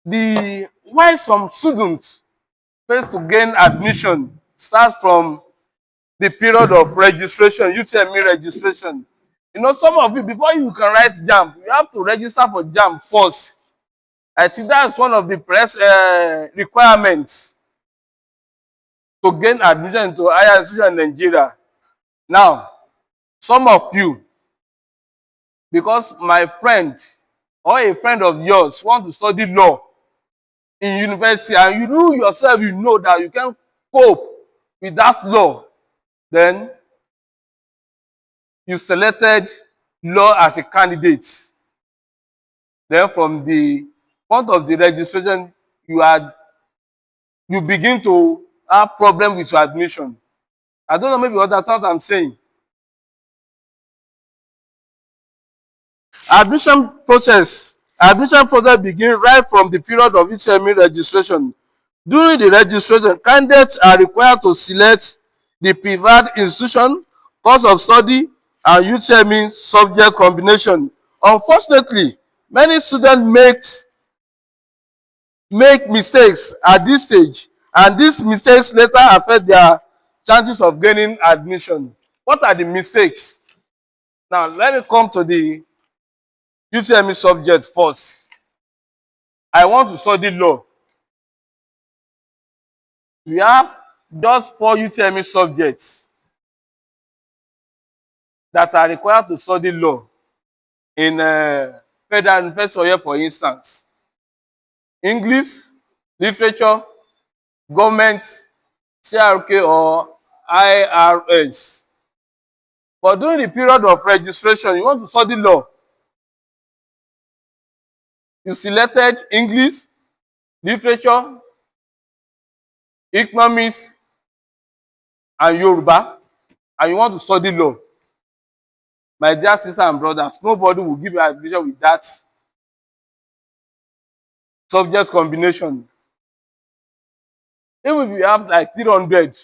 Why some students face to gain admission starts from the period of registration, UTME registration. You know, some of you, before you can write JAMB, you have to register for JAMB first. I think that's one of the requirements to gain admission into higher institution in Nigeria. Now, some of you, because my friend or a friend of yours want to study law in university, and you yourself, you know that you can cope with that law, then you selected law as a candidate. Then from the point of the registration, you begin to have problem with your admission. I don't know, maybe you understand what I'm saying. Admission process begins right from the period of UTME registration. During the registration, candidates are required to select the preferred institution, course of study, and UTME subject combination. Unfortunately, many students make mistakes at this stage, and these mistakes later affect their chances of gaining admission. What are the mistakes? Now, let me come to the UTME subject first. I want to study law. We have just 4 UTME subjects that are required to study law in Federal University, for instance. English, literature, government, CRK or IRS. But during the period of registration, you want to study law. You selected English, literature, economics, and Yoruba, and you want to study law. My dear sisters and brothers, nobody will give you admission with that subject combination. Even if you have like 300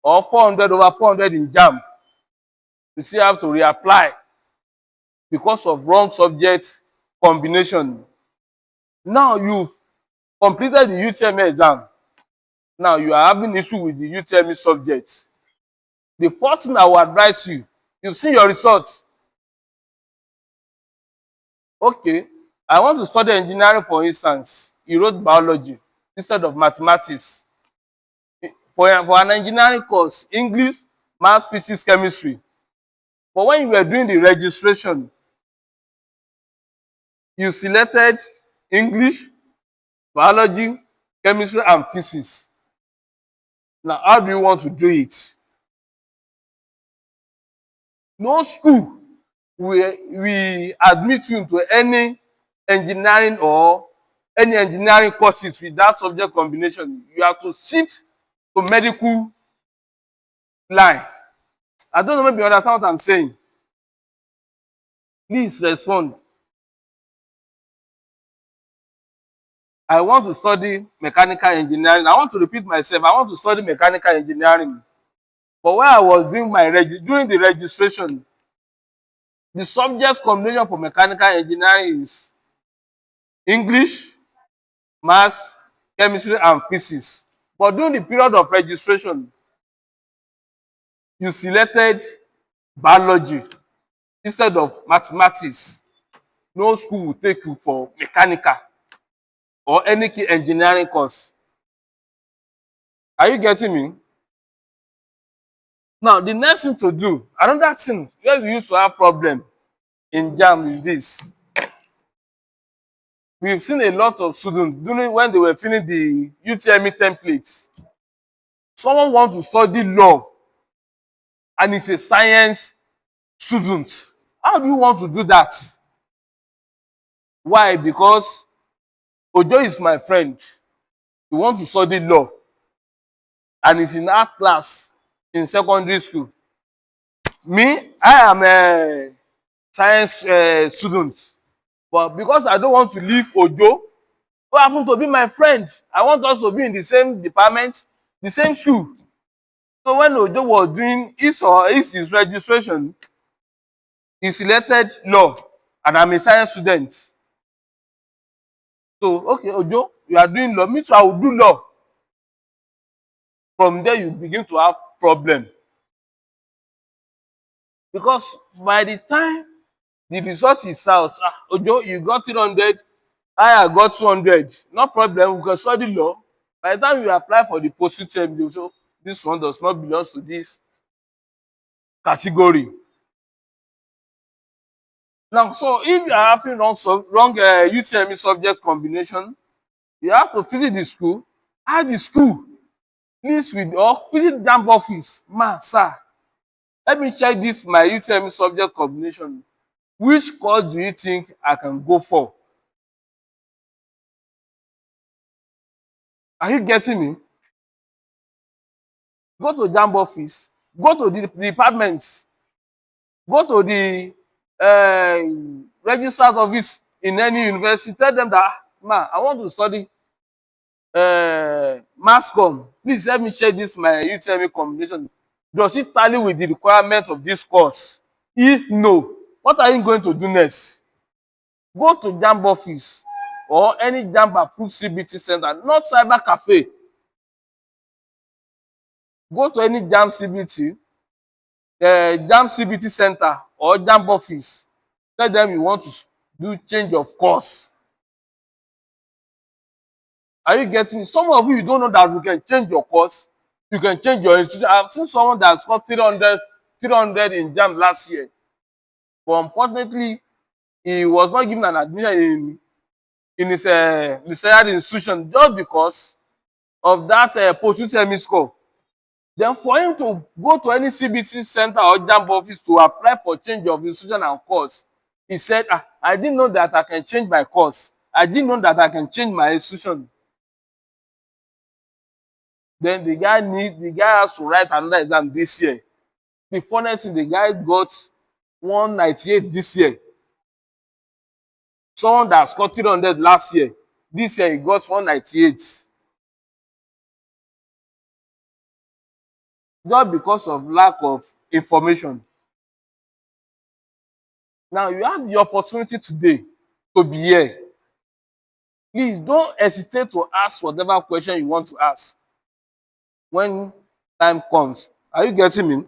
or 400 over 400 in JAMB, you still have to reapply because of wrong subject combination. Now you've completed the UTME exam. Now you are having issue with the UTME subjects. The first thing I will advise you, you've seen your results. Okay, I want to study engineering, for instance. You wrote biology instead of mathematics. For an engineering course, English, math, physics, chemistry. But when you were doing the registration, you selected English, biology, chemistry, and physics. Now, how do you want to do it? No school will admit you into any engineering or any engineering courses with that subject combination. You have to shift to medical line. I don't know, maybe you understand what I'm saying. Please respond. I want to study mechanical engineering. I want to repeat myself. I want to study mechanical engineering. But when I was doing doing the registration, the subject combination for mechanical engineering is English, maths, chemistry, and physics. But during the period of registration, you selected biology instead of mathematics. No school will take you for mechanical or any key engineering course. Are you getting me? Now, the next thing to do, another thing where we used to have problem in JAM is this. We've seen a lot of students during when they were filling the UTME templates. Someone wants to study law and is a science student. How do you want to do that? Why? Because Ojo is my friend. He wants to study law and is in art class in secondary school. Me, I am a science student. But because I don't want to leave Ojo, who happen to be my friend, I want us to be in the same department, the same school. So when Ojo was doing his registration, he selected law, and I'm a science student. So, okay, Ojo, you are doing law. Me too, I will do law. From there, you begin to have problem. Because by the time the result is out, Ojo, you got 300, I got 200. No problem, we can study law. By the time you apply for the Post-Utme, you say, this one does not belong to this category. Now, so if you are having wrong UTME subject combination, you have to visit the school, ask the school, please with or visit JAMB office. Ma, sir, let me check this my UTME subject combination. Which course do you think I can go for? Are you getting me? Go to JAMB office, go to the department, go to the registrar's office in any university, tell them that, ma, I want to study mass com. Please help me check this my UTME combination. Does it tally with the requirement of this course? If no, what are you going to do next? Go to JAMB office or any JAMB approved CBT center, not cyber cafe. Go to any JAMB CBT center or JAMB office. Tell them you want to do change of course. Are you getting me? Some of you don't know that you can change your course. You can change your institution. I've seen someone that scored 300 in JAMB last year. But unfortunately, he was not given an admission in his desired institution just because of that post-UTME score. Then for him to go to any CBT center or JAMB office to apply for change of institution and course, he said, I didn't know that I can change my course. I didn't know that I can change my institution. Then the guy has to write another exam this year. The funniest thing, the guy got 198 this year. Someone that scored 300 last year, this year he got 198. Just because of lack of information. Now you have the opportunity today to be here. Please don't hesitate to ask whatever question you want to ask when time comes. Are you getting me?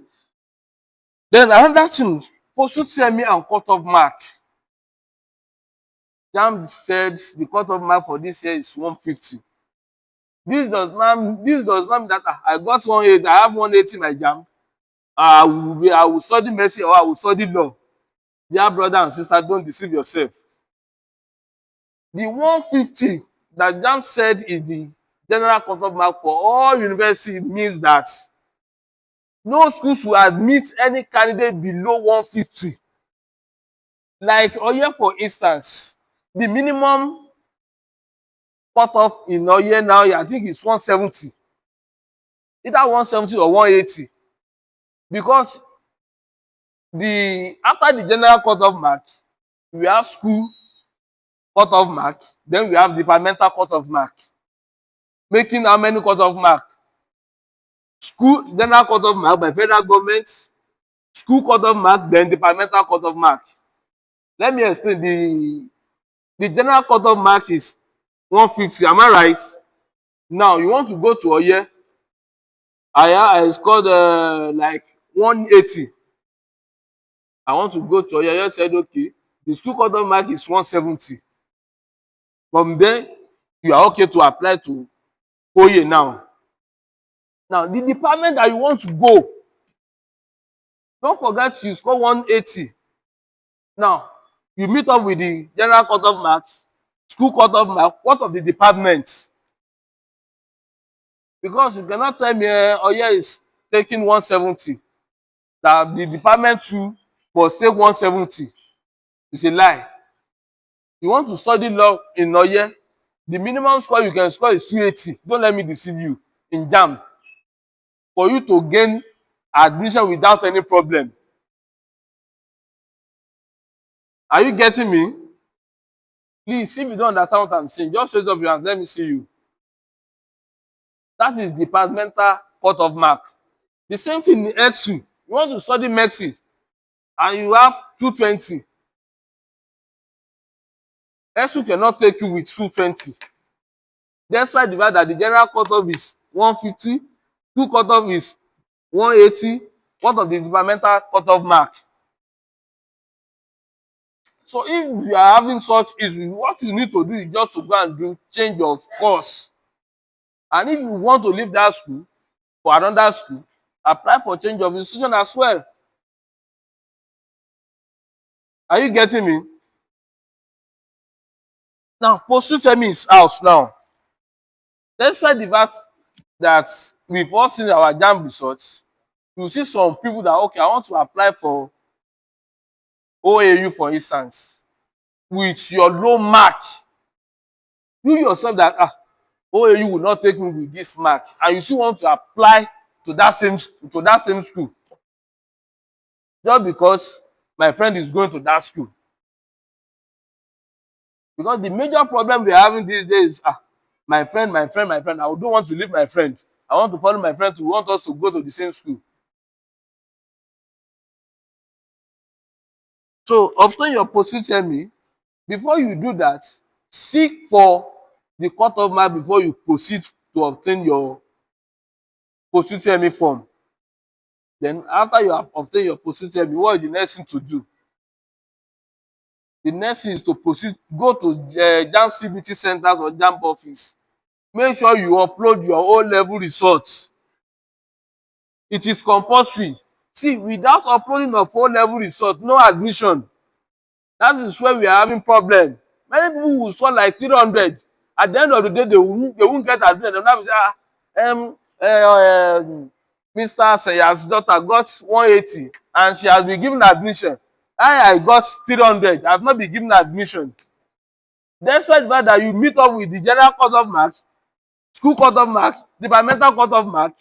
Then another thing, Post-Utme and cut-off mark. JAMB said the cut-off mark for this year is 150. This does not mean that I got 180, I have 180 in my JAMB. I will study medicine or I will study law. Dear brother and sister, don't deceive yourself. The 150 that JAMB said is the general cut-off mark for all universities means that no school should admit any candidate below 150. Like Oye, for instance, the minimum cut-off in Oye now, I think is 170. Either 170 or 180. Because after the general cut-off mark, we have school cut-off mark, then we have departmental cut-off mark. Making how many cut-off mark? School general cut-off mark by federal government, school cut-off mark, then departmental cut-off mark. Let me explain. The general cut-off mark is 150. Am I right? Now you want to go to Oye. I scored like 180. I want to go to Oye. Oye said okay. The school cut-off mark is 170. From there, you are okay to apply to Oye now. Now, the department that you want to go, don't forget you score 180. Now, you meet up with the general cut-off mark, school cut-off mark, what of the department? Because you cannot tell me Oye is taking 170, that the department too must take 170. It's a lie. You want to study law in Oye, the minimum score you can score is 280. Don't let me deceive you in JAMB. For you to gain admission without any problem. Are you getting me? Please, if you don't understand what I'm saying, just raise up your hand. Let me see you. That is departmental cut-off mark. The same thing in Eksu. You want to study medicine and you have 220. Eksu cannot take you with 220. Despite the fact that the general cut-off is 150, school cut-off is 180. What of the departmental cut-off mark? So if you are having such issues, what you need to do is just to go and do change of course. And if you want to leave that school for another school, apply for change of institution as well. Are you getting me? Now, Post-Utme is out now. Despite the fact that we've all seen our JAMB results, you see some people that, okay, I want to apply for OAU, for instance, with your low mark. You yourself that, OAU will not take me with this mark, and you still want to apply to that same school. Just because my friend is going to that school. Because the major problem we are having these days is, my friend, I don't want to leave my friend. I want to follow my friend who want us to go to the same school. So, obtain your Post-Utme. Before you do that, seek for the cut-off mark before you proceed to obtain your Post-Utme form. Then, after you have obtained your Post-Utme, what is the next thing to do? The next thing is to proceed, go to JAMB CBT centers or JAMB office. Make sure you upload your O-level results. It is compulsory. See, without uploading of O-level results, no admission. That is where we are having problem. Many people will score like 300. At the end of the day, they won't get admission. They'll not say, Mr. Saya's daughter got 180 and she has been given admission. I got 300. I have not been given admission. Despite the fact that you meet up with the general cut-off mark, school cut-off mark, departmental cut-off mark,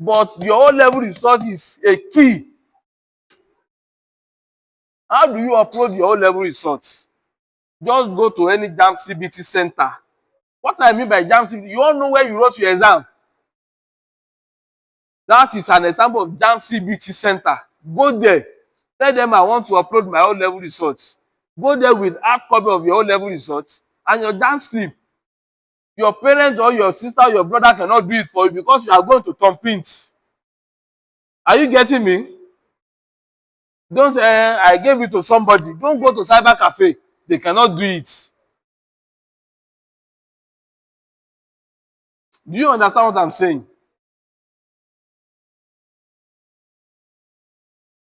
but your O-level result is a key. How do you upload your O-level results? Just go to any JAMB CBT center. What I mean by JAMB CBT, you all know where you wrote your exam. That is an example of JAMB CBT center. Go there. Tell them I want to upload my O-level results. Go there with hard copy of your O-level results and your JAMB slip. Your parents or your sister or your brother cannot do it for you because you are going to thumbprint. Are you getting me? Don't say, I gave it to somebody. Don't go to cyber cafe. They cannot do it. Do you understand what I'm saying?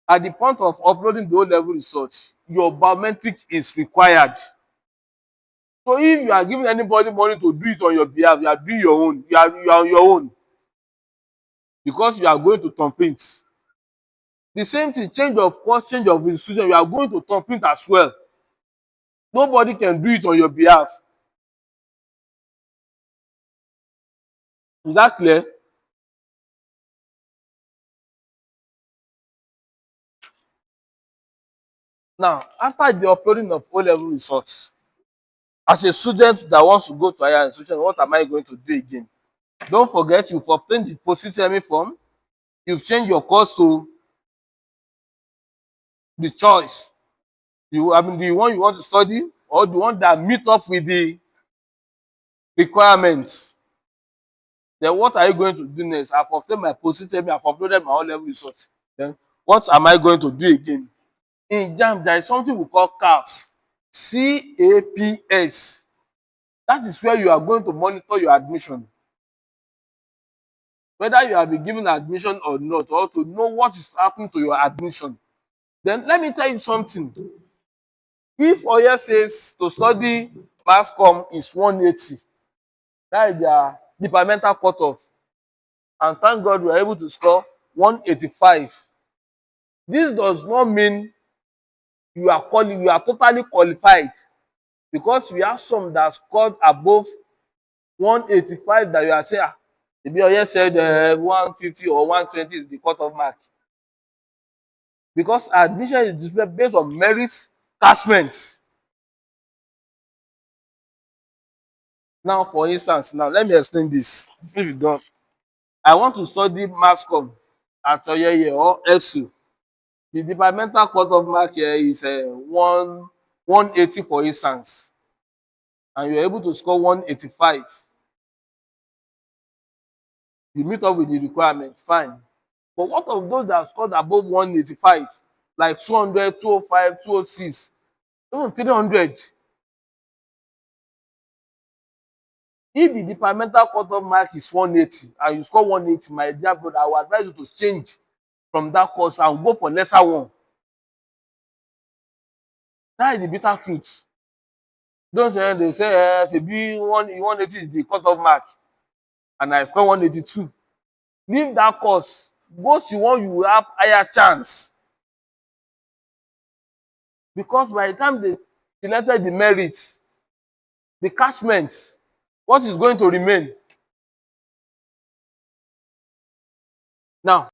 At the point of uploading the O-level results, your biometric is required. So if you are giving anybody money to do it on your behalf, you are doing your own. You are on your own because you are going to thumbprint. The same thing, change of course, change of institution, you are going to thumbprint as well. Nobody can do it on your behalf. Is that clear? Now, after the uploading of O-level results, as a student that wants to go to higher institution, what am I going to do again? Don't forget, you've obtained the Post-Utme form, you've changed your course to the choice. I mean, the one you want to study or the one that meet up with the requirements. Then what are you going to do next? I've obtained my Post-Utme, I've uploaded my O-level results. Then what am I going to do again? In JAMB, there is something we call CAPS. CAPS. That is where you are going to monitor your admission. Whether you have been given admission or not, or to know what is happening to your admission. Then let me tell you something. If Oye says to study mass comm is 180, that is their departmental cutoff, and thank God we are able to score 185. This does not mean you are totally qualified, because we have some that scored above 185 that you are saying, maybe Oye said 150 or 120 is the cutoff mark. Because admission is displayed based on merit catchment. Now, for instance, now let me explain this. If you don't, I want to study mass comm at Oyeye or Eksu. The departmental cutoff mark here is 180, for instance, and you're able to score 185. You meet up with the requirement, fine. But what of those that scored above 185, like 200, 205, 206, even 300? If the departmental cutoff mark is 180 and you score 180, my dear brother, I will advise you to change from that course and go for lesser one. That is the bitter truth. Don't say they say maybe 180 is the cutoff mark and I score 182. Leave that course. Go to one you will have higher chance. Because by the time they selected the merit, the catchment, what is going to remain? Now,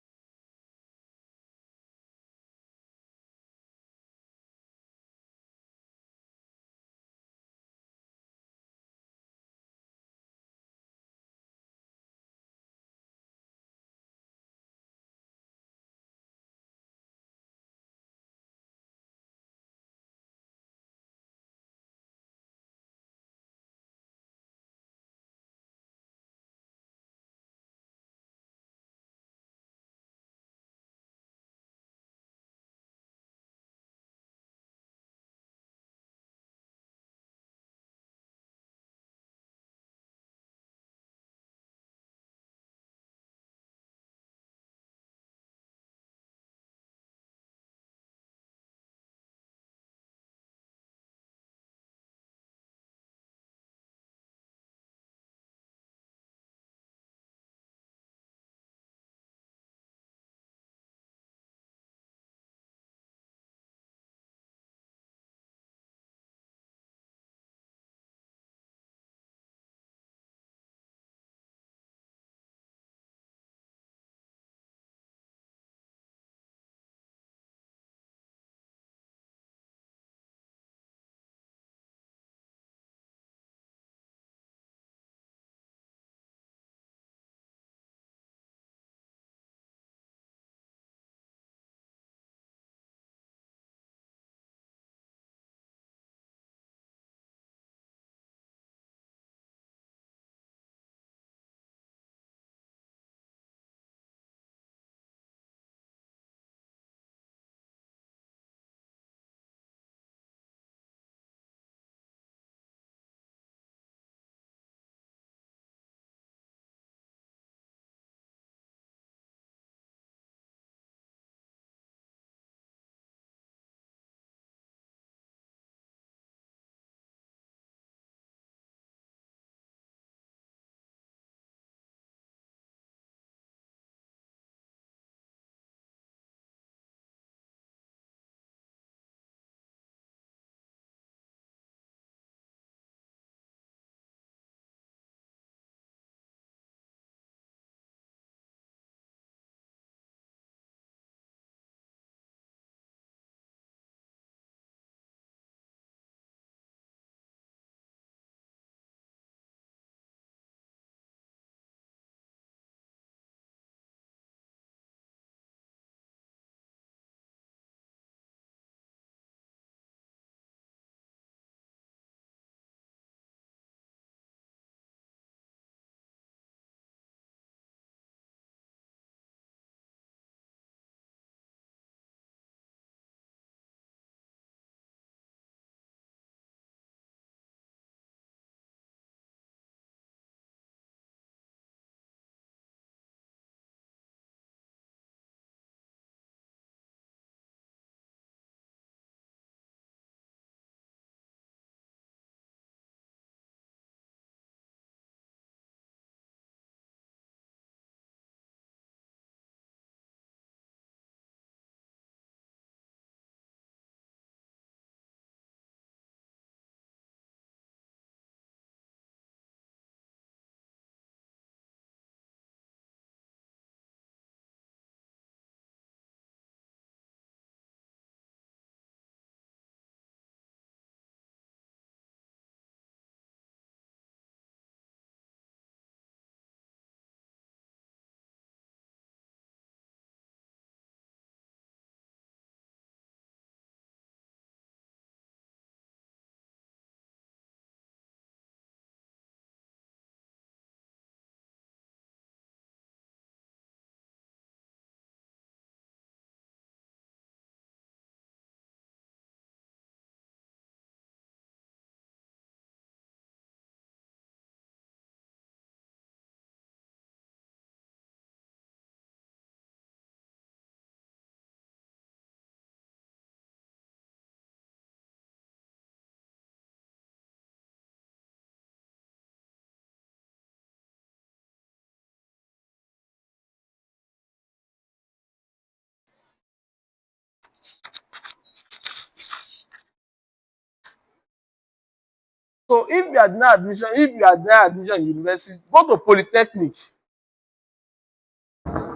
So if you are denied admission, in university, go to polytechnic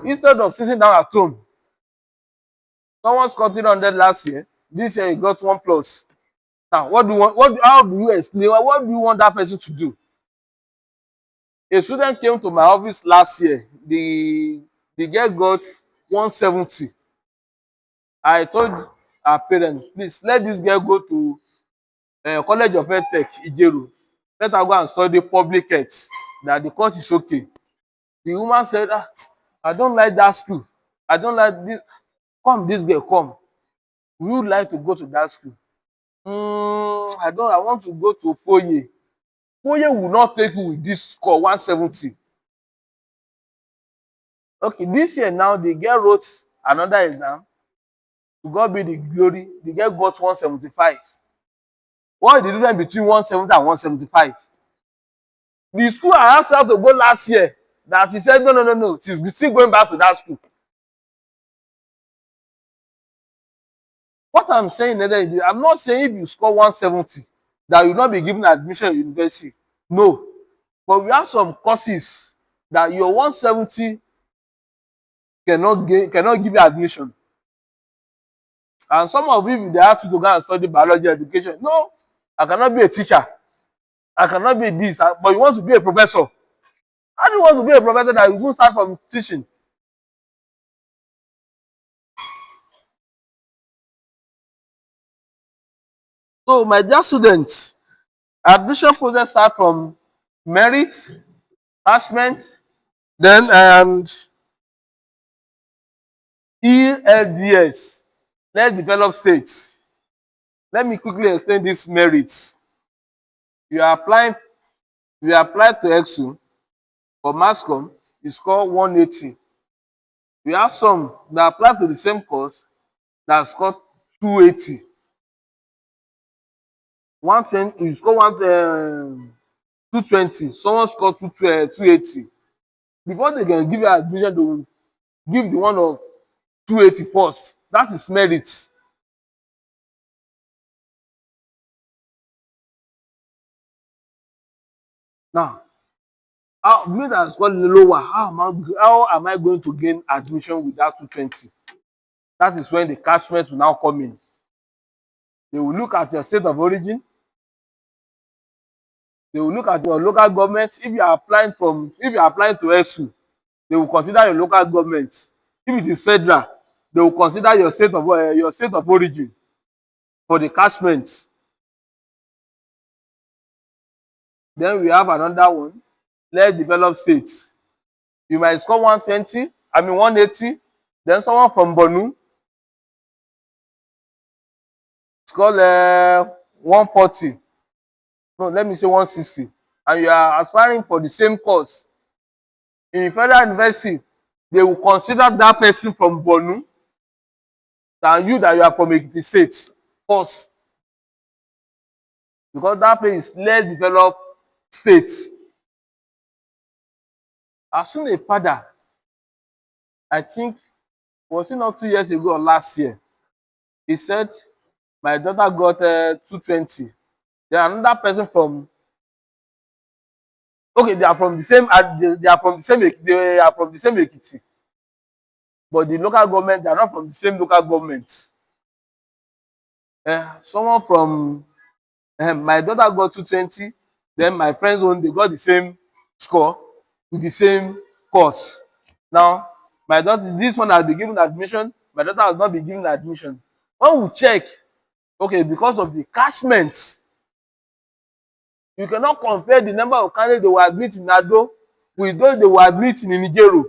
instead of sitting down at home. Someone scored 300 last year. This year he got 1 plus. Now, what do you want? How do you explain? What do you want that person to do? A student came to my office last year. The girl got 170. I told her parents, please let this girl go to College of Health Tech, Ijeru. Let her go and study public health. That the course is okay. The woman said, I don't like that school. I don't like this. Come, this girl, come. Would you like to go to that school? I don't. I want to go to Foye. Foye will not take you with this score, 170. Okay, this year now, the girl wrote another exam. To God be the glory. The girl got 175. What is the difference between 170 and 175? The school I asked her to go last year, that she said, no. She's still going back to that school. What I'm saying is, I'm not saying if you score 170, that you will not be given admission at university. No. But we have some courses that your 170 cannot give you admission. And some of you, they ask you to go and study biology education. No, I cannot be a teacher. I cannot be this. But you want to be a professor. How do you want to be a professor that you will start from teaching? So, my dear students, admission process start from merit, attachment, then ELDS. Let's develop states. Let me quickly explain these merits. You apply to Eksu for mass comm, you score 180. We have some that apply to the same course that score 280. 120, you score 220. Someone score 280. Before they can give you admission, they will give the one of 280 first. That is merit. Now, me that score lower, how am I going to gain admission with that 220? That is when the catchment will now come in. They will look at your state of origin. They will look at your local government. If you are applying to Eksu, they will consider your local government. If it is federal, they will consider your state of origin for the catchment. Then we have another one. Let's develop states. You might score 180. Then someone from Borno score 140. No, let me say 160. And you are aspiring for the same course. In federal university, they will consider that person from Borno than you that you are from Ekiti State first. Because that place is less developed state. I've seen a father, I think, was it not 2 years ago or last year? He said, my daughter got 220. Then another person from, okay, they are from the same Ekiti. But the local government, they are not from the same local government. Someone from, my daughter got 220. Then my friends own, they got the same score with the same course. Now, my daughter, this one has been given admission. My daughter has not been given admission. When we check, okay, because of the catchment, you cannot compare the number of candidates they will admit in Ado with those they will admit in Nigeru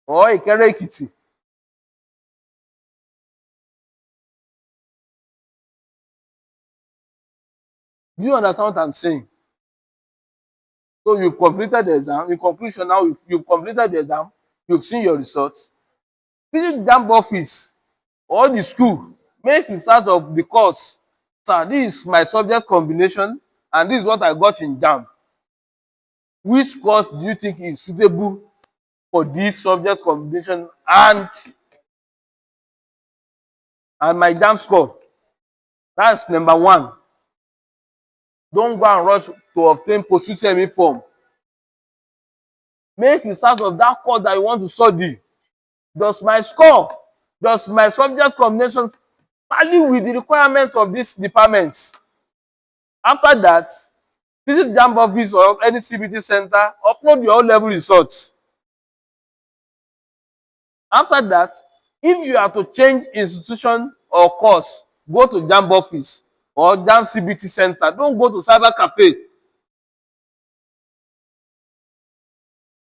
or Ikere Ekiti. Do you understand what I'm saying? So you've completed the exam. In conclusion, now you've completed the exam. You've seen your results. Visit the JAMB office or the school. Make research of the course. Sir, this is my subject combination and this is what I got in JAMB. Which course do you think is suitable for this subject combination and my JAMB score? That's number one. Don't go and rush to obtain Post-Utme form. Make research of that course that you want to study. Does my score, does my subject combination tally with the requirement of these departments? After that, visit JAMB office or any CBT center, upload your O-level results. After that, if you have to change institution or course, go to JAMB office or JAMB CBT center. Don't go to cyber cafe.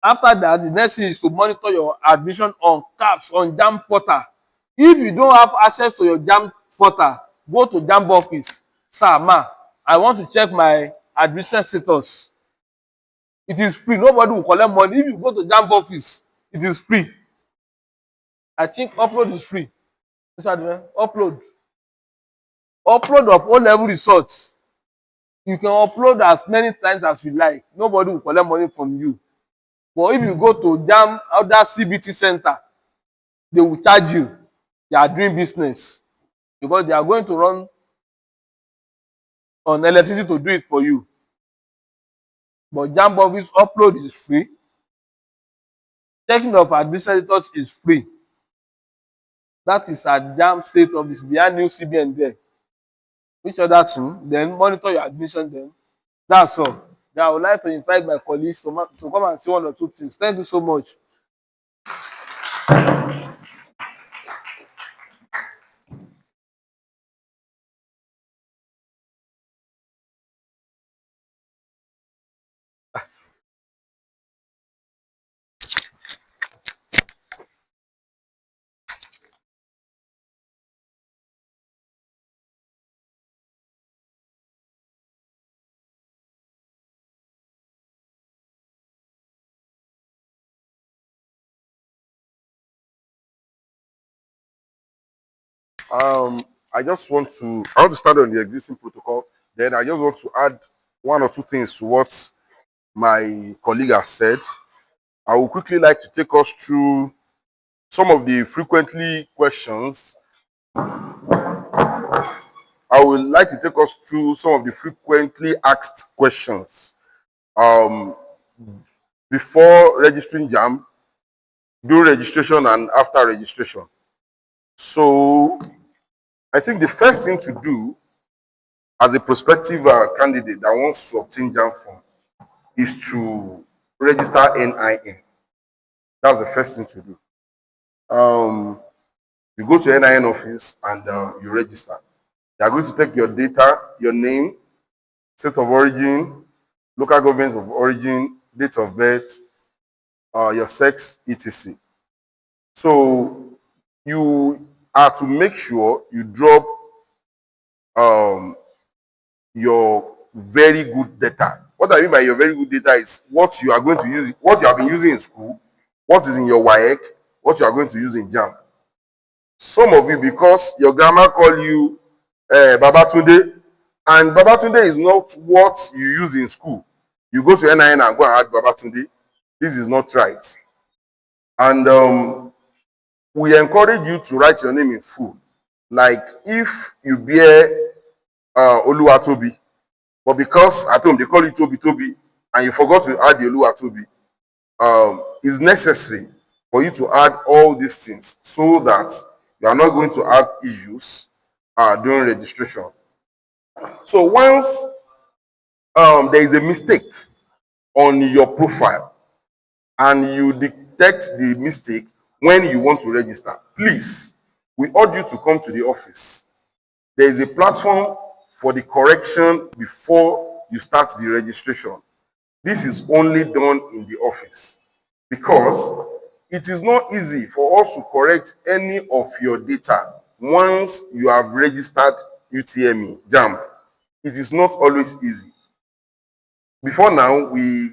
After that, the next thing is to monitor your admission on CAPS on JAMB portal. If you don't have access to your JAMB portal, go to JAMB office. Sir, ma, I want to check my admission status. It is free. Nobody will collect money. If you go to JAMB office, it is free. I think upload is free. Upload. Upload of O-level results. You can upload as many times as you like. Nobody will collect money from you. But if you go to JAMB other CBT center, they will charge you. They are doing business because they are going to run on electricity to do it for you. But JAMB office upload is free. Checking of administrators is free. That is at JAMB state office behind new CBN there. Which other thing? Then monitor your admission then. That's all. Then I would like to invite my colleagues to come and see one or two things. Thank you so much. I want to start on the existing protocol. Then I just want to add one or two things to what my colleague has said. I would quickly like to take us through some of the frequently questions. I would like to take us through some of the frequently asked questions before registering JAMB, during registration, and after registration. So I think the first thing to do as a prospective candidate that wants to obtain JAMB form is to register NIN. That's the first thing to do. You go to NIN office and you register. They are going to take your data, your name, state of origin, local government of origin, date of birth, your sex, etc. So you are to make sure you drop your very good data. What I mean by your very good data is what you are going to use, what you have been using in school, what is in your WAEC, what you are going to use in JAMB. Some of you, because your grandma call you Babatunde, and Babatunde is not what you use in school. You go to NIN and go and add Babatunde. This is not right. And we encourage you to write your name in full. Like if you bear Oluwatobi, but because at home they call you Toby, and you forgot to add the Oluwatobi, it's necessary for you to add all these things so that you are not going to have issues during registration. So once there is a mistake on your profile and you detect the mistake when you want to register, please, we urge you to come to the office. There is a platform for the correction before you start the registration. This is only done in the office because it is not easy for us to correct any of your data once you have registered UTME, JAMB. It is not always easy. Before now, we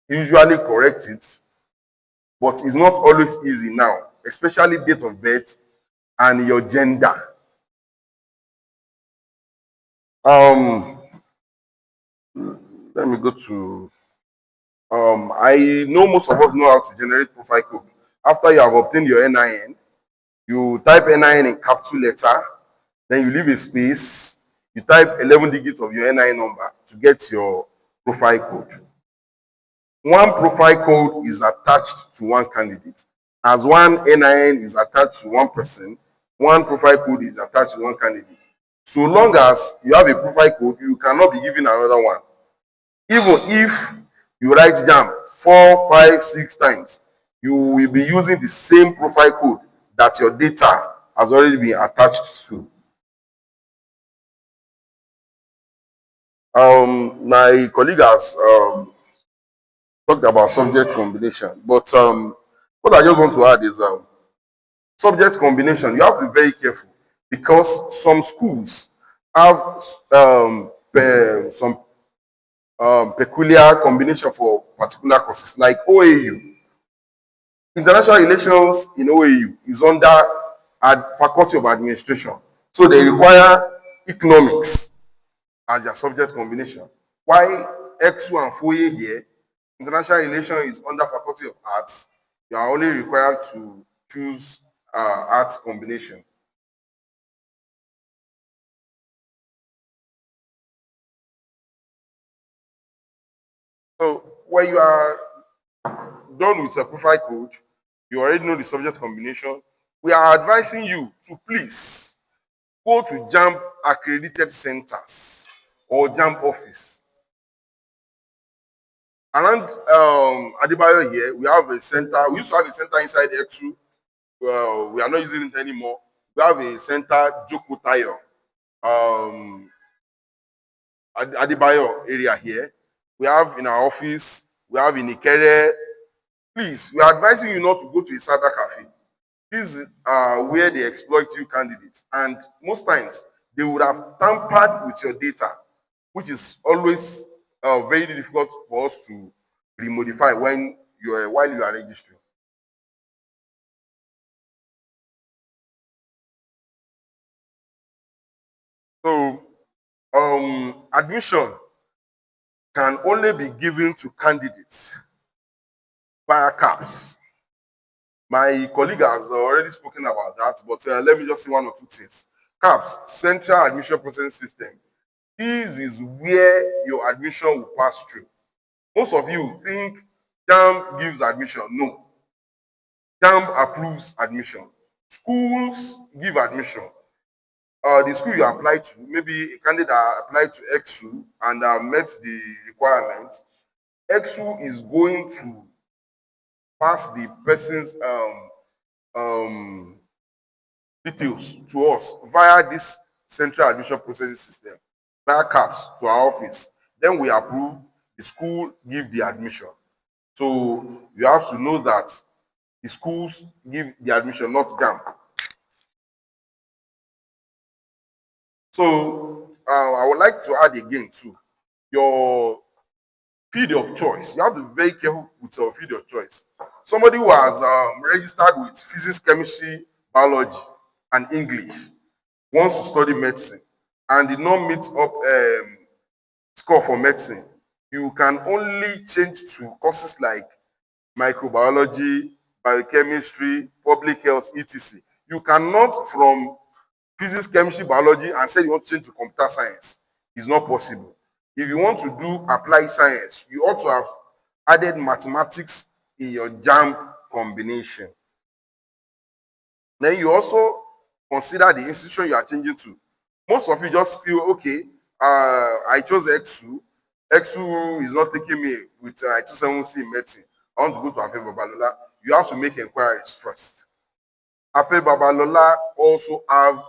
usually correct it, but it's not always easy now, especially date of birth and your gender. Let me go to, I know most of us know how to generate profile code. After you have obtained your NIN, you type NIN in capital letter, then you leave a space, you type 11 digits of your NIN number to get your profile code. One profile code is attached to one candidate. As one NIN is attached to one person, one profile code is attached to one candidate. So long as you have a profile code, you cannot be given another one. Even if you write JAM 4, 5, 6 times, you will be using the same profile code that your data has already been attached to. My colleague has talked about subject combination, but what I just want to add is subject combination. You have to be very careful because some schools have some peculiar combination for particular courses, like OAU. International relations in OAU is under Faculty of Administration, so they require economics as their subject combination. While Eksu and Foye here, international relations is under Faculty of Arts, you are only required to choose arts combination. So when you are done with a profile code, you already know the subject combination. We are advising you to please go to JAMB accredited centers or JAMB office. Around Adebayo here, we have a center. We used to have a center inside Eksu. We are not using it anymore. We have a center, Jokutayo, Adebayo area here. We have in our office, we have in Ikere. Please, we are advising you not to go to a cyber cafe. This is where they exploit you candidates. And most times, they would have tampered with your data, which is always very difficult for us to remodify while you are registering. So, admission can only be given to candidates via CAPS. My colleague has already spoken about that, but let me just say one or two things. CAPS, Central Admission Processing System. This is where your admission will pass through. Most of you think JAMB gives admission. No. JAMB approves admission. Schools give admission. The school you apply to, maybe a candidate applied to Eksu and met the requirements, Eksu is going to pass the person's details to us via this central admission processing system, via CAPS to our office. Then we approve, the school give the admission. So you have to know that the schools give the admission, not JAMB. So I would like to add again too, your field of choice. You have to be very careful with your field of choice. Somebody who has registered with physics, chemistry, biology, and English wants to study medicine and did not meet up score for medicine, you can only change to courses like microbiology, biochemistry, public health, etc. You cannot from physics, chemistry, biology and say you want to change to computer science. It's not possible. If you want to do applied science, you ought to have added mathematics in your JAMB combination. Then you also consider the institution you are changing to. Most of you just feel, okay, I chose Eksu. Eksu is not taking me with 270C in medicine. I want to go to Afe Babalola. You have to make inquiries first. Afe Babalola also have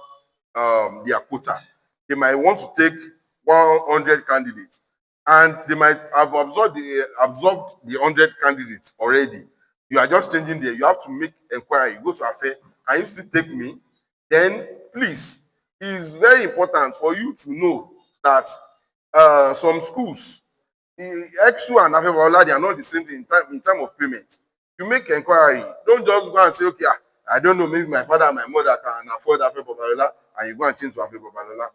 their quota. They might want to take 100 candidates and they might have absorbed the 100 candidates already. You are just changing there. You have to make inquiry. You go to Afe, can you still take me? Then please, it's very important for you to know that some schools, Eksu and Afe Babalola, they are not the same thing in terms of payment. You make inquiry. Don't just go and say, okay, I don't know, maybe my father and my mother can afford Afe Babalola, and you go and change to Afe Babalola.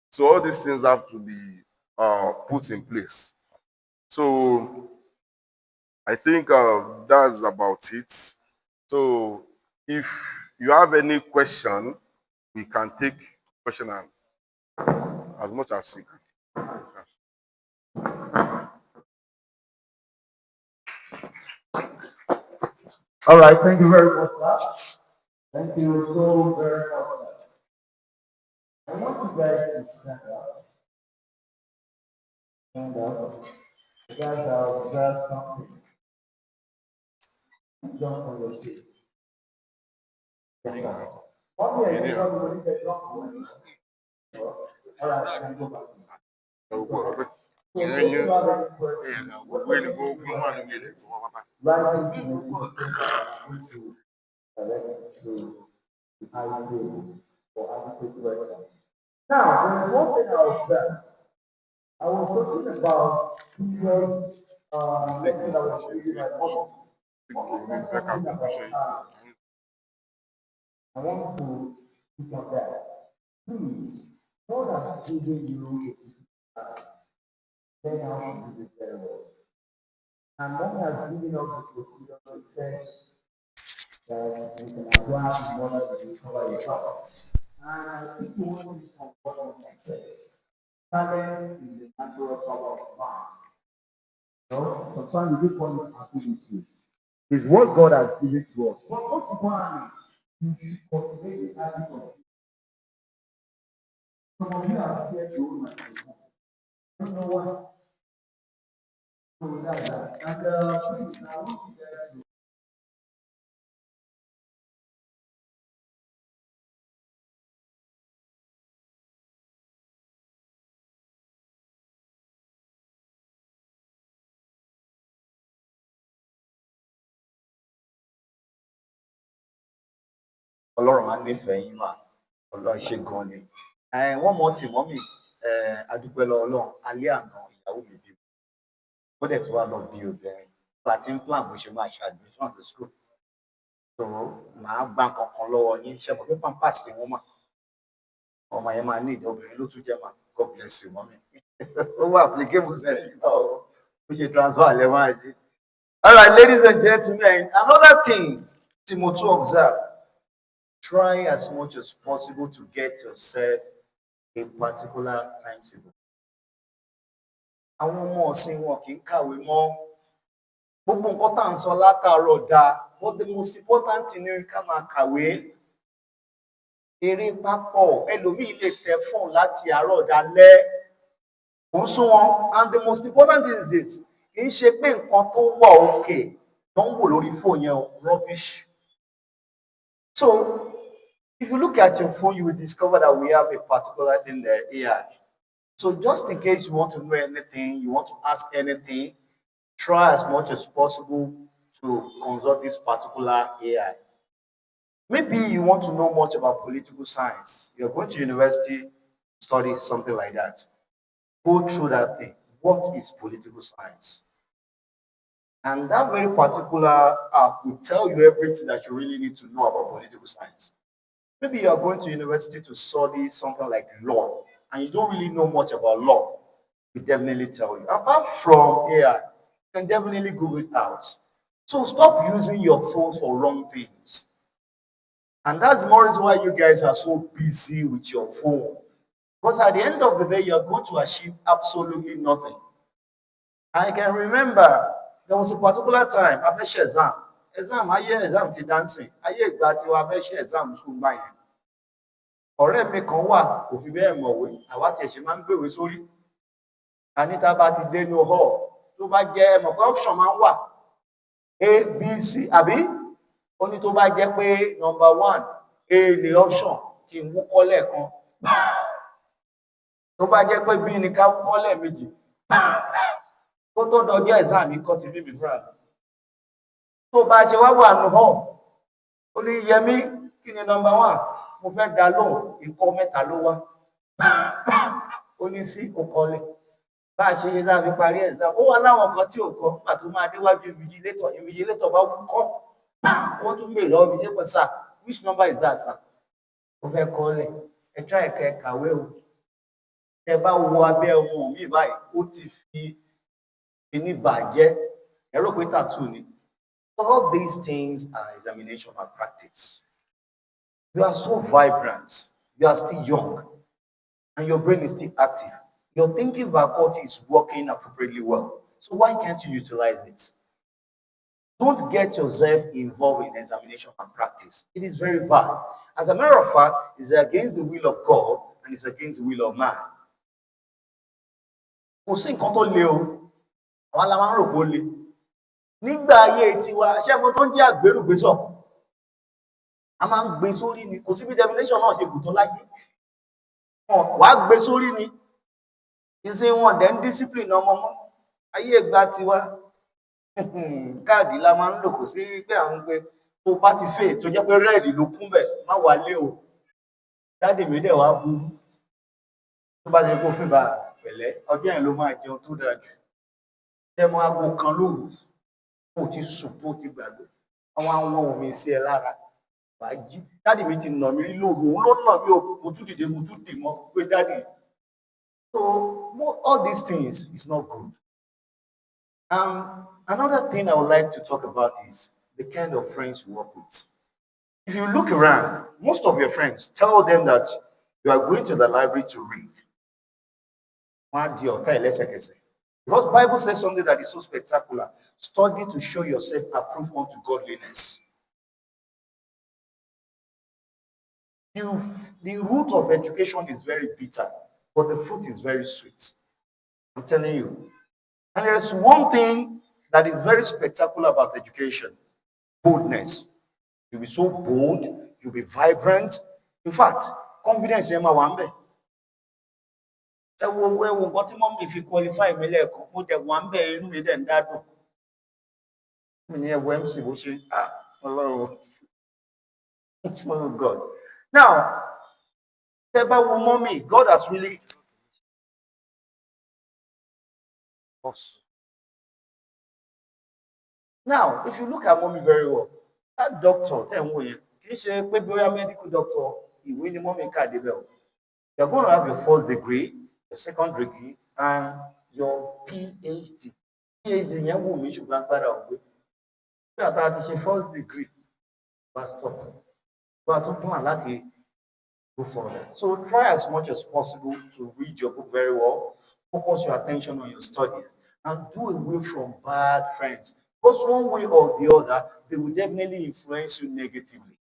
So all these things have to be put in place. So I think that's about it. So if you have any question, we can take question and as much as you can. All right, thank you very much, sir. Thank you so very much, sir. I want you guys to stand up. Stand up. You guys have observed something. Jump on your feet. Stand up. One day, everybody will get drunk. All right, can go back. Yeah, we're going to go one minute. Right into to IQ for adequate reference. Now, there's one thing I observed. I was talking about previous lesson that was reading my body. I want to speak on that. Please, God has given you a then how to do this very well. And God has given us the procedure to say that we can apply in order to recover yourself. And I think you want to be comfortable and say, talent is the natural power of man. No, sometimes we do call it ability. It's what God has given to us. But most importantly, you should cultivate the habit of. Some of you are scared to own microphone. I don't know what. So that's that. And please, I want you guys to. Ọlọ́run á nífẹ̀ẹ́ yín mà, Ọlọ́run ṣe gan ni. Wọ́n mọ̀ tí mọ́mì adúpẹ́ lọ Ọlọ́run alẹ́ àná ìyàwó mi bí ó dẹ̀ tún wá lọ bí obìnrin bá ti ń plan bó ṣe máa ṣe admission sí school. So màá gbá kankan lọ́wọ́ yín ṣe mọ̀ pé pampers ni wọ́n mà. Ọmọ yẹn máa ní ìdí obìnrin ló tún jẹ́ mà. God bless you mọ́mì. Ó wà applicable sẹ́yìn náà ó ṣe transfer lẹ́wọ̀n àjẹ. All right, ladies and gentlemen, another thing tí mo tún observe. Try as much as possible to get yourself a particular timetable. Àwọn ọmọ ọ̀sìn wọn kì í kàwé mọ́. Gbogbo nǹkan tá à ń sọ látàárọ̀ dáa, but the most important thing ni ká máa kàwé. Eré pápọ̀, ẹlòmíì lè tẹ fóònù láti àárọ̀ dalẹ́. Kò ń sún wọn, and the most important thing is this, kì í ṣe pé nǹkan tó wà òkè tó ń wò lórí fóònù yẹn rubbish. So, if you look at your phone, you will discover that we have a particular thing there, AI. So just in case you want to know anything, you want to ask anything, try as much as possible to consult this particular AI. Maybe you want to know much about political science. You're going to university, study something like that. Go through that thing. What is political science? And that very particular app will tell you everything that you really need to know about political science. Maybe you are going to university to study something like law, and you don't really know much about law. We definitely tell you. Apart from AI, you can definitely Google it out. So stop using your phone for wrong things. And that's more reason why you guys are so busy with your phone. Because at the end of the day, you're going to achieve absolutely nothing. I can remember there was a particular time I finished exam. Exam ti dancing. Ayé ìgbà tí wàá fẹ́ ṣe exam school báyìí. Ọ̀rẹ́ mi kan wà kò fi bẹ́ẹ̀ mọ̀wé, àwa tiẹ̀ ṣe máa ń gbèwé sórí. Anita bá ti dé ní hall tó bá jẹ́ mọ̀ pé option máa ń wà A, B, C àbí ó ní tó bá jẹ́ pé number 1 A ní option kí n wúkọ́ lẹ́ẹ̀kan. Tó bá jẹ́ pé B ní ká wúkọ́ lẹ́ẹ̀mejì. Kó tó dọjọ́ exam mi kọ́ ti bí mi fúnra mi. Tó bá ṣe wá wà nù hall ó ní Yẹmí kí ni number 1 mo fẹ́ dá lóhùn ikọ́ mẹ́ta ló wá. Ó ní sí òkọlẹ̀ bá a ṣe yẹ sáà fi parí exam ó wà láwọn kan tí ò kọ nígbà tó máa déwájú invigilator bá wúkọ́ wọ́n tún gbé lọ́wọ́ mi nípa sir which number is that sir? Ó fẹ́ kọ́lẹ̀ ẹ try ẹ̀kẹ́ kàwé o. Ẹ bá wo abẹ́ ọmọ mi báyìí ó ti fi kíní bàjẹ́ ẹ̀rọ pé tattoo ni. All these things are examination malpractice. You are so vibrant. You are still young. and your brain is still active. Your thinking faculty is working appropriately well. So why can't you utilize it? Don't get yourself involved in examination and practice. It is very bad. As a matter of fact, it's against the will of God and it's against the will of man. Kò sí nǹkan tó le o, àwọn la máa ń rò pé ó le. Nígbà ayé tiwa, ṣé mo tó ń jẹ́ àgbérùgbésọ̀? A máa ń gbé sórí ni, kò sí bí definition náà ṣe gùn tó láyé. Wàá gbé sórí ni, ìsìn wọn dẹ̀ ń discipline ọmọ mọ́. Ayé ìgbà tiwa, káàdì la máa ń lò, kò sí pé à ń gbé tó bá ti fẹ́ tó jẹ́ pé rẹ́ẹ̀dì ló kún bẹ̀ má wà lé o. Dáàdì mi dẹ̀ wá burú. Tó bá ṣe kó fẹ́ bá pẹ̀lẹ́, ọjọ́ yẹn ló máa jẹun tó dáa jù. Tẹ́mọ aago kan lóru, kó o ti sùn tó ti gbàgbé. Àwọn àwọn omi sí ẹ lára. Wàá jí. Dáàdì mi ti nà mí rí lóru, òun ló nà mí o, mo tún dìde, mo tún dì mọ́ pé dáàdì. So all these things is not good. Another thing I would like to talk about is the kind of friends you work with. If you look around, most of your friends tell them that you are going to the library to read. Because Bible says something that is so spectacular. Study to show yourself approved unto godliness. The root of education is very bitter, but the fruit is very sweet. I'm telling you. And there's one thing that is very spectacular about education: boldness. You'll be so bold, you'll be vibrant. In fact, confidence in my one. If you qualify me, put the one day in me, then that. It's God. Now, mommy, God has really. Now, if you look at mommy very well, that doctor, medical doctor, he win the mommy card. You're going to have your first degree, your second degree, and your PhD. PhD, you will meet you back first degree, but stop. But go further. So try as much as possible to read your book very well, focus your attention on your studies, and do away from bad friends. Because one way or the other, they will definitely influence you negatively.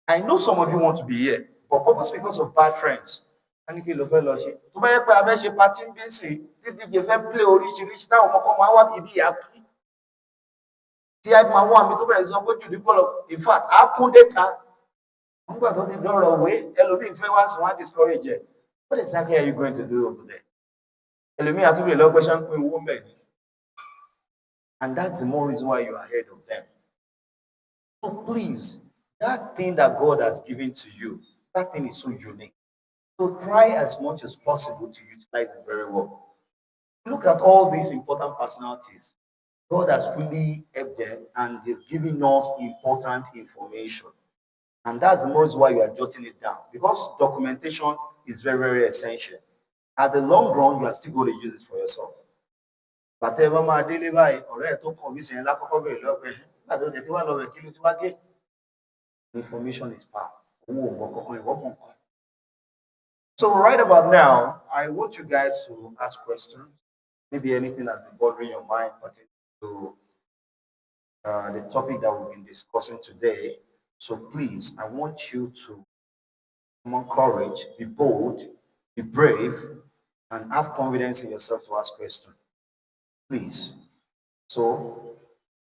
I know some of you want to be here, but purpose because of bad friends. And you love fellowship. To buy a membership party busy, did you play oríṣiríṣi táwọn ọmọ kan máa wá bíbí àkú? Tí a máa wá mi tó bẹ̀rẹ̀ sọ pé jù ní kọ́lọ̀, in fact, a kún data. Nígbà tó ti dọ́rọ̀ òwe, ẹlòmíì fẹ́ wá sí wọn discourage ẹ̀. What exactly are you going to do over there? Ẹlòmíì àtúbẹ̀ lọ́gbẹ́ ṣáńpé owó mẹ́ ni. And that's the more reason why you are ahead of them. So please, that thing that God has given to you, that thing is so unique. So try as much as possible to utilize it very well. Look at all these important personalities. God has really helped them and they've given us important information. And that's the more reason why you are jotting it down. Because documentation is very, very essential. At the long run, you are still going to use it for yourself. Whatever my daily life, or information is power. So right about now, I want you guys to ask questions. Maybe anything that's been bothering your mind pertaining to the topic that we've been discussing today. So please, I want you to come on, courage, be bold, be brave, and have confidence in yourself to ask questions. Please. So,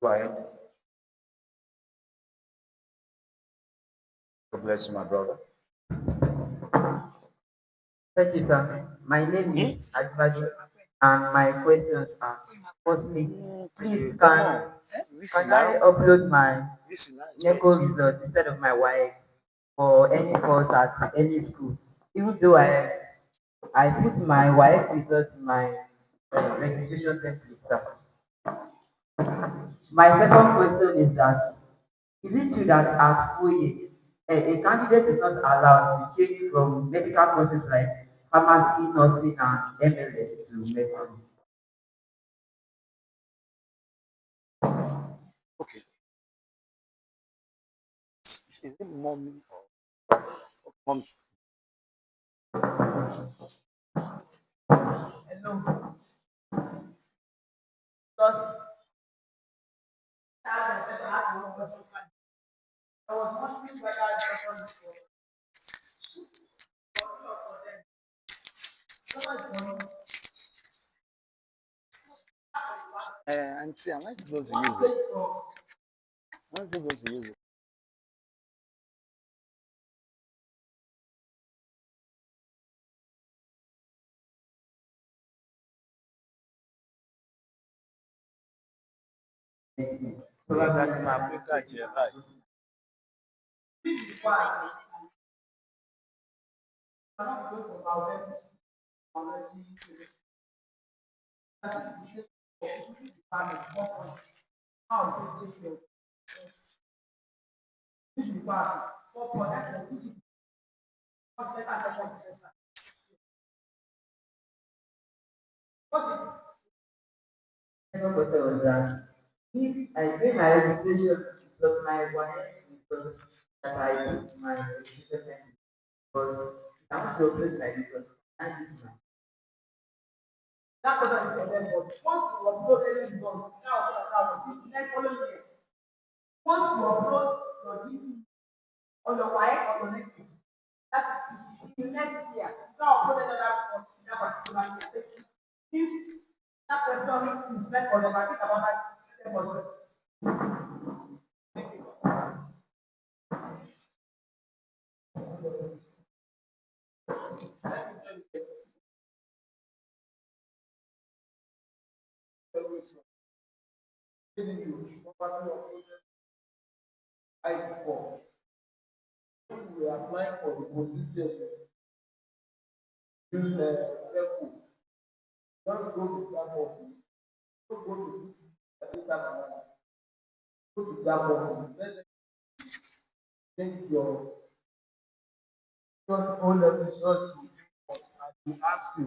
go ahead. God bless you, my brother. Thank you, sir. My name is Ajibade, and my questions are: firstly, please can I upload my NECO result instead of my wife for any course at any school? Even though I put my wife result in my registration template, sir. My second question is that: is it true that at OE, a candidate is not allowed to change from medical courses like pharmacy, nursing, and MLS to medicine? Okay. Is it mommy or mommy? Hello. Because I was wondering whether I just want Auntie, am I supposed to use it? I'm supposed to use it. That's my Africa chair, right? second question was that if I say my registration plus my one because that I use my registration because I want to operate like this because I use my that question is for them, but once you upload any result, now see next following year. Once you upload your GC or your wife or your next year, that is the next year. You now upload another result in that particular year. If that question is meant for them, I think about that. We apply for the position, use the don't go to that office, don't go to go to that office, let them take your own result to ask you,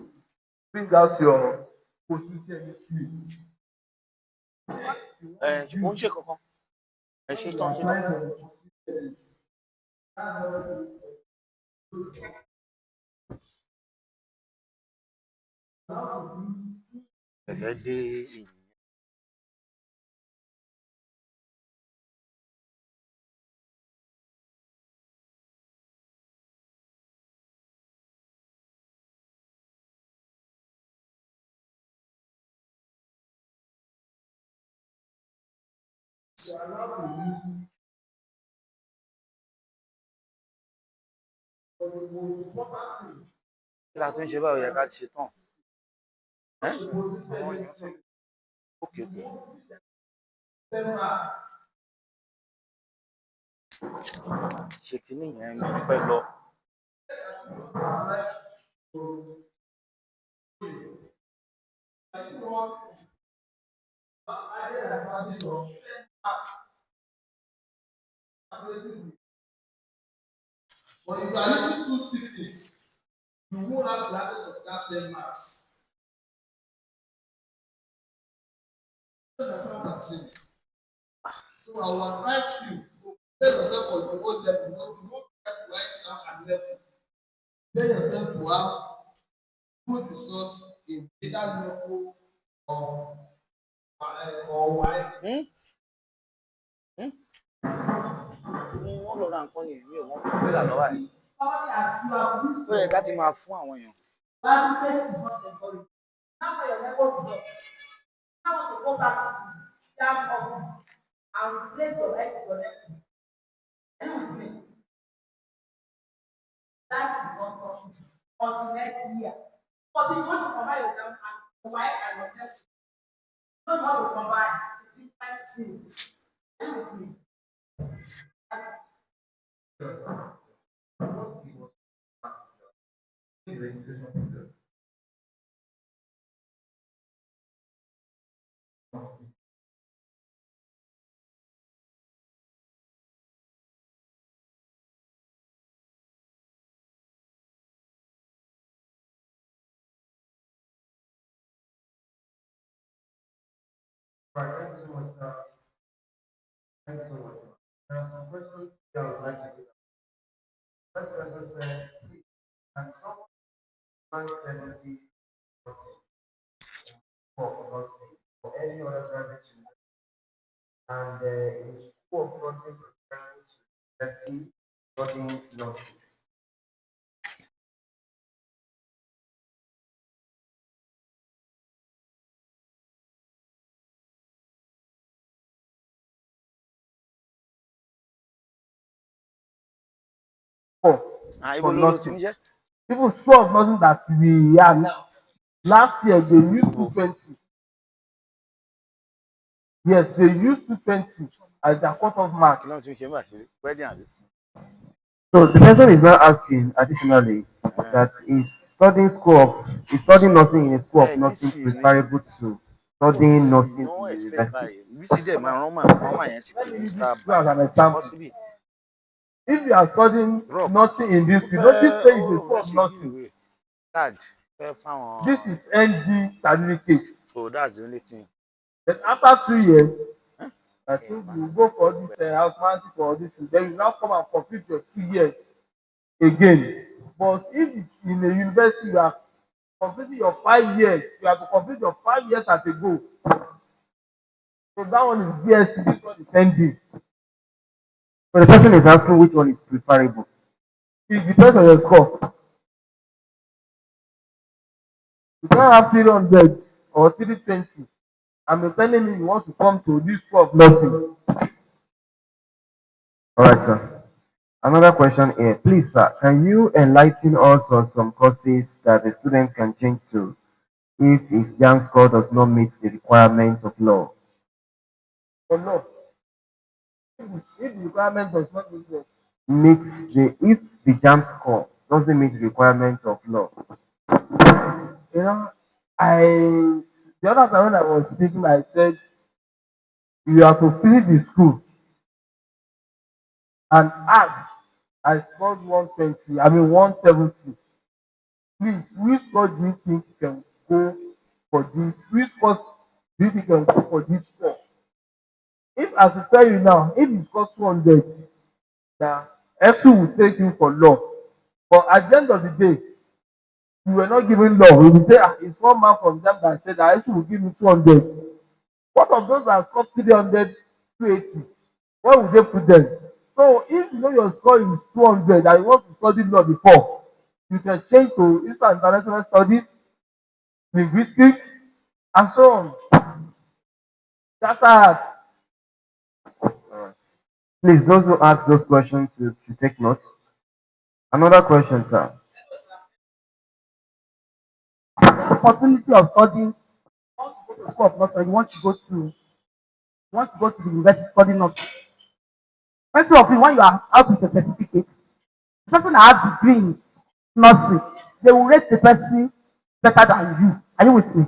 bring out your position history. Ó ń ṣe kankan. Ẹ ṣe tán ṣe tán. Ẹ̀fẹ̀ dé ìlú. Kí la tún ṣe báwo yẹ ká ti ṣe tán? Àwọn èèyàn sọ òkè òkè. Ṣe kínní yẹn mi pẹ́ lọ. But if you are using two cities, you won't have classes of that 10 marks. So I will advise you to prepare yourself for your own level. You won't get right now and level. Prepare yourself to have good results in either local or wide. Wọ́n lọ ra nǹkan yẹn mi ò mọ̀ pé là lọ́wọ́ ẹ̀. Ó yẹ ká ti máa fún àwọn èèyàn. And replace your head with your neck. That is not possible until next year. But if you want to combine your exam and why and your test, you don't want to combine different things. Right, thank you so much, sir. Thank you so much. There are some questions I would like to give. First person said, please, can someone 170 for nursing or any other private university, and in school of nursing preparing to university studying nursing. Ibo For ló ti nursing. níṣẹ́. Even school of nursing that we are now. Last year they used 220. Yes, they used 220 as their cut-off mark. Kí ló ti ń ṣe nígbà tí wedding àbí? So the person is now asking additionally that is studying nursing in a school of nursing Bísí ni preferable to studying Bísí nursing no in a expect university. báyìí. Bísí dẹ̀ máa rán yẹn ti pè Let me mí use star this by as an example. possibly. If you are studying Rob nursing in this ó field, notice fẹ́ say it's a ó school fẹ́ of ṣe nursing. giveaway card fẹ́ This fáwọn is NG certificate. so that's the only thing. Then after 2 years, Huh? I think you go for this house management for this, then you now come and complete your 2 years again. But if in a university you are completing your 5 years, you have to complete your 5 years at a go. So that one is BSc, this one is ND. So the person is asking which one is preferable. It depends on your score. You don't have 300 or 320. And you're telling me you want to come to this school of nursing. All right, sir. Another question here. Please, sir, can you enlighten us on some courses that the student can change to if his young score does not meet the requirements of law? Oh, no. If the requirement does not if the jam score doesn't meet the requirements of law. You know, the other time when I was speaking, I said you have to finish the school and ask. I scored 120, 170. Please, which score do you think can go for this? Which course do you think can go for this score? If as I tell you now, if you score 200, now Eksu will take you for law. But at the end of the day, you were not given law. We will say, it's one man from them that said that Eksu will give me 200. What of those that scored 300, 280? Where would they put them? So if you know your score is 200 and you want to study law before, you can change to international studies, linguistics, and so on. That's that. Please, those who ask those questions to take notes. Another question, sir. Opportunity of studying. You want to go to school of nursing, you want to go to the university to study nursing. Plenty of you, when you are out with a certificate, the person that has degree in nursing, they will rate the person better than you. Are you with me?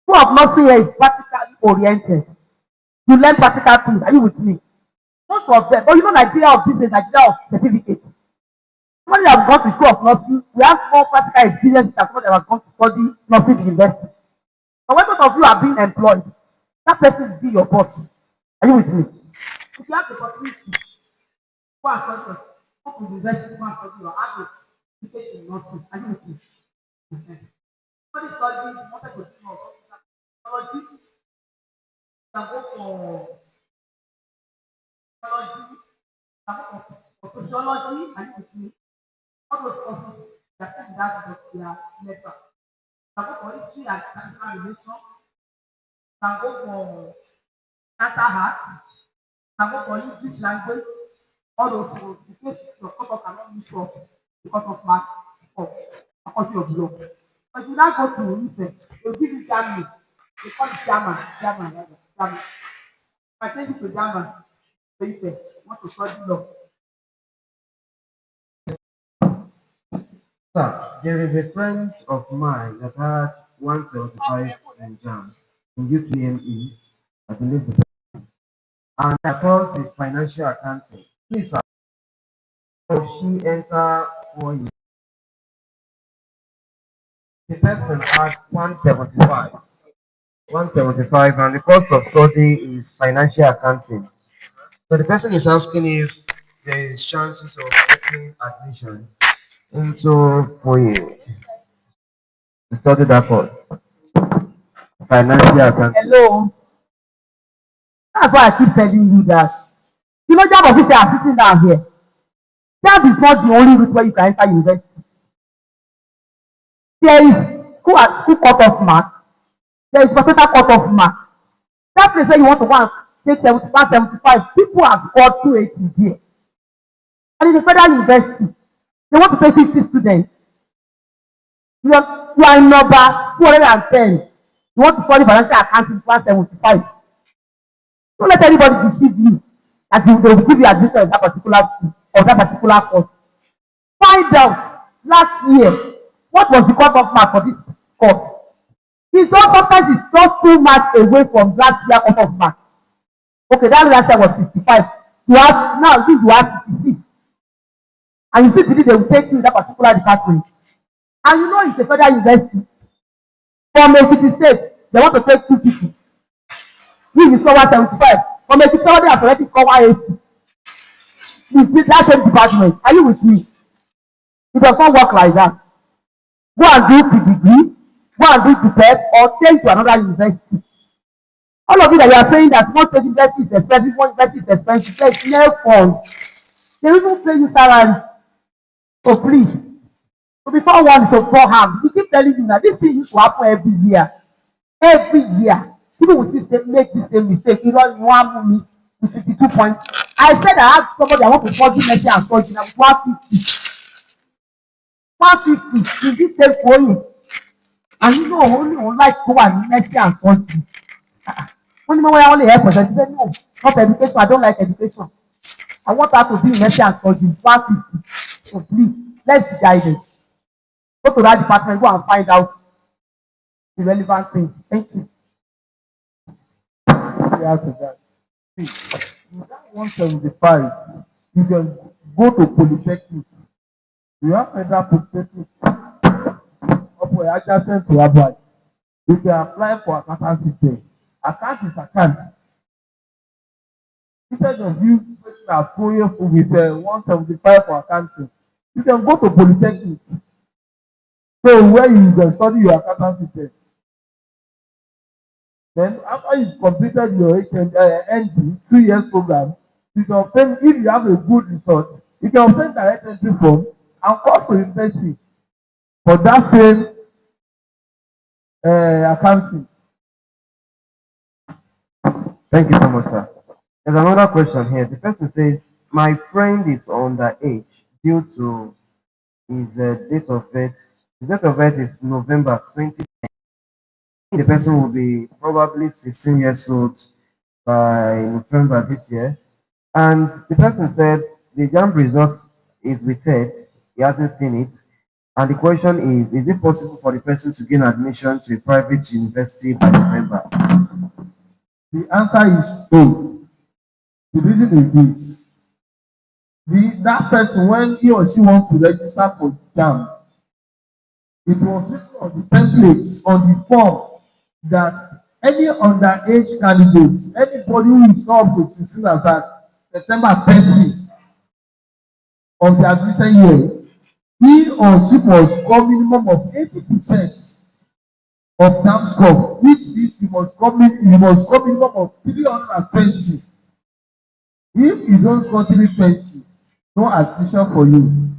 School of nursing here is practically oriented. You learn practical things. Are you with me? Most of them, but you know Nigeria of business, Nigeria of certificate. Somebody that has gone to school of nursing, we have more practical experience than somebody that has gone to study nursing university. And when both of you are being employed, that person will be your boss. Are you with me? If you have the opportunity, go and study, go to university, go and study, you have to certificate in nursing. Are you with me? Somebody studying, wanted to do technology, you can go for technology, you can go for sociology. Are you with me? All those courses, they are taking that because they are lesser. You can go for history and international relations. You can go for data art. You can go for English language. All those things, in case your course cannot meet up because of math or faculty of law. But you now go to Ife, they'll give you Germany. They call it German, German. I take you to German, to Ife, want to study law. Sir, there is a friend of mine that had 175 in jams in UTME, I believe, and her course is financial accounting. Please, sir, does she enter 4 years? The person had 175. 175, and the cost of study is financial accounting. So the person is asking if there is chances of getting admission into 4 years. to study that course. Financial accounting. Hello. That's why I keep telling you that. You know, job officer are sitting down here. That is not the only route where you can enter university. There is who cut off mark. There is potato cut off mark. That place where you want to go and take 71, 75, people have got 280 here. And in the federal university, they want to pay 50 students. You are in number 210. You want to study financial accounting 175. Don't let anybody deceive you that they will give you admission in that particular school or that particular course. Find out last year what was the cut-off mark for this course. It's just sometimes it's just 2 marks away from last year cut-off mark. Okay, that last year was 65. You have now this you have 66. And you see they will take you in that particular department. And you know it's a federal university. From Ekiti State, they want to take 250. This is cover 75. From Ekiti State, they have already cover 80. It's that same department. Are you with me? It does not work like that. Go and do PDD, go and do PPEP, or change to another university. All of you that you are saying that one university is expensive, one university is expensive, there is no fund. They even pay you salary. So please, so before one is to pour hand, we keep telling you that this thing used to happen every year. Every year. People will still make the same mistake. You know, you want me to 52 points. I said I have somebody I want to forgive mercy and forgive now 150. 150 is this same for you. And you know, only like go and mercy and forgive. Only when I only help us, I said, no, not education. I don't like education. I want her to be mercy and forgive 150. So please, let's be guided. Go to that department, go and find out the relevant things. Thank you. That. See, that 175, you can go to Polytechnic. You have federal Polytechnic upward adjacent to Abuai. You can apply for accountancy there. Account is account. Instead of you putting a four-year with 175 for accounting, you can go to Polytechnic. So where you can study your accountancy there. Then after you completed your ND 2 years program, you can obtain, if you have a good result, you can obtain direct entry form and come to university for that same accounting. Thank you so much, sir. There's another question here. The person says, my friend is underage due to his date of birth. His date of birth is November 20. The person will be probably 16 years old by November this year. And the person said the JAMB result is withheld. He hasn't seen it. And the question is it possible for the person to gain admission to a private university by November? The answer is no. The reason is this. That person, when he or she wants to register for JAMB, it was written on the templates on the form that any underage candidates, anybody who is not up to 16 as at September 30 of the admission year, he or she must score minimum of 80% of that score, which means you must score minimum of 320. If you don't score 320, no admission for you.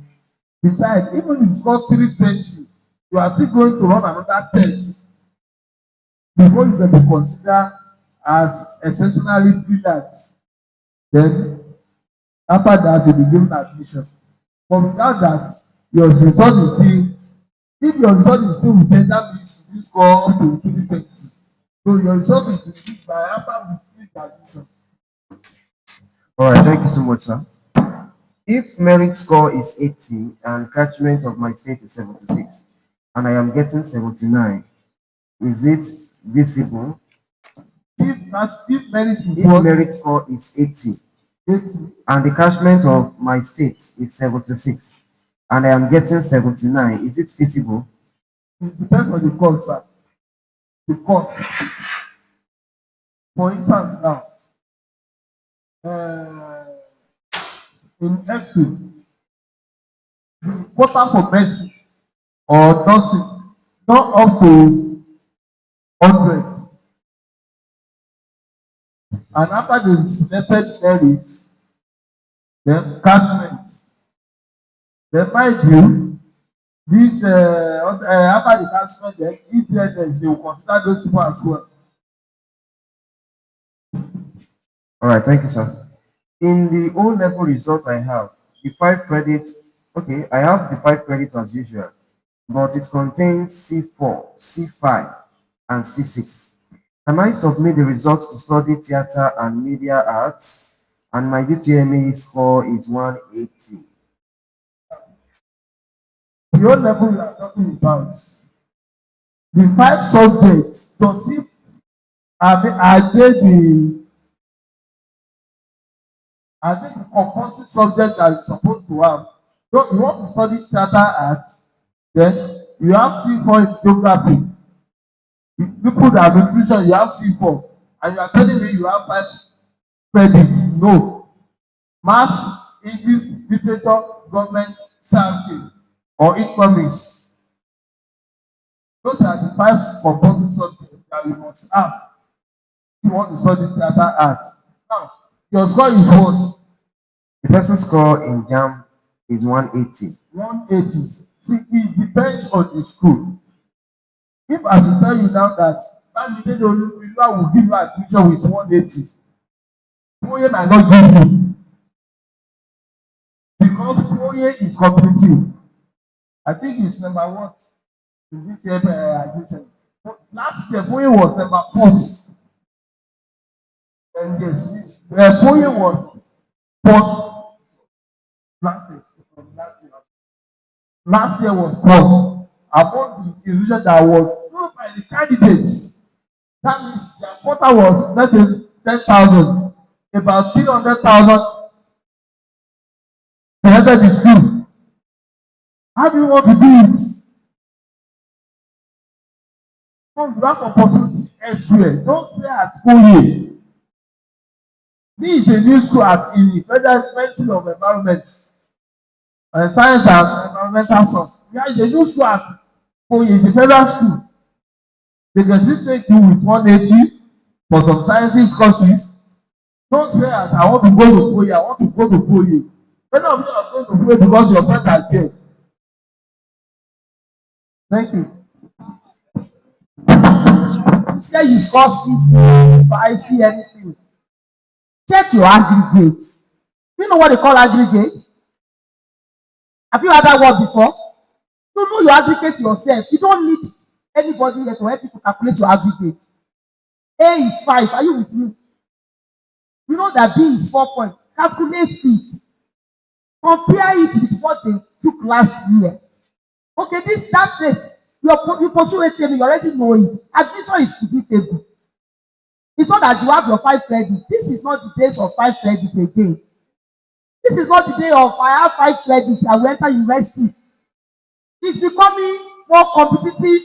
Besides, even if you score 320, you are still going to run another test before you can be considered as exceptionally brilliant. Then, after that, you'll be given admission. But without that, your result is still, if your result is still within, that means you score up to 320. So your result is released by after we finish the admission. All right, thank you so much, sir. If merit score is 80 and catchment of my state is 76, and I am getting 79, is it visible? If merit score is 80, and the catchment of my state is 76, and I am getting 79, is it feasible? It depends on the course, sir. The course. For instance, now, in Eksu, the quota for medicine or nursing not up to 100. And after the selected merits, then cashment. Then mind you, this after the cashment, then EPSS, they will consider those people as well. All right, thank you, sir. In the O-level results I have, the 5 credits, okay, I have the 5 credits as usual, but it contains C4, C5, and C6. Can I submit the results to study theater and media arts? And my UTME score is 180. The O-level we are talking about, the 5 subjects, does it are they the compulsory subject that you're supposed to have? So you want to study theater arts, then you have C4 in geography. People that have nutrition, you have C4. And you are telling me you have 5 credits. No. Maths, English, literature, government, science, or economics. Those are the 5 compulsory subjects that you must have if you want to study theater arts. Now, your score is what? The person's score in JAM is 180. 180. See, it depends on the school. If I should tell you now that Bamide Olúwa will give you admission with 180, Foye might not give you. Because Foye is competitive. I think it's number what in this year admission. Last year, Foye was number 4th. And yes, Foye was 4th. Last year was 4th. Among the institution that was thrown by the candidates. That means their quota was, let's say, 10,000. About 300,000 selected the school. How do you want to do it? Because you have opportunity elsewhere. Don't stay at Foye. This is a new school at the Federal Ministry of Environment, Science and Environmental Science. There is a new school at Foye. It's a federal school. They can still take you with 180 for some sciences courses. Don't say that I want to go to Foye, I want to go to Foye. Many of you are going to Foye because your friends are there. Thank you. You say you score C, I see anything. Check your aggregates. You know what they call aggregates? Have you heard that word before? You know your aggregate yourself. You don't need anybody here to help you to calculate your aggregate. A is 5. Are you with me? You know that B is 4 points. Calculate it. Compare it with what they took last year. Okay, that place, you pursue a table, you already know it. Addition is predictable. It's not that you have your 5 credits. This is not the days of 5 credits again. This is not the day of I have 5 credits, I will enter university. It's becoming more competitive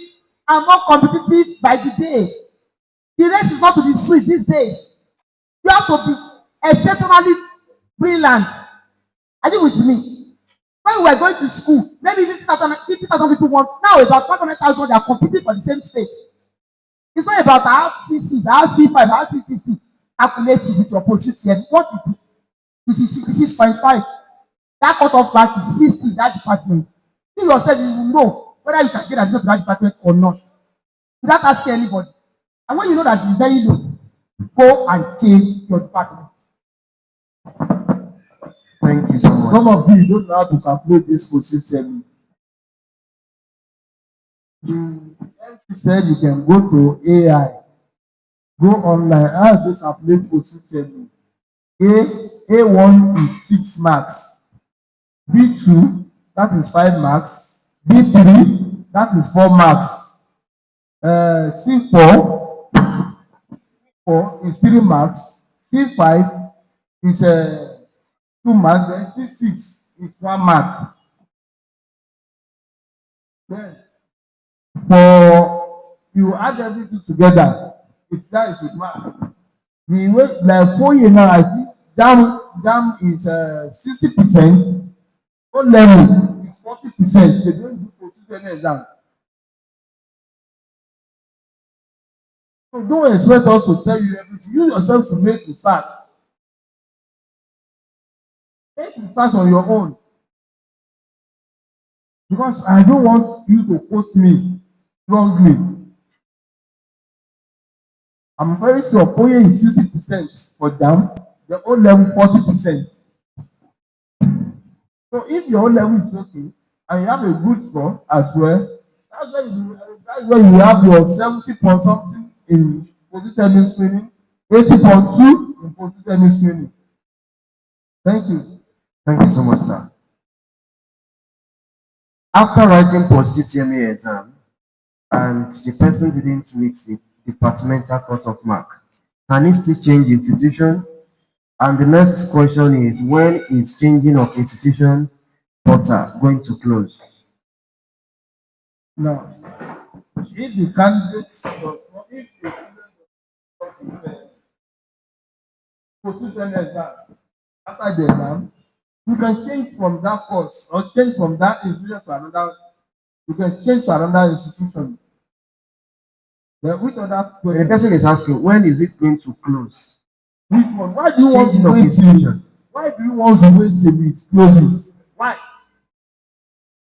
and more competitive by the day. The race is not to be sweet these days. You have to be exceptionally brilliant. Are you with me? When we were going to school, maybe 50,000 people want, now about 500,000 they are competing for the same space. It's not about how C6, how C5, how C6. Calculate it with your position. What is it? This is 66.5. That cutoff rank is 60 in that department. You yourself, you will know whether you can get admission to that department or not. Without asking anybody. And when you know that it's very low, go and change your department. Thank you so much. Some of you don't know how to calculate this position. MC said you can go to AI, go online. How do you calculate position? A1 is 6 marks. B2, that is 5 marks. B3, that is 4 marks. C4 is 3 marks. C5 is 2 marks. Then C6 is 1 mark. Then for you add everything together, if that is a mark. The way like 4 years now, I think jam is 60%. O level is 40%. They don't do position exam. So don't expect us to tell you everything. You yourself to make research. Make research on your own. Because I don't want you to quote me wrongly. I'm very sure Poye is 60% for them, the O level 40%. So if your O level is okay and you have a good score as well, that's where you have your 70 point something in post-Utme screening, 80.2 in post-Utme screening. Thank you. Thank you so much, sir. After writing post-Utme exam and the person didn't meet the departmental cut-off mark, can he still change institution? And the next question is, when is changing of institution portal going to close? Now, if the candidate does not, if the student does post-Utme exam after the exam, you can change from that course or change from that institution to another. You can change to another institution. Then which other The person is asking, when is it going to close? Which one? Why do you want Changing to of wait institution. Why do you want to wait till it closes? Why?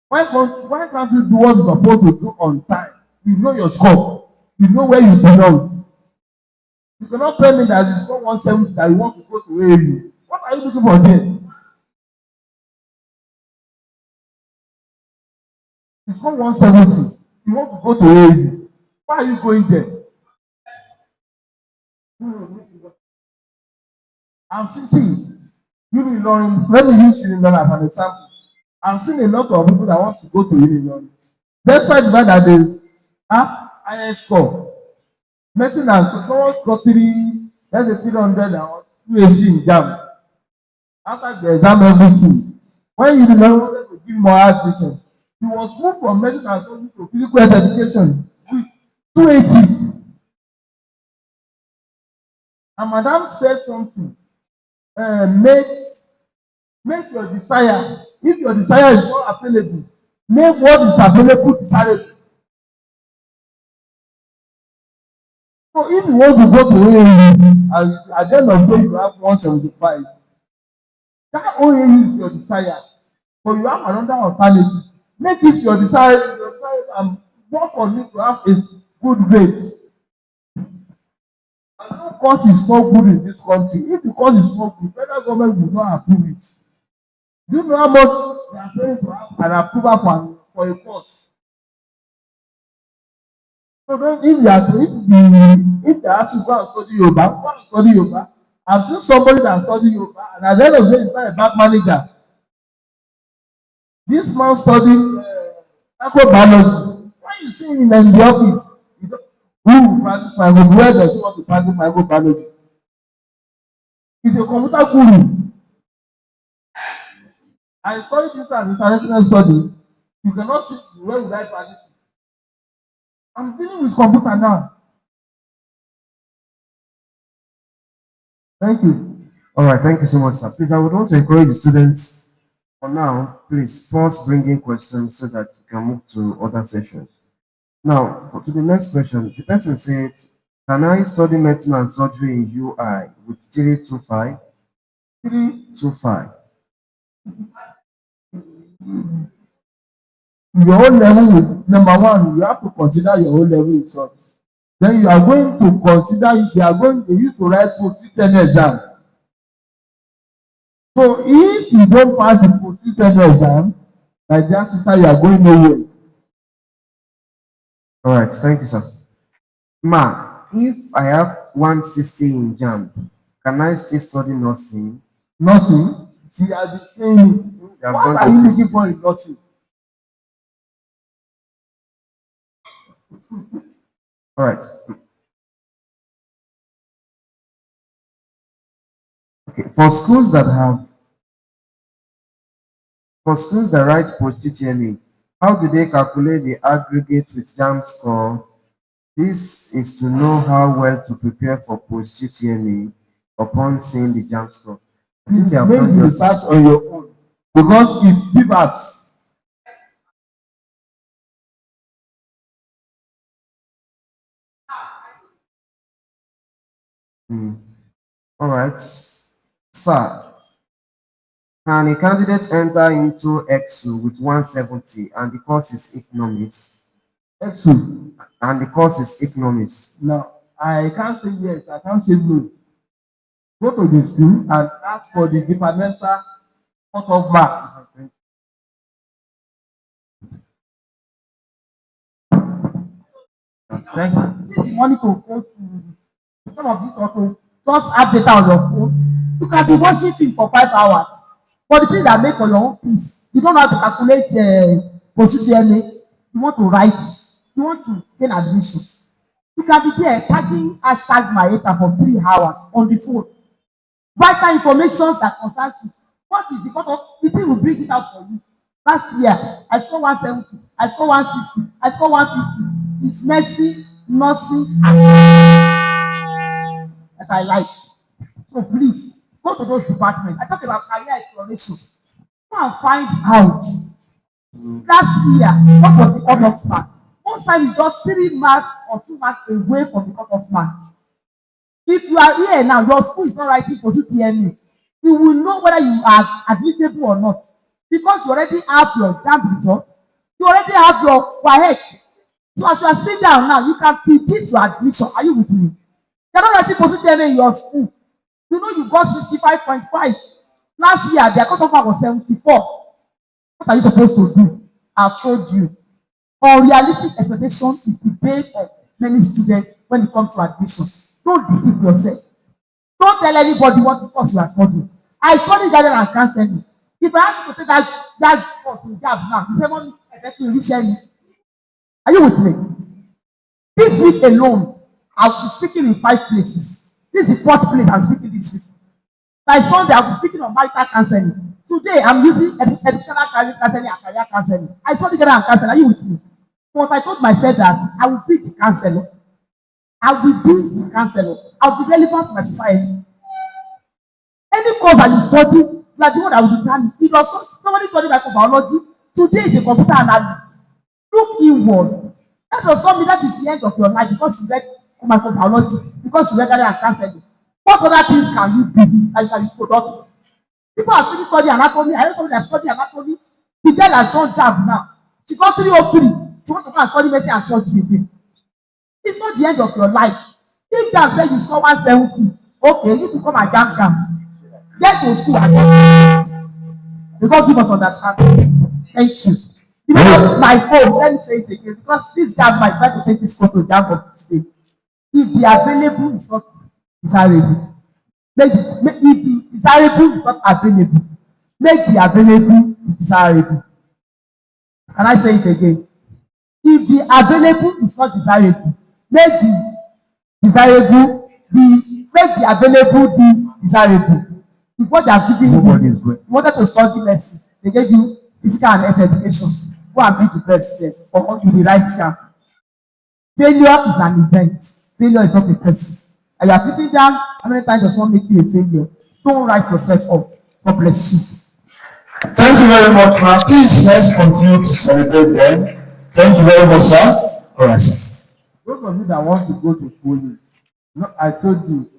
Why can't you do what you're supposed to do on time? You know your scope. You know where you belong. You cannot tell me that you score 170 that you want to go to AU. What are you looking for there? You score 170. You want to go to AU. Why are you going there? I'm see, Unilorin, let me use Unilorin as an example. I've seen a lot of people that want to go to Unilorin. Despite the fact that they have higher score. Medicine and someone got 300 or 280 in JAM. After the exam, everything. When Unilorin wanted to give more attention, he was moved from medicine and social to physical health education with 280. And Madam said something. Make your desire. If your desire is not available, make what is available desirable. So if you want to go to OAU and at the end of the day you have 175, that OAU is your desire. But you have another alternative. Make it your desire and work on it to have a good grade. And no course is not good in this country. If the course is not good, federal government will not approve it. Do you know how much they are paying to have an approval for a course? So then if they ask you go and study Yoruba, go and study Yoruba. I've seen somebody that study Yoruba and at the end of the day he's not a bank manager. This man studied microbiology. When you see him in the office, who practice microbiology? Where does he want to practice microbiology? He's a computer guru. I studied international studies. You cannot see where would I practice it. I'm dealing with computer now. Thank you. All right, thank you so much, sir. Please, I would want to encourage the students for now, please pause bringing questions so that you can move to other sessions. Now, to the next question, the person said, can I study medicine and surgery in UI with 325? 325. Your own level with number one, you have to consider your own level results. Then you are going to consider if you are going to use to write post-Utme exam. So if you don't pass the post-Utme exam, like that sister, you are going nowhere. All right, thank you, sir. Ma, if I have 160 in JAM, can I still study nursing? Nursing? She has been saying it. What are you looking for in nursing? All right. Okay, for schools that write post-Utme, how do they calculate the aggregate with JAM score? This is to know how well to prepare for post-Utme upon seeing the JAM score. Please make the research on your own because it's diverse. All right. Sir, can a candidate enter into Eksu with 170 and the course is economics? Eksu. And the course is economics. Now, I can't say yes, I can't say no. Go to the school and ask for the departmental cut-off marks. Thank you. See the money to go to some of these auto, just have data on your phone. You can be watching film for 5 hours. But the thing that make for your own peace, you don't know how to calculate Post-Utme. You want to write, you want to gain admission. You can be there tagging hashtag my data for 3 hours on the phone. Vital information that concerns you. What is the cut-off? The thing will bring it out for you. Last year, I scored 170, I scored 160, I scored 150. It's messy, nothing, that I like. So please, go to those departments. I talk about career exploration. Go and find out. Last year, what was the cut-off mark? Most times it's just 3 marks or 2 marks away from the cut-off mark. If you are here now, your school is not writing for UTME, you will know whether you are admissible or not. Because you already have your JAMB result, you already have your WAEC. So as you are sitting down now, you can predict your admission. Are you with me? You are not writing for UTME in your school. You know you got 65.5. Last year, their cut-off mark was 74. What are you supposed to do? I've told you. Unrealistic expectation is the bane of many students when it comes to admission. Don't deceive yourself. Don't tell anybody what course you are studying. I study garden and counseling. If I ask you to take that course in job now, you say, "Mommy, I bet you reach me." Are you with me? This week alone, I'll be speaking in 5 places. This is the 4th place I'm speaking this week. By Sunday, I'll be speaking on marital counseling. Today, I'm using educational career counseling and career counseling. I study garden and counseling. Are you with me? But I told myself that I will be the counselor. I will be the counselor. I'll be relevant to my society. Any course that you study, like the one that will determine. It does not, somebody study microbiology. Today is a computer analyst. Look inward. That does not mean that is the end of your life because you read microbiology, because you read garden and counseling. What other things can you do that you can be productive? People are still studying anatomy. I know somebody that study anatomy. The girl has done job now. She got 303. She wants to go and study medicine and surgery again. It's not the end of your life. If Jam says you score 170, okay, you become a Jam camp. Get to school and because give us understanding. Thank you. You know my phone, let me say it again, because this Jam might try to take this photo Jam for today. If the available is not desirable, if the desirable is not available, make the available desirable. Can I say it again? If the available is not desirable, make the desirable make the available be desirable. If what they are giving you, you wanted to study medicine, they gave you physical and health education. Go and be the president or you the right camp. Failure is an event. Failure is not a person. And you are sitting down, how many times does one make you a failure? Don't write yourself off. God bless you. Thank you very much, man. Please, let's continue to celebrate them. Thank you very much, sir. All right, sir. Those of you that want to go to polling, I told you,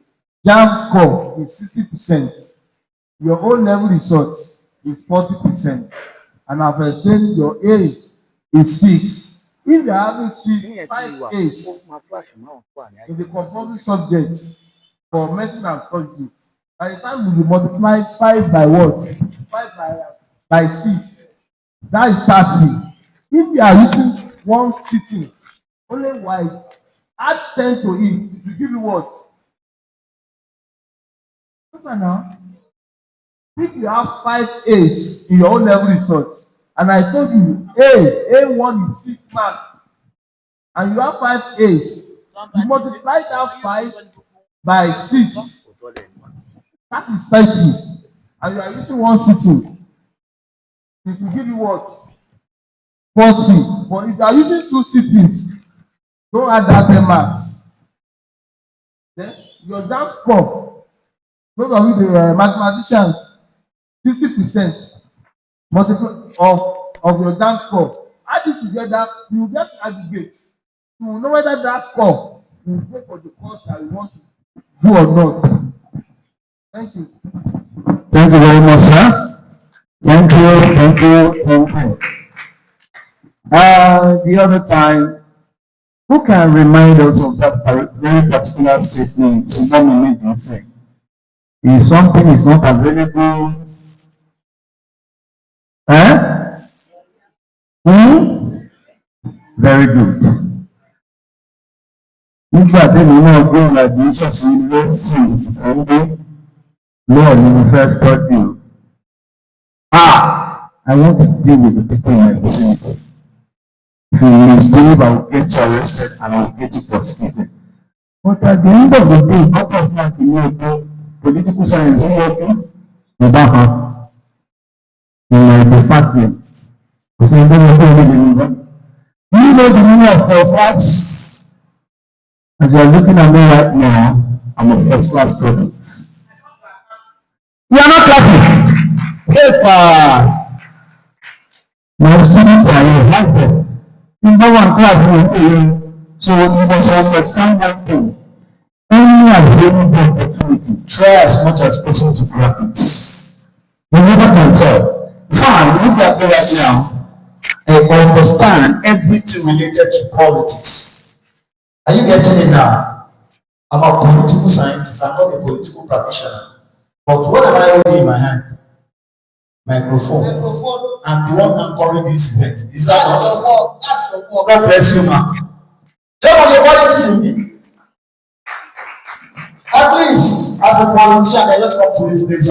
JAMB score is 60%. Your own level result is 40%. And I've explained your A is 6. If you're having 5 A's, it's a compulsory subject for medicine and surgery. By the time you multiply 5 by what? 5 by 6. That is 30. If you are using one sitting, only white, add 10 to it, it will give you what? Listen now. If you have 5 A's in your own level results, and I told you A1 is 6 marks, and you have 5 A's, you multiply that 5 by 6, that is 30, and you are using one sitting, it will give you what? 40. But if you are using 2 sittings, don't add that 10 marks. Then your JAMB score, those of you the mathematicians, 60% multiple of your JAMB score. Add it together, you will get aggregates. You will know whether that score will go for the course that you want to Do or not? Thank you. Thank you very much, sir. Thank you, thank you, thank you. The other time, who can remind us of that very particular statement someone made and say, if something is not available, eh? Very good. Nígbà tí èmi náà gbé graduation sí university ìtẹ́wé lọ́ọ̀ ni mo fẹ́ study o. I want to deal with the people in my vicinity. If you misbehave, I will get you arrested and I will get you prosecuted. But at the end of the day, out of my community, political science is working without her in my department. Because I don't know. Do you know the meaning of first class? As you are looking at me right now, I'm a first class student. You are not clapping. If my students are here, like that. Number one class, so you must understand one thing. Any available opportunity, try as much as possible to grab it. You never can tell. Fine, look at me right now. I understand everything related to politics. Are you getting it now? I'm a political scientist, I'm not a political practitioner. But what am I holding in my hand? Microphone. I'm the one anchoring this event. Is that not? That's your work. God bless you, man. Tell us your politics in me. At least, as a politician, I just come to this place,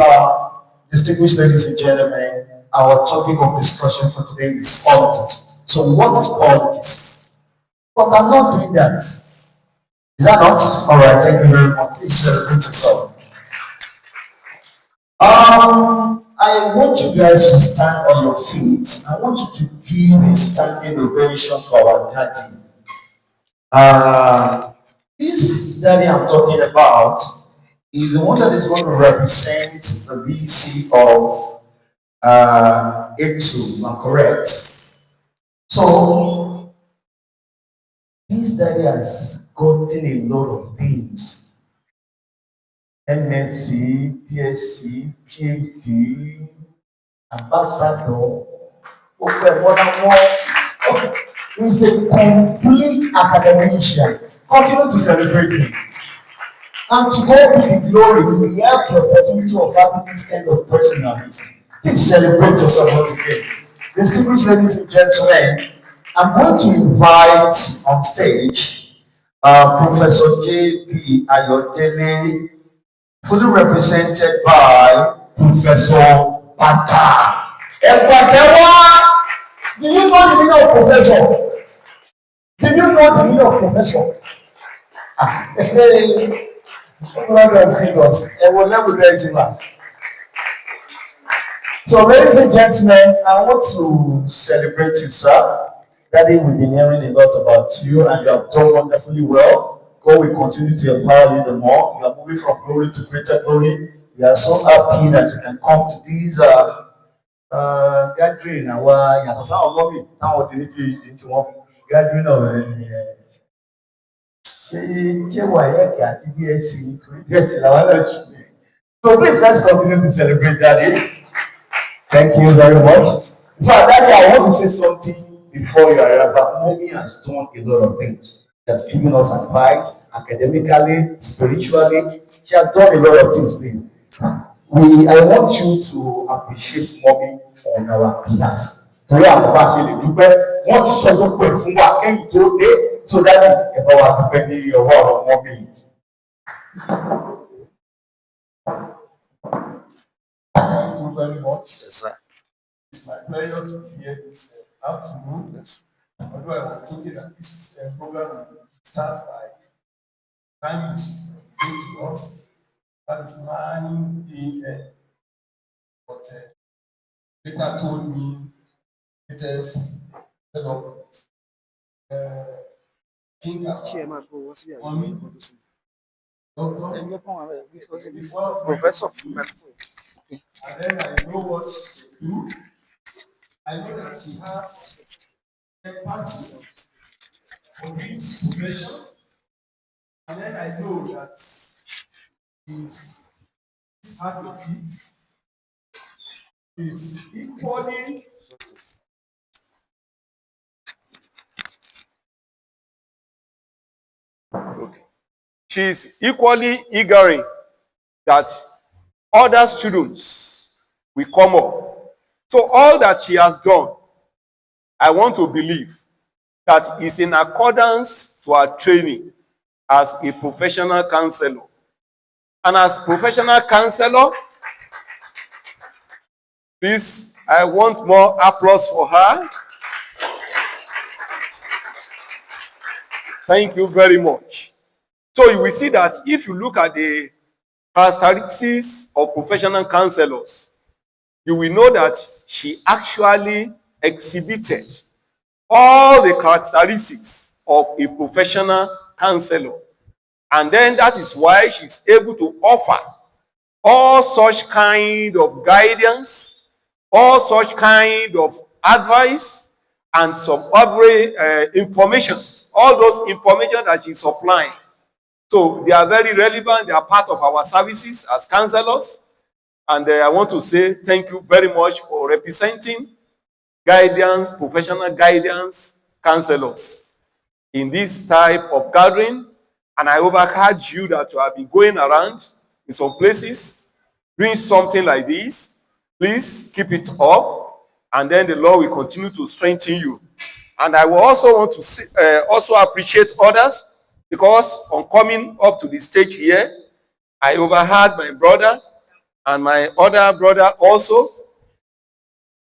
distinguished ladies and gentlemen, our topic of discussion for today is politics. So what is politics? But I'm not doing that. Is that not? All right, thank you very much. Please celebrate yourself. I want you guys to stand on your feet. I want you to give a standing ovation to our daddy. This daddy I'm talking about is the one that is going to represent the VC of Eksu, am I correct? So, this daddy has gotten a lot of things. MSc, PSc, PhD, ambassador, he's a complete academician. Continue to celebrate him. And to God be the glory, we have the opportunity of having this kind of person in our midst. Please celebrate yourself once again. Distinguished ladies and gentlemen, I'm going to invite on stage Professor J.P. Ayodele, fully represented by Professor Bata. Do you know the meaning of professor? Do you know the meaning of professor? Hey, Lord of Jesus. So, ladies and gentlemen, I want to celebrate you, sir. Daddy, we've been hearing a lot about you, and you have done wonderfully well. God will continue to empower you the more. You are moving from glory to greater glory. We are so happy that you can come to these gathering. Yàtọ̀ sáwọn ọmọ mi táwọn ti ní PhD tí wọ́n gathering of ṣé wàyẹ̀kì àti BSc BSc làwọn náà ṣe. So please let's continue to celebrate Daddy. Thank you very much. In fact, Daddy, I want to say something before you arrive. Mommy has done a lot of things. She has given us advice academically, spiritually. She has done a lot of things. I want you to appreciate Mommy on our behalf. Torí àwọn bá ṣe lè dúpẹ́, wọ́n ti sọ gbogbo ẹ̀ fún wa kẹ́yìn tó dé, so Daddy ẹ bá wa dúpẹ́ ní ọwọ́ àwọn Mommy. Thank you very much. Yes, sir. It's my pleasure to be here this afternoon. Yes. Although I was thinking that this program will start by 9 to us. That is 9 a.m. But later told me it is development. Think about mommy. Professor. And then I know what she do. I know that she has empathy for this situation. And then I know that is attitude is equally Okay. She is equally eager that other students will come up. So all that she has done, I want to believe that is in accordance to her training as a professional counselor. And as professional counselor, please, I want more applause for her. Thank you very much. So you will see that if you look at the characteristics of professional counselors, you will know that she actually exhibited all the characteristics of a professional counselor. And then that is why she's able to offer all such kind of guidance, all such kind of advice, and some other information, all those information that she's supplying. So they are very relevant. They are part of our services as counselors. And I want to say thank you very much for representing guidance, professional guidance counselors in this type of gathering. And I overheard you that you have been going around in some places doing something like this. Please keep it up, and then the Lord will continue to strengthen you. And I will also want to also appreciate others, because on coming up to the stage here, I overheard my brother and my other brother also,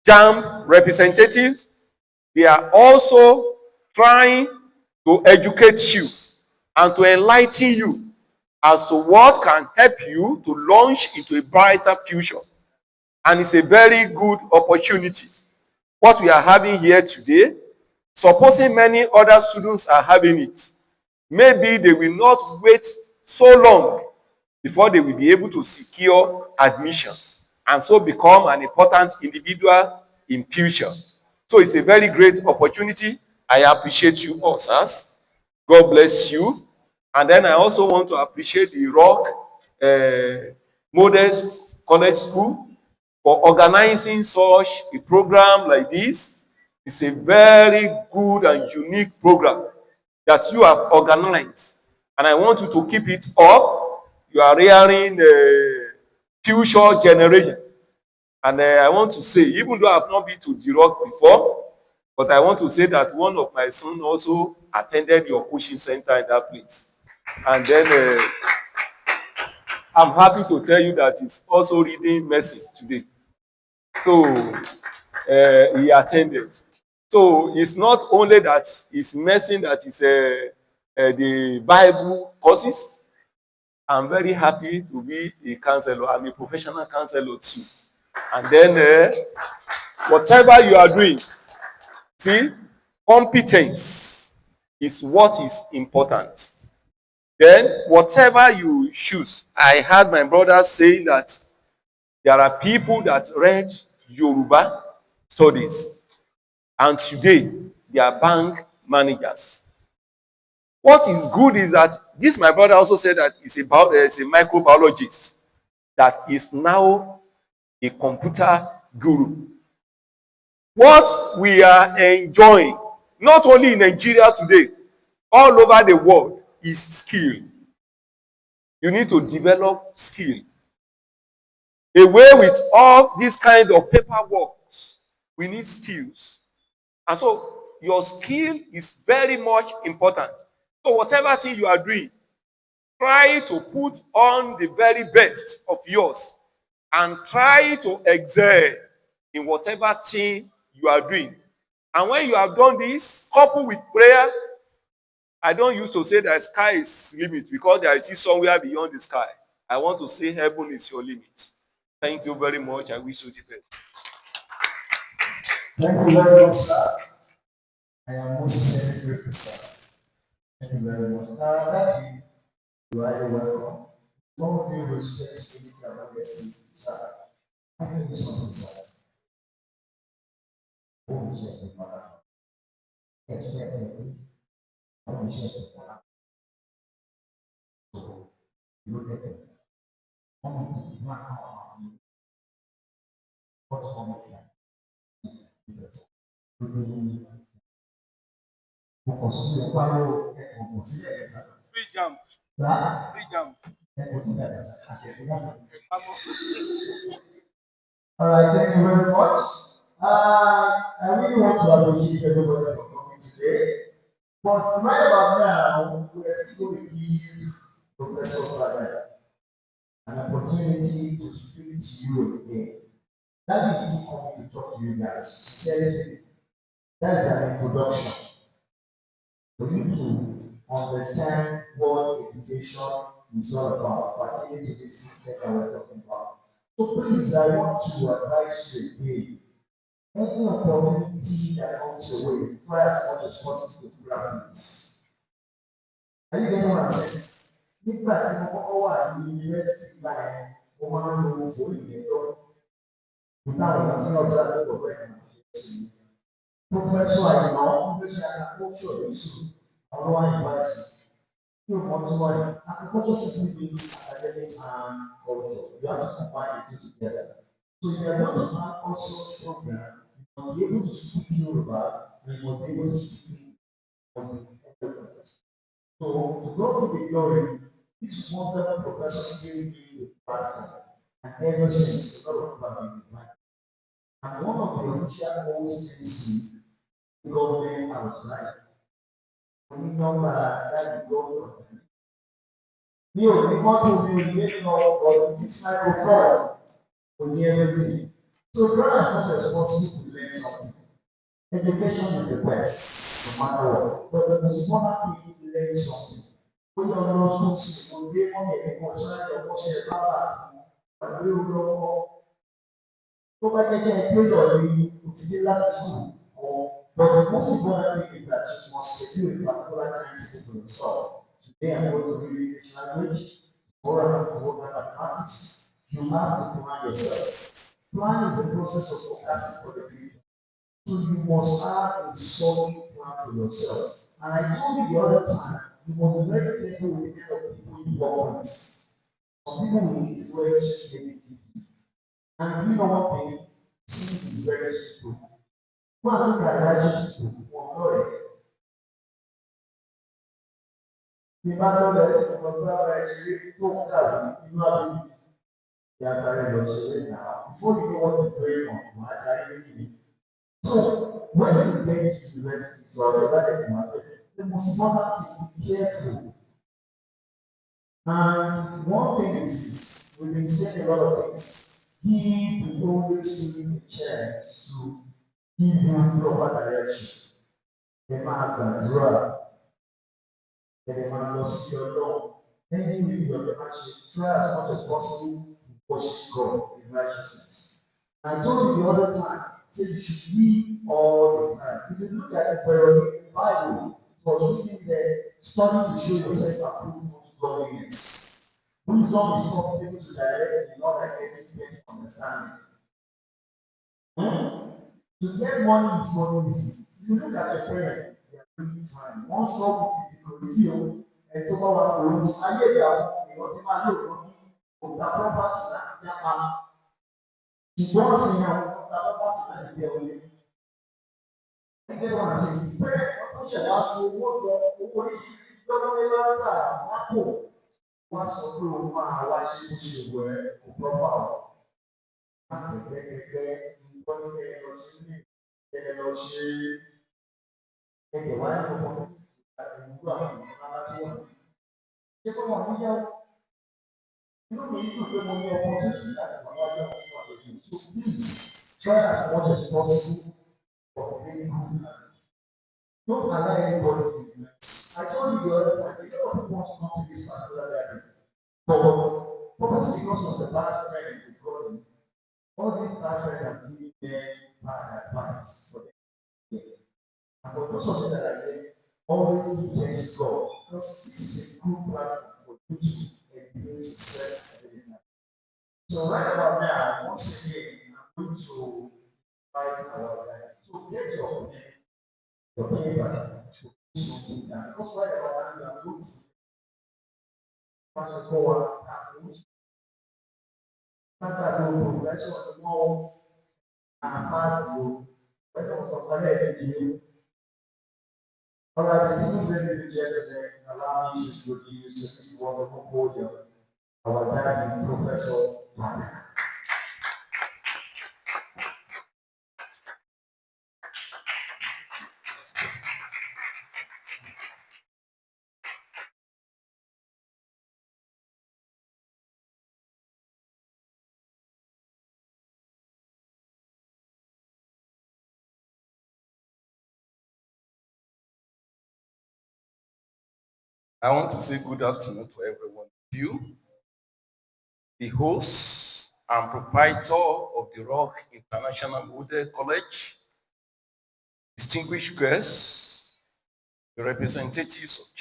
JAM representatives. They are also trying to educate you and to enlighten you as to what can help you to launch into a brighter future. And it's a very good opportunity. What we are having here today, supposing many other students are having it, maybe they will not wait so long before they will be able to secure admission and so become an important individual in future. So it's a very great opportunity. I appreciate you all, sirs. God bless you. And then I also want to appreciate the Rock Modest College School for organizing such a program like this. It's a very good and unique program that you have organized. And I want you to keep it up. You are rearing the future generation. And I want to say, even though I have not been to the Rock before, but I want to say that one of my sons also attended your coaching center in that place. And then I'm happy to tell you that he's also reading medicine today. So he attended. So it's not only that it's medicine that is the Bible courses. I'm very happy to be a counselor. I'm a professional counselor too. And then whatever you are doing, see, competence is what is important. Then whatever you choose, I heard my brother saying that there are people that read Yoruba studies, and today they are bank managers. What is good is that this my brother also said that he's a microbiologist that is now a computer guru. What we are enjoying, not only in Nigeria today, all over the world, is skill. You need to develop skill. Away with all this kind of paperwork, we need skills. And so your skill is very much important. So whatever thing you are doing, try to put on the very best of yours and try to excel in whatever thing you are doing. And when you have done this, coupled with prayer, I don't used to say that sky is limit because there is somewhere beyond the sky. I want to say heaven is your limit. Thank you very much. I wish you the best. Thank you very much, sir. I am most sincerely grateful, sir. Thank you very much. Now, you are welcome. Some of you will stress me about this, sir. I think this one, sir. Oh, yes, yes, yes, yes. So, look at it. Free jam. Free jam. All right, thank you very much. I really want to appreciate everybody for coming today. But right about now, we are still going to give Professor Father an opportunity to speak to you again. That is still coming to talk to you guys. Seriously, that is an introduction for you to understand what education is all about, pertaining to the system that we're talking about. So please, I want to advise you again. Any opportunity that comes your way, try as much as possible to grab it. Are you getting what I'm saying? Nígbà tí mo kọ́kọ́ wà ní yunifásitì báyìí, mo máa ń lo fóònù yẹn lọ. Nígbà wọn tí wọ́n bá lọ́wọ́ bẹ́ẹ̀ ni ṣe é ṣe. Professor Àyìnbá ló ṣe agriculture lóṣù àwọn àyìnbáyìí. Tí o mọ̀ tí wọ́n rí, agriculture simply means academics and culture. You have to combine the two together. So if you are going to have also program, you must be able to speak Yoruba and you must be able to speak English. So to God be the glory, this wonderful professor gave me the platform, and ever since, a lot of people have been invited. And one of the official hosts in the government house, right? When you know that the government, you want to be making of this microphone for everything. So try as much as possible to learn something. Education is the best, no matter what. But the most important thing is to learn something. When you're not supposed to be on the emotional, you're watching the power. But you know, tó bá jẹ́ jẹ́ pé lọ rí òtítí láti sùn or but the most important thing is that you must schedule a particular time to yourself. Today I'm going to read English language, tomorrow I'm going to work on mathematics. You have to plan yourself. Plan is the process of forecasting for the future. So you must have a solid plan for yourself. And I told you the other time, you must be very careful with the kind of people you work with. Some people will influence negatively. And you know one thing, sin is very simple. Go and look at righteous people who are not there. The battle that is from the actually don't have you have it. They are starting to share now. Before you know what is going on, you are dying. So when you get to university, so the most important thing is be careful. And one thing is, we've been saying a lot of things. Give the Holy Spirit a chance to give you proper direction. The man can draw, the man lost your law. Then you your direction. Try as much as possible to worship God in righteousness. I told you the other time, say you should read all the time. If you look at the Bible, it was written there, study to show yourself approved of godliness. Wisdom is comfortable to direct in order getting get understanding. To get money is not easy. You look at your parents, they are really trying. One stop with the Colosseum and talk about police. I hear that the ultimate look of the property that they are. Ṣùgbọ́n ọ̀sìn náà wọ́n ta property láti jẹ orí. Ẹgbẹ́ wọn àti ìpẹ́rẹ́ wọ́n ṣẹ̀dá aṣọ owó lọ owó oríṣiríṣi lọ́wọ́ ní lọ́jà lápò. Wọ́n sọ pé òun máa wá ṣe bó ṣe wọ̀ ẹ́ kò pọ́pà ọ̀. Má pẹ̀pẹ́pẹ́ nǹkan ní ẹ̀rọ lọ sí ilé ẹ̀rọ lọ ṣe ẹ̀jẹ̀ wá ní ọmọ tó ti àti ìwúrọ̀ àwọn ìmọ̀lára tó wà ní. Ṣé kó wọn níyàwó? Inú mi dùn pé mo ní ọmọ tó ti láti wà wájú àwọn ọmọ àlejò. So please try as much as possible for very good habits. Don't allow anybody to do it. I told you the other time, a lot of people want to come to this particular gathering. But purposely because of the bad friend is growing, all these bad friends are giving them bad advice for them. And for those of you that are here, always give thanks to God because this is a good platform for you to embrace yourself and everything. So right about now, once again, I'm going to invite our guy. So get your paper to do something down. Because right about now, you are going to pass it forward. All right, ladies and gentlemen, allow me to introduce this wonderful podium, our daddy, Professor Patrick. I want to say good afternoon to everyone of you, the host and proprietor of the Rock International Model College, distinguished guests, the representatives of